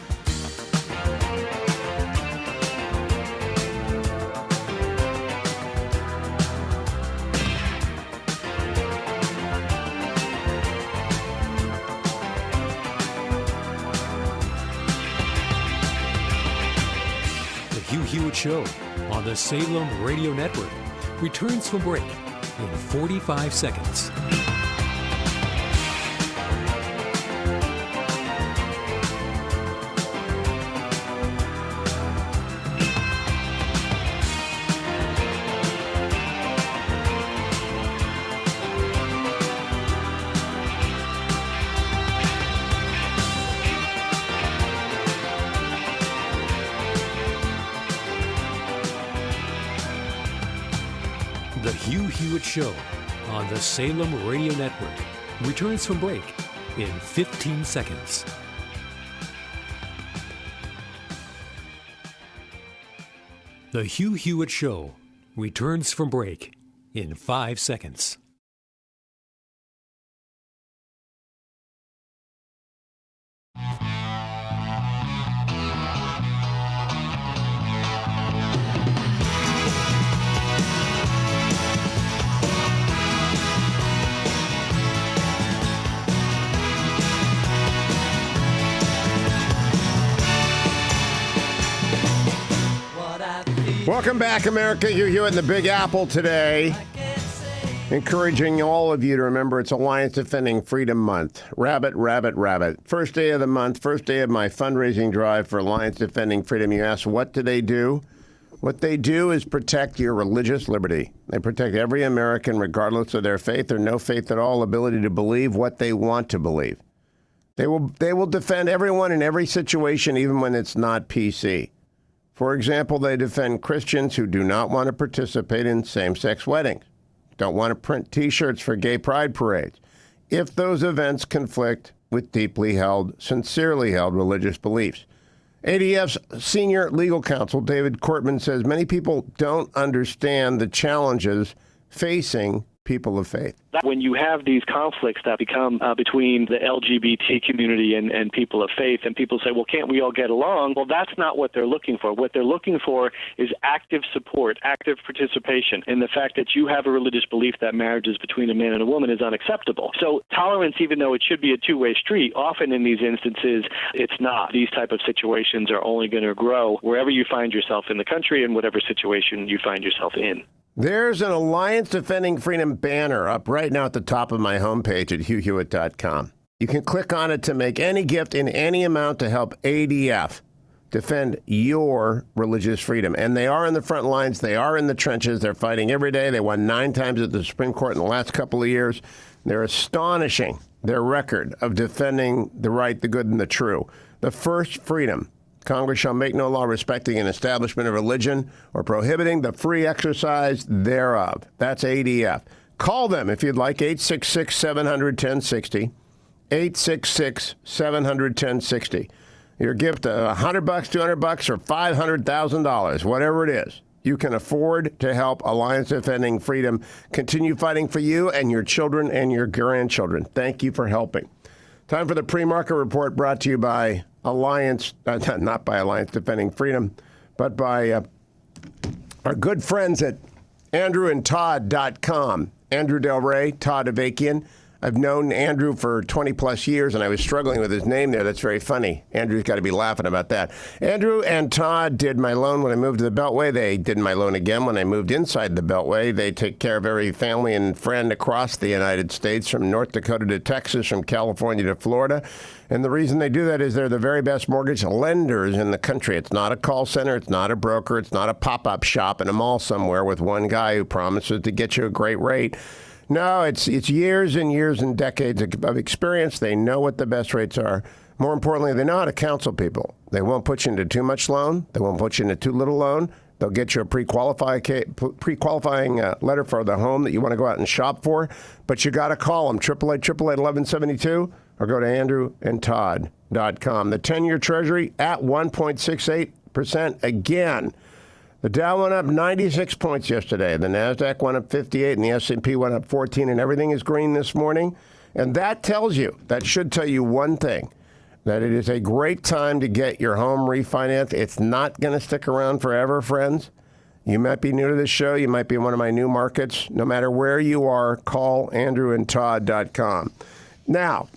The Hugh Hewitt Show on the Salem Radio Network returns from break in 45 seconds. The Hugh Hewitt Show on the Salem Radio Network returns from break in 15 seconds. The Hugh Hewitt Show returns from break in 5 seconds. Welcome back, America. Hugh Hewitt in the Big Apple today. Encouraging all of you to remember it's Alliance Defending Freedom Month. Rabbit, rabbit, rabbit. First day of the month, first day of my fundraising drive for Alliance Defending Freedom. You ask, what do they do? What they do is protect your religious liberty. They protect every American, regardless of their faith or no faith at all, ability to believe what they want to believe. They will defend everyone in every situation, even when it's not PC. For example, they defend Christians who do not want to participate in same-sex weddings, don't want to print T-shirts for gay pride parades, if those events conflict with deeply held, sincerely held religious beliefs. ADF's senior legal counsel, David Cortman, says many people don't understand the challenges facing people of faith. When you have these conflicts that become between the LGBT community and people of faith, and people say, well, can't we all get along? Well, that's not what they're looking for. What they're looking for is active support, active participation, and the fact that you have a religious belief that marriages between a man and a woman is unacceptable. So tolerance, even though it should be a two-way street, often in these instances, it's not. These type of situations are only going to grow wherever you find yourself in the country and whatever situation you find yourself in. There's an Alliance Defending Freedom banner up right now at the top of my homepage at HughHewitt.com. You can click on it to make any gift in any amount to help ADF defend your religious freedom. And they are in the front lines. They are in the trenches. They're fighting every day. They won 9 times at the Supreme Court in the last couple of years. They're astonishing, their record of defending the right, the good, and the true. The first freedom. Congress shall make no law respecting an establishment of religion or prohibiting the free exercise thereof. That's ADF. Call them if you'd like, 866-700-1060, 866-700-1060. Your gift, $100, $200, or $500,000, whatever it is. You can afford to help Alliance Defending Freedom continue fighting for you and your children and your grandchildren. Thank you for helping. Time for the pre-market report brought to you by Alliance, not by Alliance Defending Freedom, but by our good friends at andrewandtodd.com. Andrew Del Rey, Todd Avakian. I've known Andrew for 20 plus years, and I was struggling with his name there. That's very funny. Andrew's got to be laughing about that. Andrew and Todd did my loan when I moved to the Beltway. They did my loan again when I moved inside the Beltway. They take care of every family and friend across the United States, from North Dakota to Texas, from California to Florida. And the reason they do that is they're the very best mortgage lenders in the country. It's not a call center. It's not a broker. It's not a pop-up shop in a mall somewhere with one guy who promises to get you a great rate. No, it's years and years and decades of experience. They know what the best rates are. More importantly, they know how to counsel people. They won't put you into too much loan. They won't put you into too little loan. They'll get you a pre-qualifying letter for the home that you want to go out and shop for. But you got to call them, 888-1172, or go to andrewandtodd.com. The 10-year Treasury at 1.68% again. The Dow went up 96 points yesterday. The NASDAQ went up 58, and the S&P went up 14, and everything is green this morning. And that should tell you one thing, that it is a great time to get your home refinanced. It's not going to stick around forever, friends. You might be new to this show. You might be in one of my new markets. No matter where you are, call andrewandtodd.com. Now,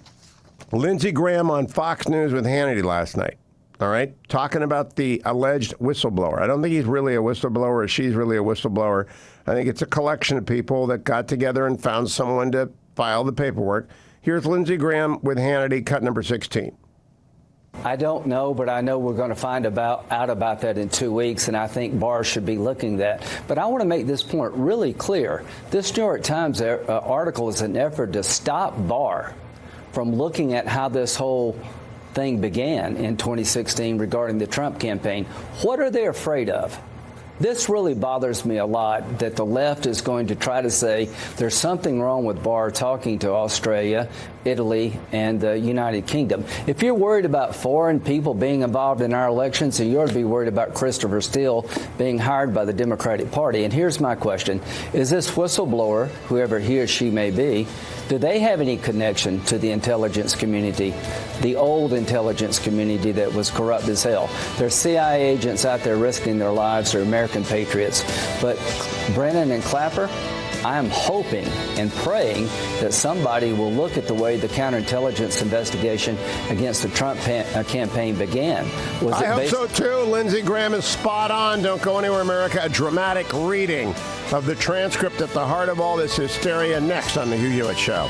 Lindsey Graham on Fox News with Hannity last night. All right, talking about the alleged whistleblower. I don't think he's really a whistleblower or she's really a whistleblower. I think it's a collection of people that got together and found someone to file the paperwork. Here's Lindsey Graham with Hannity, cut number 16. I don't know, but I know we're going to find out about that in 2 weeks, and I think Barr should be looking at that. But I want to make this point really clear. This New York Times article is an effort to stop Barr from looking at how this whole thing began in 2016 regarding the Trump campaign. What are they afraid of? This really bothers me a lot, that the left is going to try to say there's something wrong with Barr talking to Australia. Italy, and the United Kingdom. If you're worried about foreign people being involved in our elections, then you ought to be worried about Christopher Steele being hired by the Democratic Party. And here's my question. Is this whistleblower, whoever he or she may be, do they have any connection to the intelligence community, the old intelligence community that was corrupt as hell? There's CIA agents out there risking their lives. They're American patriots. But Brennan and Clapper, I am hoping and praying that somebody will look at the way the counterintelligence investigation against the Trump campaign began. I hope so, too. Lindsey Graham is spot on. Don't go anywhere, America. A dramatic reading of the transcript at the heart of all this hysteria next on The Hugh Hewitt Show.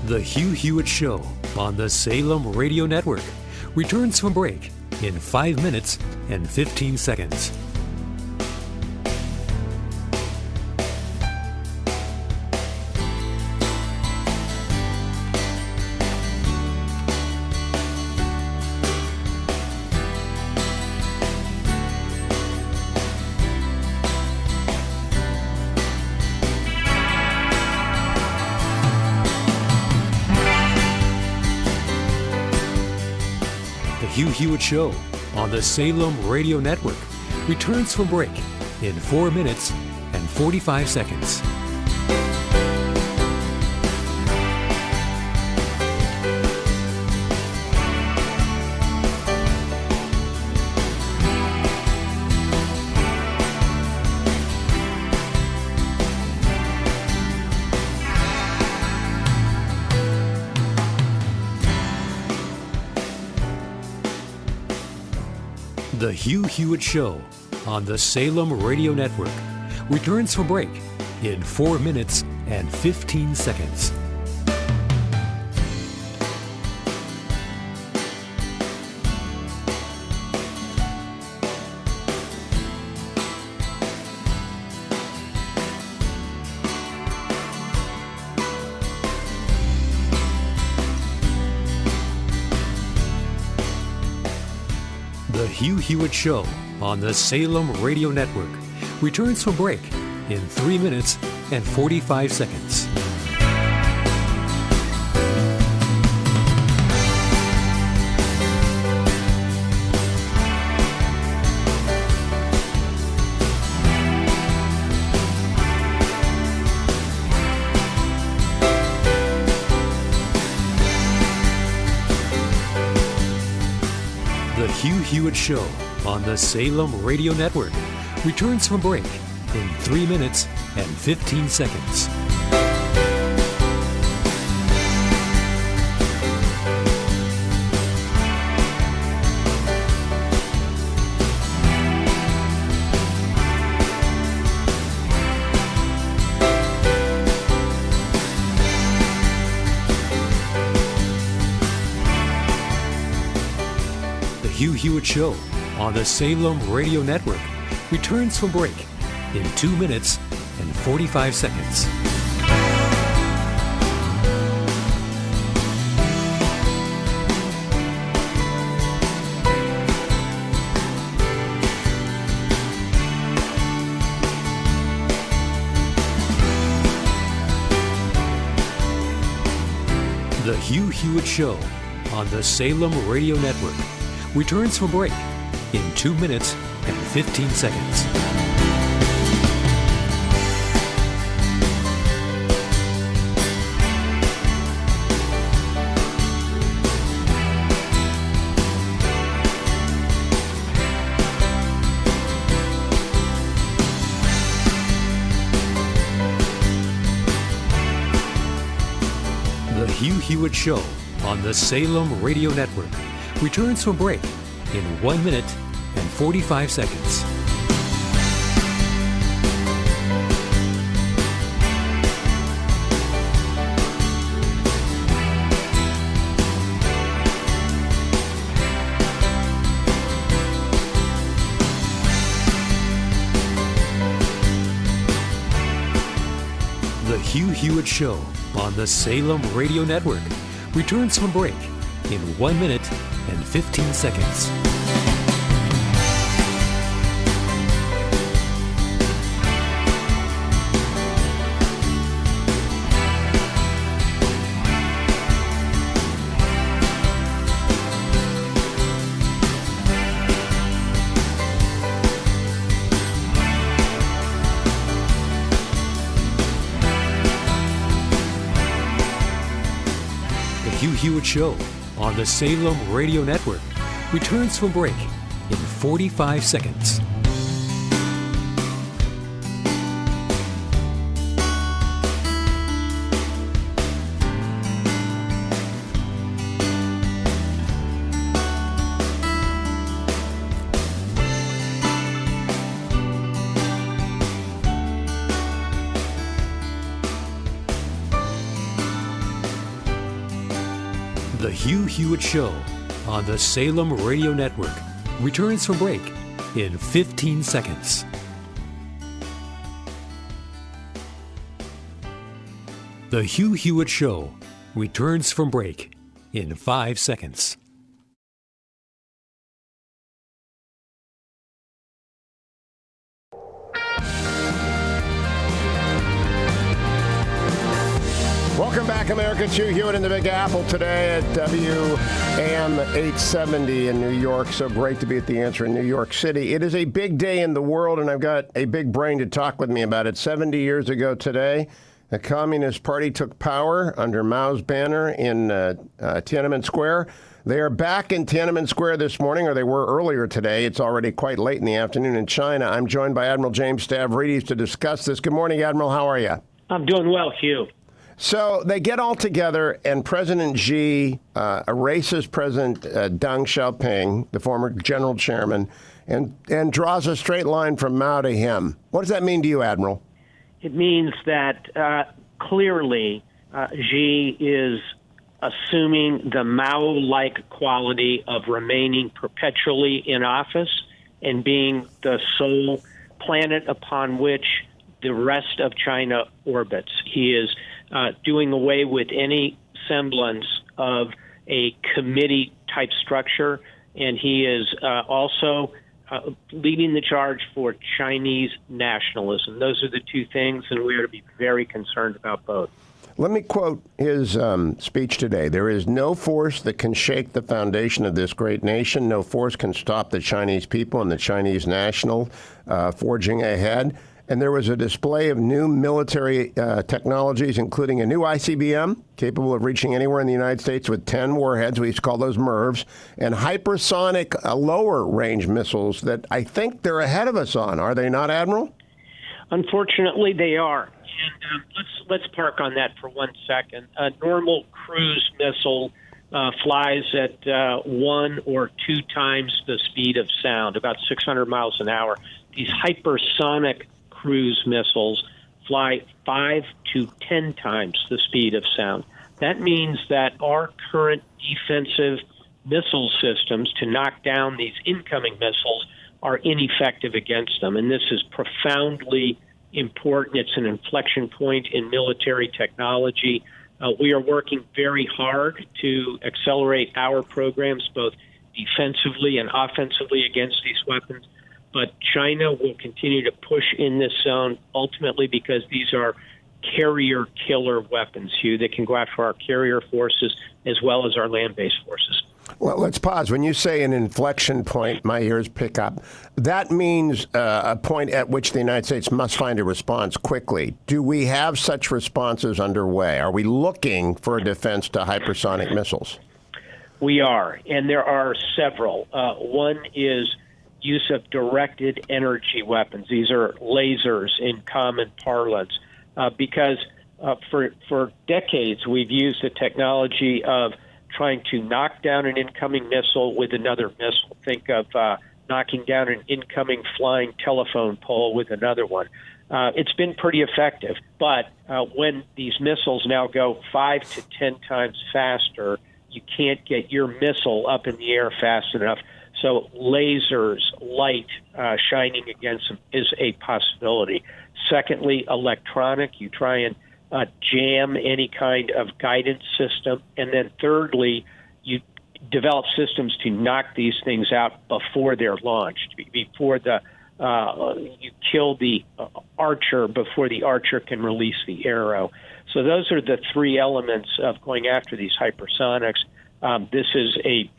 The Hugh Hewitt Show on the Salem Radio Network returns from break in 5 minutes and 15 seconds. The Hugh Hewitt Show on the Salem Radio Network returns from break in 4 minutes and 45 seconds. The Hugh Hewitt Show on the Salem Radio Network returns from break in 4 minutes and 15 seconds. The Hugh Hewitt Show on the Salem Radio Network returns from break in 3 minutes and 45 seconds. The Hugh Hewitt Show on the Salem Radio Network returns from break in 3 minutes and 15 seconds. The Hugh Hewitt Show on the Salem Radio Network returns from break in 2 minutes and 45 seconds. The Hugh Hewitt Show on the Salem Radio Network returns from break in 2 minutes and 15 seconds. The Hugh Hewitt Show on the Salem Radio Network returns from break in 1 minute and 45 seconds. Hugh Hewitt Show on the Salem Radio Network returns from break in 1 minute and 15 seconds. Hugh Hewitt Show on the Salem Radio Network returns from break in 45 seconds. The Hugh Hewitt Show on the Salem Radio Network returns from break in 15 seconds. The Hugh Hewitt Show returns from break in 5 seconds. Welcome back, America. It's Hugh Hewitt in the Big Apple today at WAM 870 in New York. So great to be at the Answer in New York City. It is a big day in the world, and I've got a big brain to talk with me about it. 70 years ago today, the Communist Party took power under Mao's banner in Tiananmen Square. They are back in Tiananmen Square this morning, or they were earlier today. It's already quite late in the afternoon in China. I'm joined by Admiral James Stavridis to discuss this. Good morning, Admiral. How are you? I'm doing well, Hugh. So they get all together, and President Xi erases President Deng Xiaoping, the former general chairman, and draws a straight line from Mao to him. What does that mean to you, Admiral? It means that clearly Xi is assuming the Mao-like quality of remaining perpetually in office and being the sole planet upon which the rest of China orbits. He is doing away with any semblance of a committee-type structure, and he is also leading the charge for Chinese nationalism. Those are the two things, and we ought to be very concerned about both. Let me quote his speech today. There is no force that can shake the foundation of this great nation. No force can stop the Chinese people and the Chinese national forging ahead. And there was a display of new military technologies, including a new ICBM capable of reaching anywhere in the United States with 10 warheads. We used to call those MIRVs, and hypersonic lower-range missiles that I think they're ahead of us on. Are they not, Admiral? Unfortunately, they are. And let's park on that for 1 second. A normal cruise missile flies at 1 or 2 times the speed of sound, about 600 miles an hour. These hypersonic cruise missiles fly 5 to 10 times the speed of sound. That means that our current defensive missile systems to knock down these incoming missiles are ineffective against them. And this is profoundly important. It's an inflection point in military technology. We are working very hard to accelerate our programs, both defensively and offensively, against these weapons. But China will continue to push in this zone, ultimately because these are carrier killer weapons, Hugh, that can go after our carrier forces as well as our land-based forces. Well, let's pause. When you say an inflection point, my ears pick up. That means a point at which the United States must find a response quickly. Do we have such responses underway? Are we looking for a defense to hypersonic missiles? We are, and there are several. One is use of directed energy weapons. These are lasers in common parlance, because for decades we've used the technology of trying to knock down an incoming missile with another missile. Think of knocking down an incoming flying telephone pole with another one. It's been pretty effective, but when these missiles now go 5 to 10 times faster, you can't get your missile up in the air fast enough. So lasers, light shining against them is a possibility. Secondly, electronic. You try and jam any kind of guidance system. And then thirdly, you develop systems to knock these things out before they're launched, before you kill the archer before the archer can release the arrow. So those are the three elements of going after these hypersonics. This is a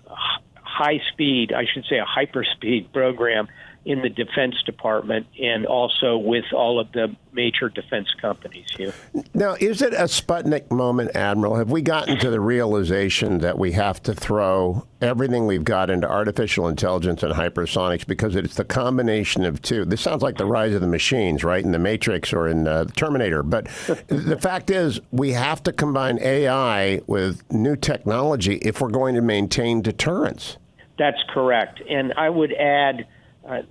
high-speed, I should say a hyperspeed program in the Defense Department and also with all of the major defense companies here. Now, is it a Sputnik moment, Admiral? Have we gotten to the realization that we have to throw everything we've got into artificial intelligence and hypersonics because it's the combination of two? This sounds like the rise of the machines, right, in The Matrix or in Terminator. But the fact is, we have to combine AI with new technology if we're going to maintain deterrence. That's correct. And I would add,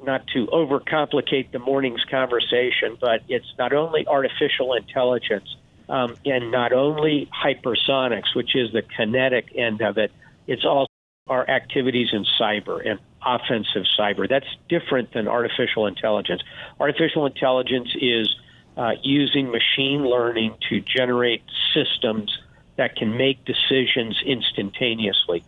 not to overcomplicate the morning's conversation, but it's not only artificial intelligence and not only hypersonics, which is the kinetic end of it, it's also our activities in cyber and offensive cyber. That's different than artificial intelligence. Artificial intelligence is using machine learning to generate systems that can make decisions instantaneously.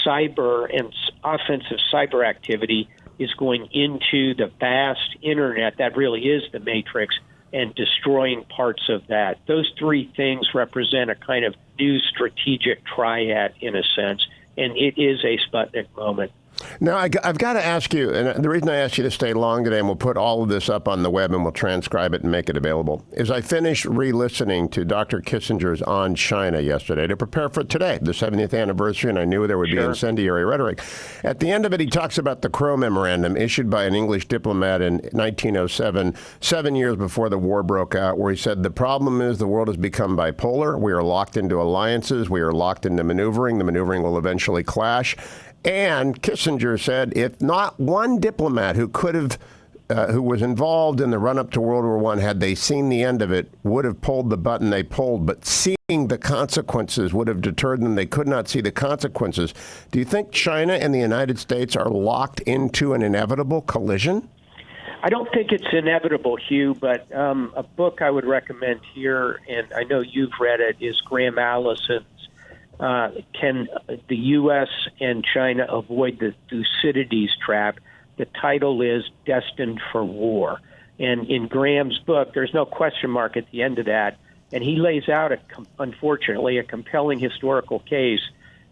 Cyber and offensive cyber activity is going into the vast internet that really is the matrix and destroying parts of that. Those three things represent a kind of new strategic triad in a sense, and it is a Sputnik moment. Now, I've got to ask you, and the reason I asked you to stay long today, and we'll put all of this up on the web and we'll transcribe it and make it available, is I finished re-listening to Dr. Kissinger's On China yesterday to prepare for today, the 70th anniversary, and I knew there would be incendiary rhetoric. At the end of it, he talks about the Crow Memorandum issued by an English diplomat in 1907, 7 years before the war broke out, where he said, the problem is the world has become bipolar. We are locked into alliances. We are locked into maneuvering. The maneuvering will eventually clash. And Kissinger said, if not one diplomat who could have, who was involved in the run-up to World War I, had they seen the end of it, would have pulled the button they pulled. But seeing the consequences would have deterred them. They could not see the consequences. Do you think China and the United States are locked into an inevitable collision? I don't think it's inevitable, Hugh, but a book I would recommend here, and I know you've read it, is Graham Allison's Can the U.S. and China Avoid the Thucydides Trap? The title is Destined for War. And in Graham's book, there's no question mark at the end of that. And he lays out, unfortunately, a compelling historical case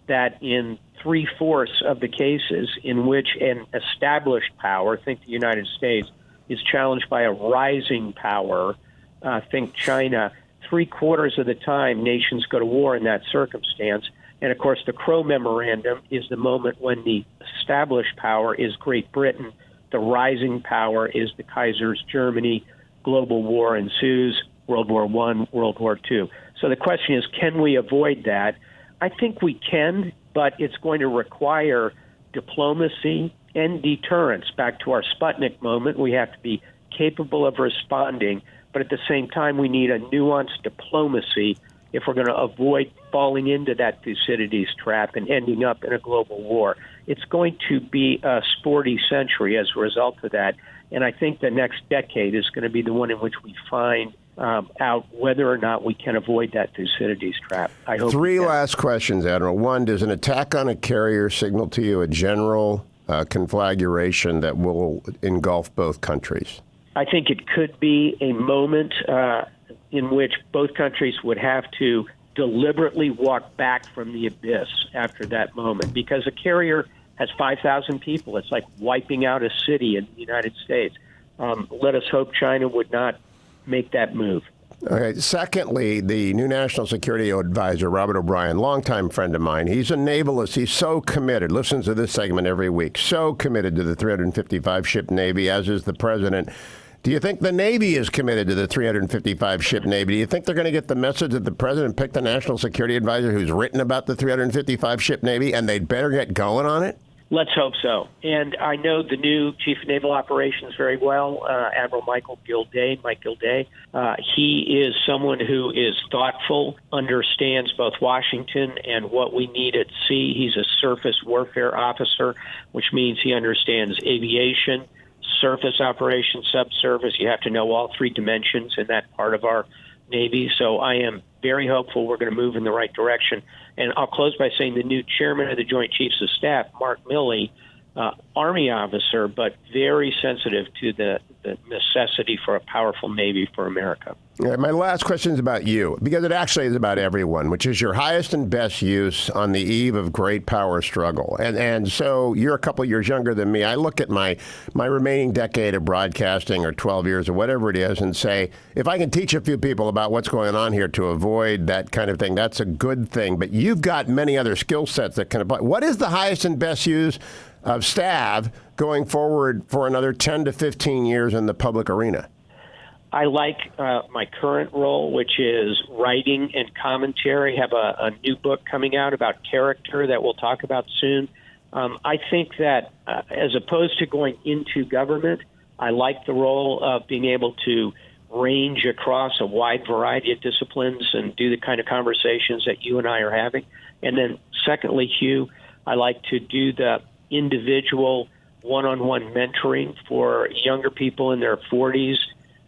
that in 3/4 of the cases in which an established power, think the United States, is challenged by a rising power, think China, 3/4 of the time nations go to war in that circumstance. And of course, the Crow Memorandum is the moment when the established power is Great Britain, the rising power is the Kaiser's Germany, global war ensues, World War I, World War II. So the question is, can we avoid that? I think we can, but it's going to require diplomacy and deterrence. Back to our Sputnik moment, we have to be capable of responding, but at the same time, we need a nuanced diplomacy if we're going to avoid falling into that Thucydides trap and ending up in a global war. It's going to be a sporty century as a result of that, and I think the next decade is going to be the one in which we find out whether or not we can avoid that Thucydides trap. I hope. Three last questions, Admiral. One, does an attack on a carrier signal to you a general conflagration that will engulf both countries? I think it could be a moment in which both countries would have to deliberately walk back from the abyss after that moment, because a carrier has 5,000 people. It's like wiping out a city in the United States. Let us hope China would not make that move. Okay. Secondly, the new National Security Advisor, Robert O'Brien, longtime friend of mine. He's a navalist. He's so committed. Listens to this segment every week. So committed to the 355-ship Navy, as is the president. Do you think the Navy is committed to the 355-ship Navy? Do you think they're going to get the message that the president picked the National Security Advisor who's written about the 355-ship Navy, and they'd better get going on it? Let's hope so. And I know the new Chief of Naval Operations very well, Admiral Mike Gilday. He is someone who is thoughtful, understands both Washington and what we need at sea. He's a surface warfare officer, which means he understands aviation, surface operations, subsurface. You have to know all three dimensions in that part of our Navy. So I am very hopeful we're going to move in the right direction. And I'll close by saying the new chairman of the Joint Chiefs of Staff, Mark Milley, Army officer, but very sensitive to the necessity for a powerful Navy for America. All right, my last question is about you, because it actually is about everyone, which is your highest and best use on the eve of great power struggle. And so you're a couple years younger than me. I look at my remaining decade of broadcasting, or 12 years or whatever it is, and say, if I can teach a few people about what's going on here to avoid that kind of thing, that's a good thing. But you've got many other skill sets that can apply. What is the highest and best use of Stav going forward for another 10 to 15 years in the public arena? I like my current role, which is writing and commentary. Have a new book coming out about character that we'll talk about soon. I think that as opposed to going into government, I like the role of being able to range across a wide variety of disciplines and do the kind of conversations that you and I are having. And then secondly, Hugh, I like to do the individual one-on-one mentoring for younger people in their 40s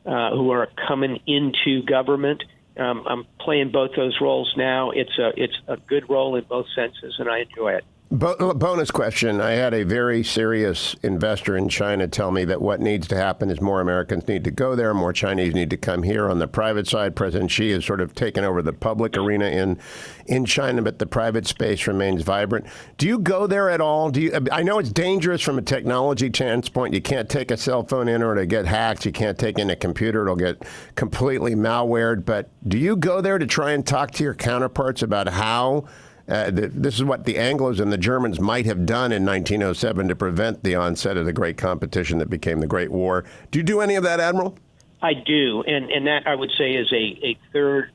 who are coming into government. I'm playing both those roles now. It's a good role in both senses, and I enjoy it. Bonus question. I had a very serious investor in China tell me that what needs to happen is more Americans need to go there, more Chinese need to come here. On the private side, President Xi has sort of taken over the public arena in China, but the private space remains vibrant. Do you go there at all? I know it's dangerous from a technology standpoint. You can't take a cell phone in or it'll get hacked. You can't take in a computer. It'll get completely malwared. But do you go there to try and talk to your counterparts about how this is what the Anglos and the Germans might have done in 1907 to prevent the onset of the great competition that became the Great War? Do you do any of that, Admiral? I do, and that I would say is a third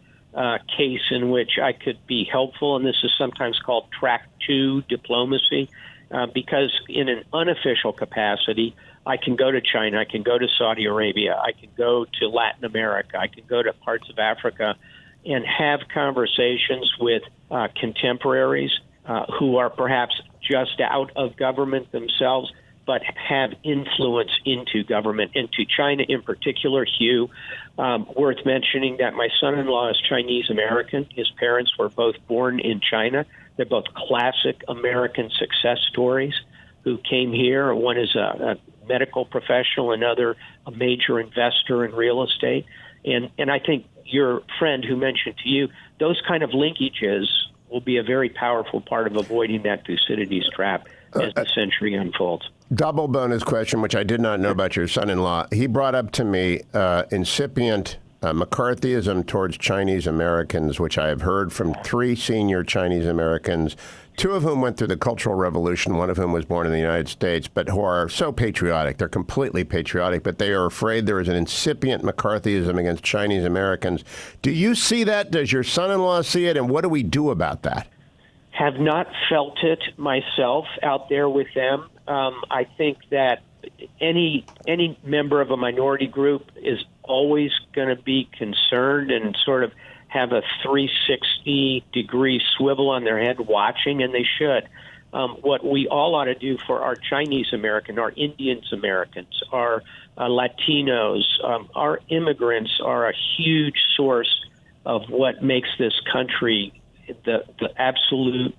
case in which I could be helpful, and this is sometimes called track 2 diplomacy, because in an unofficial capacity, I can go to China, I can go to Saudi Arabia, I can go to Latin America, I can go to parts of Africa and have conversations with contemporaries who are perhaps just out of government themselves, but have influence into government. And to China in particular, Hugh, worth mentioning that my son-in-law is Chinese American. His parents were both born in China. They're both classic American success stories who came here. One is a medical professional, another a major investor in real estate. And I think your friend who mentioned to you, those kind of linkages will be a very powerful part of avoiding that Thucydides trap as the century unfolds. Double bonus question, which I did not know about your son-in-law. He brought up to me incipient McCarthyism towards Chinese Americans, which I have heard from 3 senior Chinese Americans, 2 of whom went through the Cultural Revolution, 1 of whom was born in the United States, but who are so patriotic. They're completely patriotic, but they are afraid there is an incipient McCarthyism against Chinese Americans. Do you see that? Does your son-in-law see it? And what do we do about that? Have not felt it myself out there with them. I think that any member of a minority group is always going to be concerned and sort of have a 360-degree swivel on their head watching, and they should. What we all ought to do for our Chinese American, our Indians Americans, our Latinos, our immigrants are a huge source of what makes this country the absolute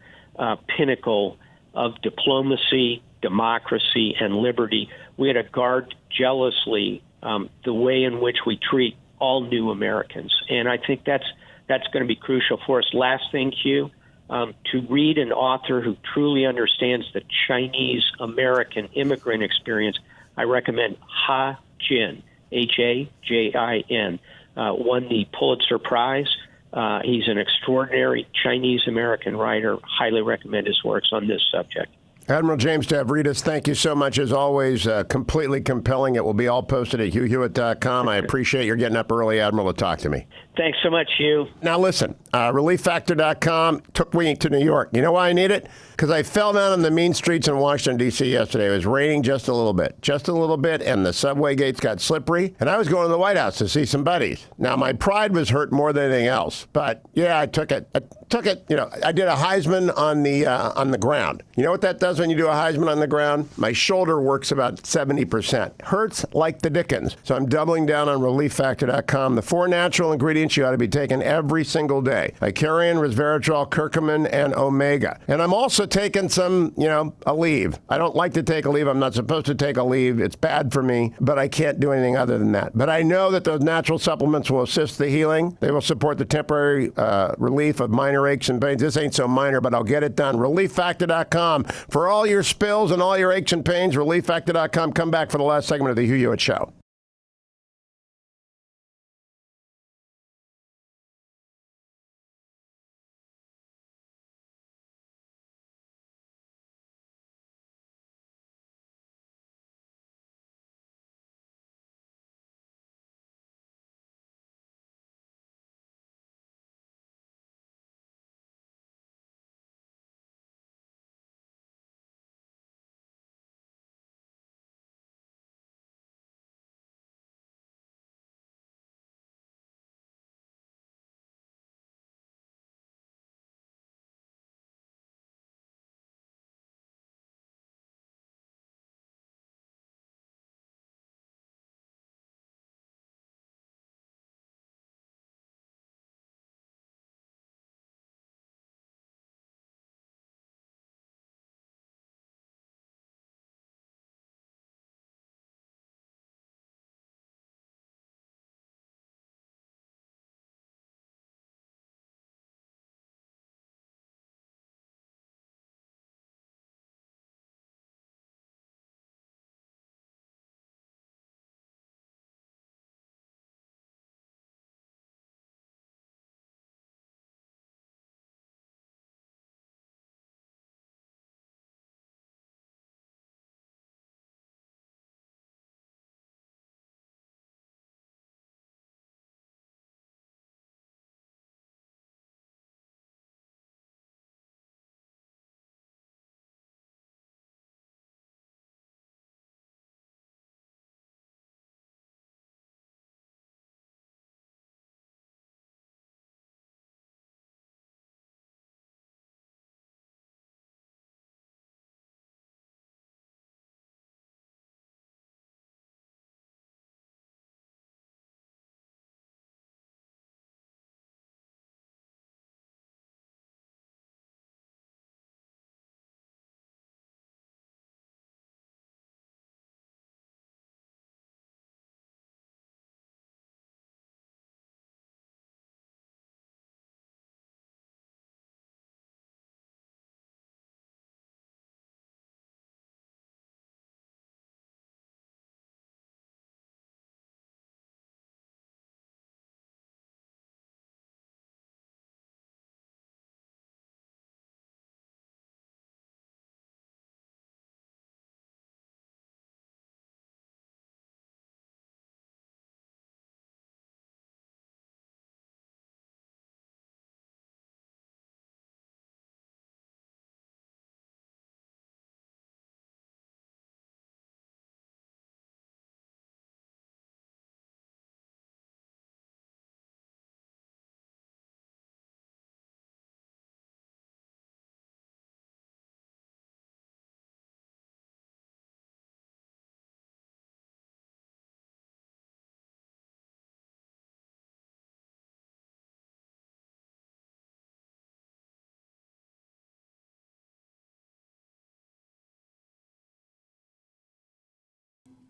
pinnacle of diplomacy, democracy, and liberty. We had to guard jealously the way in which we treat all new Americans. And I think that's going to be crucial for us. Last thing, Hugh, to read an author who truly understands the Chinese American immigrant experience, I recommend Ha Jin, Hajin, won the Pulitzer Prize. He's an extraordinary Chinese American writer. Highly recommend his works on this subject. Admiral James Stavridis, thank you so much as always. Completely compelling. It will be all posted at HughHewitt.com. I appreciate your getting up early, Admiral, to talk to me. Thanks so much, Hugh. Now listen, ReliefFactor.com took me to New York. You know why I need it? Because I fell down on the mean streets in Washington, D.C. yesterday. It was raining just a little bit, and the subway gates got slippery, and I was going to the White House to see some buddies. Now, my pride was hurt more than anything else, but yeah, I took it. I did a Heisman on the ground. You know what that does when you do a Heisman on the ground? My shoulder works about 70%. Hurts like the dickens. So I'm doubling down on ReliefFactor.com. The 4 natural ingredients ingredients you ought to be taking every single day. Icarian, resveratrol, curcumin, and omega. And I'm also taking some, Aleve. I don't like to take Aleve. I'm not supposed to take Aleve. It's bad for me, but I can't do anything other than that. But I know that those natural supplements will assist the healing. They will support the temporary relief of minor aches and pains. This ain't so minor, but I'll get it done. ReliefFactor.com. For all your spills and all your aches and pains, ReliefFactor.com. Come back for the last segment of the Hugh Hewitt Show.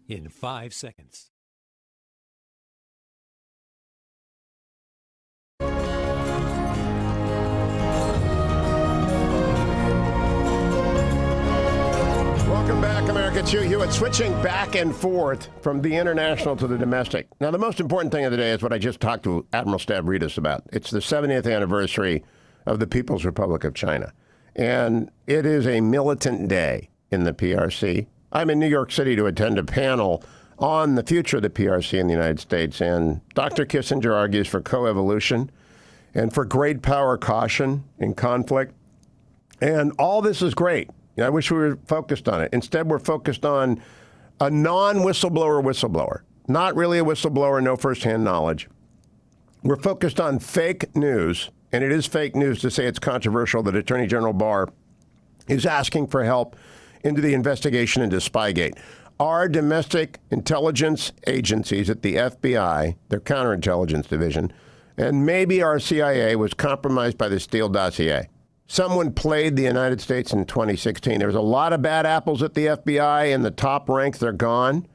In 5 seconds. Welcome back, America. It's Hugh Hewitt, switching back and forth from the international to the domestic. Now, the most important thing of the day is what I just talked to Admiral Stavridis about. It's the 70th anniversary of the People's Republic of China. And it is a militant day in the PRC. I'm in New York City to attend a panel on the future of the PRC in the United States. And Dr. Kissinger argues for coevolution and for great power caution in conflict. And all this is great. I wish we were focused on it. Instead, we're focused on a non-whistleblower. Not really a whistleblower, no firsthand knowledge. We're focused on fake news, and it is fake news to say it's controversial that Attorney General Barr is asking for help into the investigation into Spygate. Our domestic intelligence agencies at the FBI, their counterintelligence division, And maybe our CIA was compromised by the Steele dossier. Someone played the United States in 2016. There was a lot of bad apples at the FBI. In the top ranks, they're gone.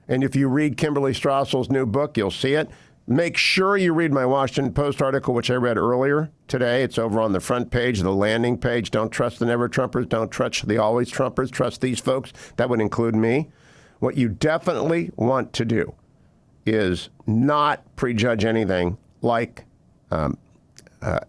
And if you read Kimberly Strassel's new book, you'll see it. Make sure you read my Washington Post article, which I read earlier today. It's over on the front page, the landing page. Don't trust the never-Trumpers. Don't trust the always-Trumpers. Trust these folks. That would include me. What you definitely want to do is not prejudge anything like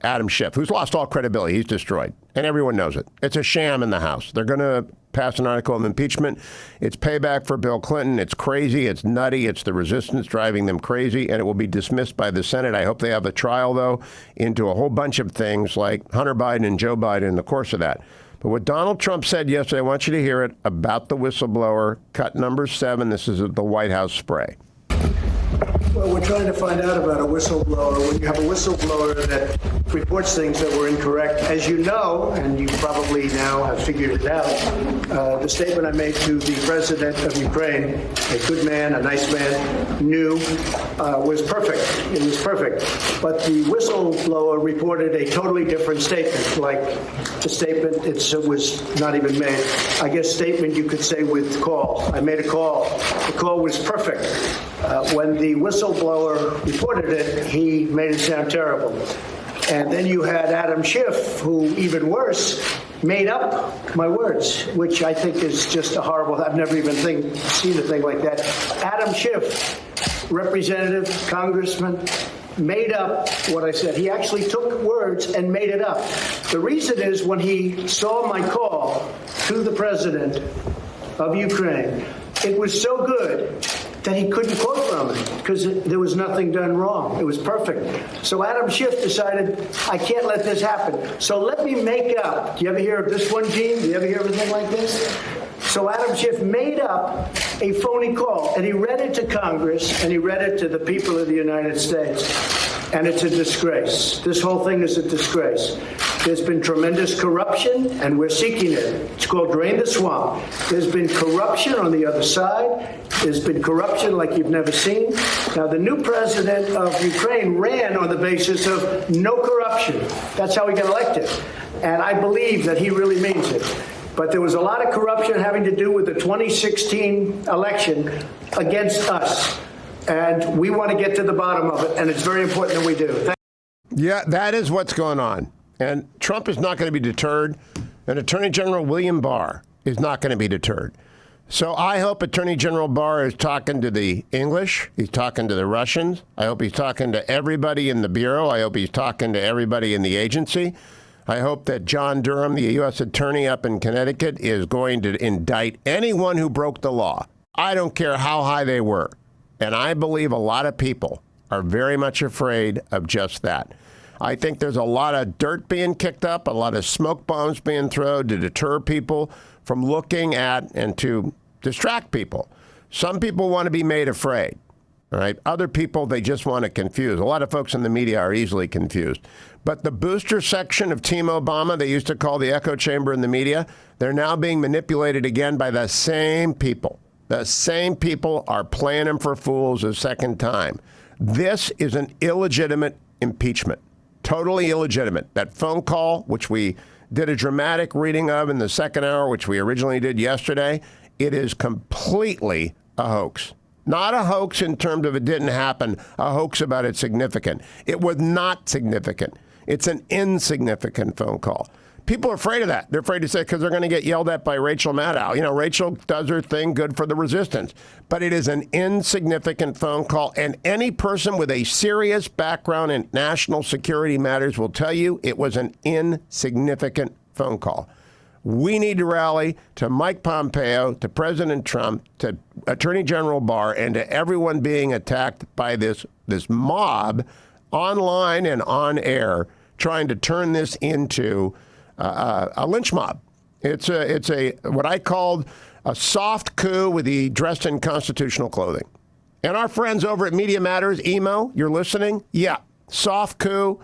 Adam Schiff, who's lost all credibility. He's destroyed, and everyone knows it. It's a sham in the House. They're going to pass an article of impeachment. It's payback for Bill Clinton. It's crazy. It's nutty. It's the resistance driving them crazy, and it will be dismissed by the Senate. I hope they have a trial, though, into a whole bunch of things like Hunter Biden and Joe Biden in the course of that. But what Donald Trump said yesterday, I want you to hear it, about the whistleblower, cut number 7. This is the White House spray. Well, we're trying to find out about a whistleblower. When you have a whistleblower that reports things that were incorrect, as you know, and you probably now have figured it out, the statement I made to the president of Ukraine, a good man, a nice man, was perfect. It was perfect. But the whistleblower reported a totally different statement, like the statement, it was not even made. I guess statement you could say with call. I made a call. The call was perfect. When the whistleblower reported it, he made it sound terrible. And then you had Adam Schiff, who, even worse, made up my words, which I think is just a horrible, I've never even seen a thing like that. Adam Schiff, representative, congressman, made up what I said. He actually took words and made it up. The reason is when he saw my call to the president of Ukraine, it was so good that he couldn't quote from it because there was nothing done wrong. It was perfect. So Adam Schiff decided, I can't let this happen. So let me make up. Do you ever hear of this one, Gene? Do you ever hear of anything like this? So Adam Schiff made up a phony call, and he read it to Congress, and he read it to the people of the United States. And it's a disgrace. This whole thing is a disgrace. There's been tremendous corruption, and we're seeking it. It's called Drain the Swamp. There's been corruption on the other side. There's been corruption like you've never seen. Now, the new president of Ukraine ran on the basis of no corruption. That's how he got elected. And I believe that he really means it. But there was a lot of corruption having to do with the 2016 election against us. And we want to get to the bottom of it, and it's very important that we do. Yeah, that is what's going on. And Trump is not going to be deterred, and Attorney General William Barr is not going to be deterred. So I hope Attorney General Barr is talking to the English. He's talking to the Russians. I hope he's talking to everybody in the Bureau. I hope he's talking to everybody in the agency. I hope that John Durham, the U.S. attorney up in Connecticut, is going to indict anyone who broke the law. I don't care how high they were. And I believe a lot of people are very much afraid of just that. I think there's a lot of dirt being kicked up, a lot of smoke bombs being thrown to deter people from looking at and to distract people. Some people want to be made afraid. All right. Other people, they just want to confuse. A lot of folks in the media are easily confused. But the booster section of Team Obama, they used to call the echo chamber in the media, they're now being manipulated again by the same people. The same people are playing them for fools a second time. This is an illegitimate impeachment. Totally illegitimate. That phone call, which we did a dramatic reading of in the second hour, which we originally did yesterday, it is completely a hoax. Not a hoax in terms of it didn't happen, a hoax about it's significant. It was not significant. It's an insignificant phone call. People are afraid of that. They're afraid to say because they're going to get yelled at by Rachel Maddow. You know, Rachel does her thing, good for the resistance. But it is an insignificant phone call. And any person with a serious background in national security matters will tell you it was an insignificant phone call. We need to rally to Mike Pompeo, to President Trump, to Attorney General Barr, and to everyone being attacked by this mob online and on air trying to turn this into a lynch mob. It's a what I called a soft coup with the dressed in constitutional clothing. And our friends over at Media Matters, Emo, you're listening? Yeah, soft coup,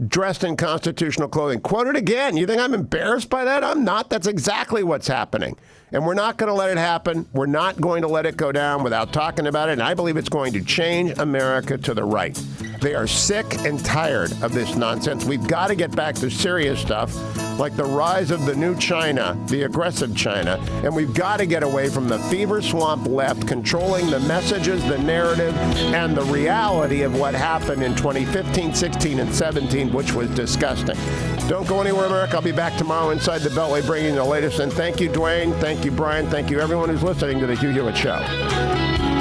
dressed in constitutional clothing. Quote it again. You think I'm embarrassed by that? I'm not. That's exactly what's happening. And we're not going to let it happen. We're not going to let it go down without talking about it. And I believe it's going to change America to the right. They are sick and tired of this nonsense. We've got to get back to serious stuff, like the rise of the new China, the aggressive China, and we've got to get away from the fever swamp left controlling the messages, the narrative, and the reality of what happened in 2015, 16, and 17, which was disgusting. Don't go anywhere, America. I'll be back tomorrow inside the Beltway bringing you the latest. And thank you, Dwayne. Thank you, Brian. Thank you, everyone who's listening to The Hugh Hewitt Show.